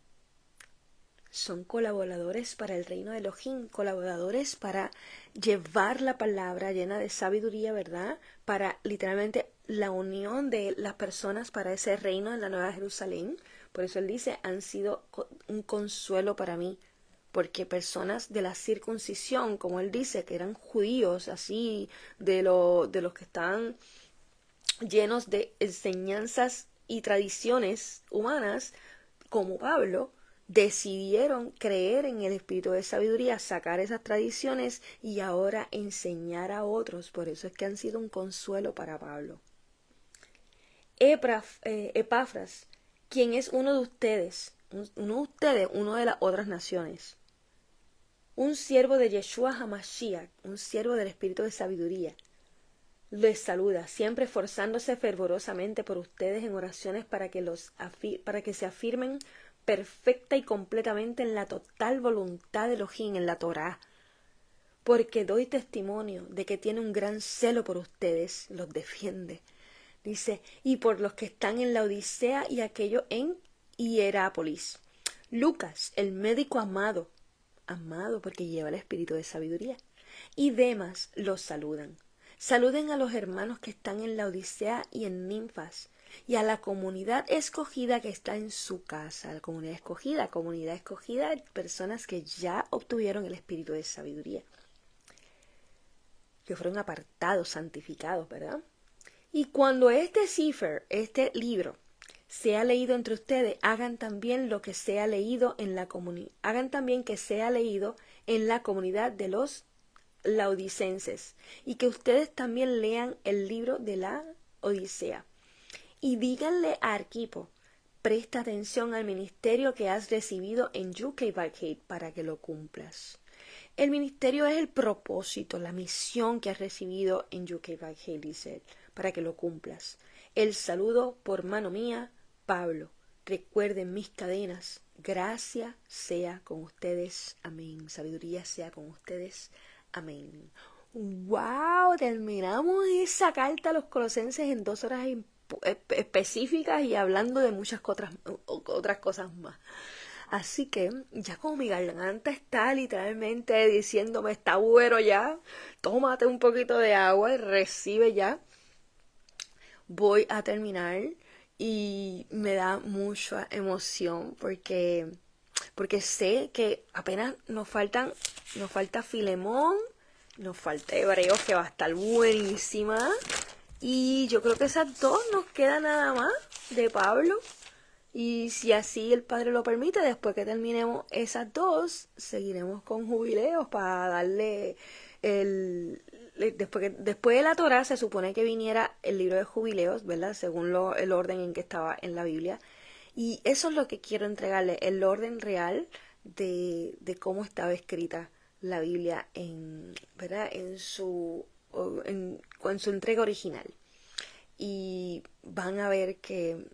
[SPEAKER 1] Son colaboradores para el reino de Elohim, colaboradores para llevar la palabra llena de sabiduría, ¿verdad? Para literalmente la unión de las personas para ese reino en la Nueva Jerusalén. Por eso él dice, han sido un consuelo para mí. Porque personas de la circuncisión, como él dice, que eran judíos, así, de los que estaban llenos de enseñanzas y tradiciones humanas, como Pablo, decidieron creer en el espíritu de sabiduría, sacar esas tradiciones y ahora enseñar a otros. Por eso es que han sido un consuelo para Pablo. Epafras, quien es uno de ustedes, uno de las otras naciones, un siervo de Yeshua HaMashiach, un siervo del espíritu de sabiduría, les saluda, siempre esforzándose fervorosamente por ustedes en oraciones para que se afirmen perfecta y completamente en la total voluntad de Elohim, en la Torá. Porque doy testimonio de que tiene un gran celo por ustedes, los defiende. Dice, y por los que están en la Odisea y aquello en Hierápolis. Lucas, el médico amado porque lleva el espíritu de sabiduría, y Demas los saludan. Saluden a los hermanos que están en la Odisea y en Ninfas, y a la comunidad escogida que está en su casa. La comunidad escogida, personas que ya obtuvieron el espíritu de sabiduría, que fueron apartados, santificados, ¿verdad? Y cuando este libro, sea leído entre ustedes, hagan también que sea leído en la comunidad de los laodicenses, y que ustedes también lean el libro de la Odisea. Y díganle a Arquipo, presta atención al ministerio que has recibido en UK para que lo cumplas. El ministerio es el propósito, la misión que has recibido en UK, dice él, para que lo cumplas. El saludo por mano mía, Pablo. Recuerden mis cadenas. Gracia sea con ustedes. Amén. Sabiduría sea con ustedes. Amén. ¡Wow! Terminamos esa carta a los colosenses en 2 horas específicas y hablando de muchas otras cosas más. Así que ya como mi garganta está literalmente diciéndome, está bueno ya, tómate un poquito de agua y recibe ya, voy a terminar. Y me da mucha emoción porque sé que apenas nos falta Filemón, nos falta Hebreos, que va a estar buenísima, y yo creo que esas 2 nos quedan nada más de Pablo. Y si así el Padre lo permite, después que terminemos esas 2, seguiremos con Jubileos para darle después de la Torá se supone que viniera el libro de Jubileos, ¿verdad? Según el orden en que estaba en la Biblia. Y eso es lo que quiero entregarle, el orden real de cómo estaba escrita la Biblia ¿verdad? En su entrega original. Y van a ver que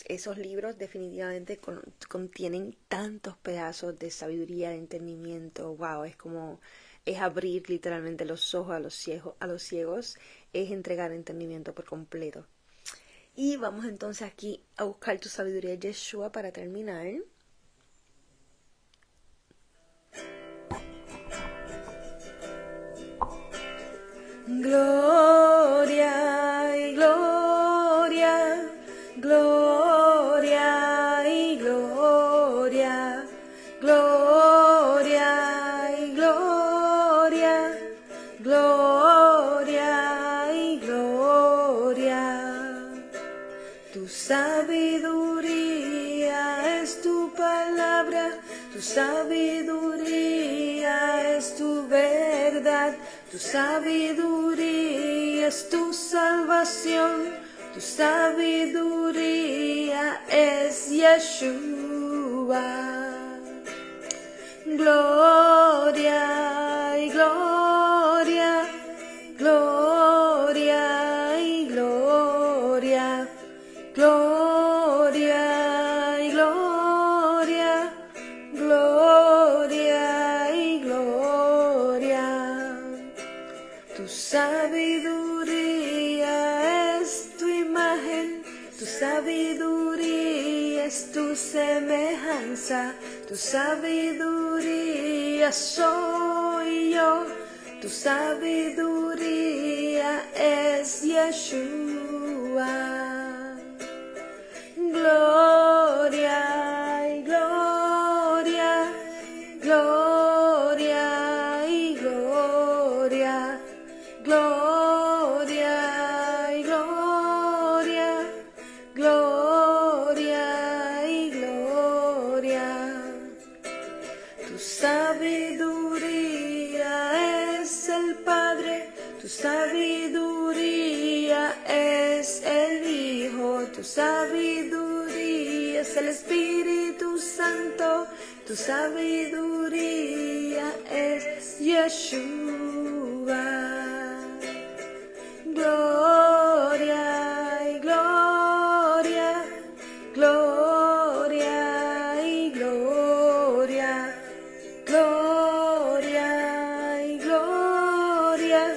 [SPEAKER 1] esos libros definitivamente contienen tantos pedazos de sabiduría, de entendimiento. Wow, es abrir literalmente los ojos a los ciegos, es entregar entendimiento por completo. Y vamos entonces aquí a buscar tu sabiduría, Yeshua, para terminar. Gloria y gloria, gloria. Gloria y gloria. Tu sabiduría es tu palabra, tu sabiduría es tu verdad, tu sabiduría es tu salvación, tu sabiduría es Yeshua. Gloria y gloria, gloria y gloria, gloria y gloria, gloria y gloria. Tu sabiduría es tu imagen, tu sabiduría es tu semejanza, tu sabiduría soy yo, tu sabiduría es Yeshua. Gloria y gloria, gloria y gloria, gloria y gloria, gloria y gloria. Tu sabiduría es el Padre, tu sabiduría es el Hijo, tu sabiduría es el Espíritu Santo, tu sabiduría es Yeshua. Gloria y gloria, gloria y gloria, gloria y gloria,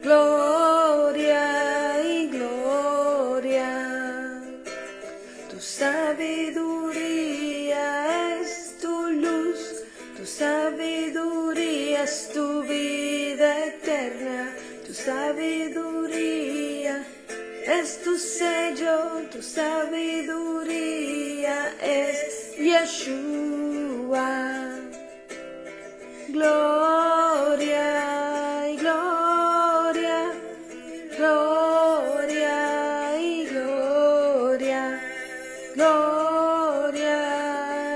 [SPEAKER 1] gloria y gloria. Tu sabiduría es tu luz, tu sabiduría es tu vida eterna, tu sabiduría es tu sello, tu sabiduría es Yeshua. Gloria y gloria, gloria y gloria, gloria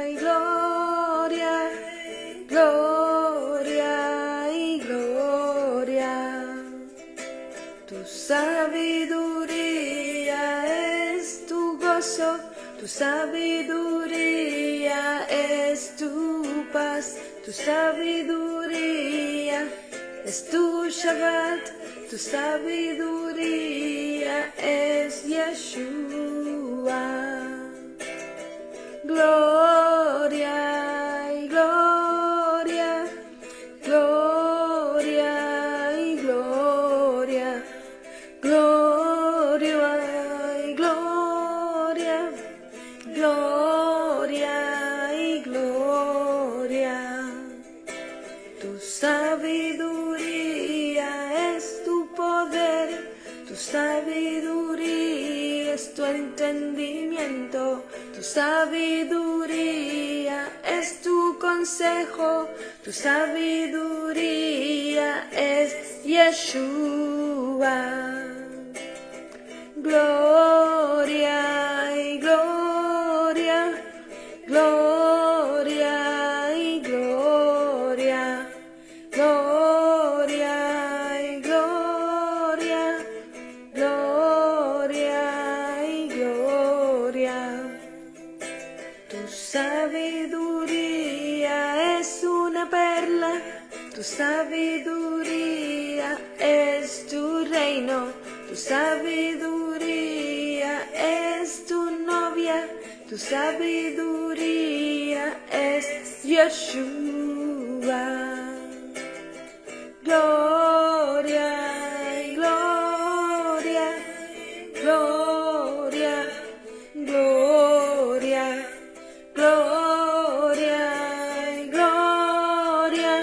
[SPEAKER 1] y gloria, gloria y gloria. Tu sabiduría es tu gozo, tu sabiduría es tu paz, tu sabiduría es tu Shabbat, tu sabiduría es Yeshua. Gloria y gloria, gloria y gloria, gloria y gloria, gloria y gloria. Tu sabiduría es tu poder, tu sabiduría es tu entendimiento, tu sabiduría es tu consejo, tu sabiduría es Yeshua. Gloria y gloria, gloria y gloria, gloria y gloria, gloria y gloria. Tu sabiduría es una perla, tu sabiduría es tu reino, tu sabiduría es tu novia, tu sabiduría es Yeshua. Gloria y gloria, gloria, gloria, gloria y gloria,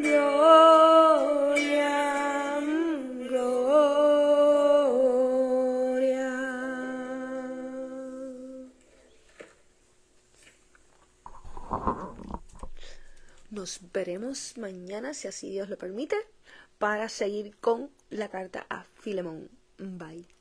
[SPEAKER 1] gloria, gloria. Nos veremos mañana, si así Dios lo permite, para seguir con la carta a Filemón. Bye.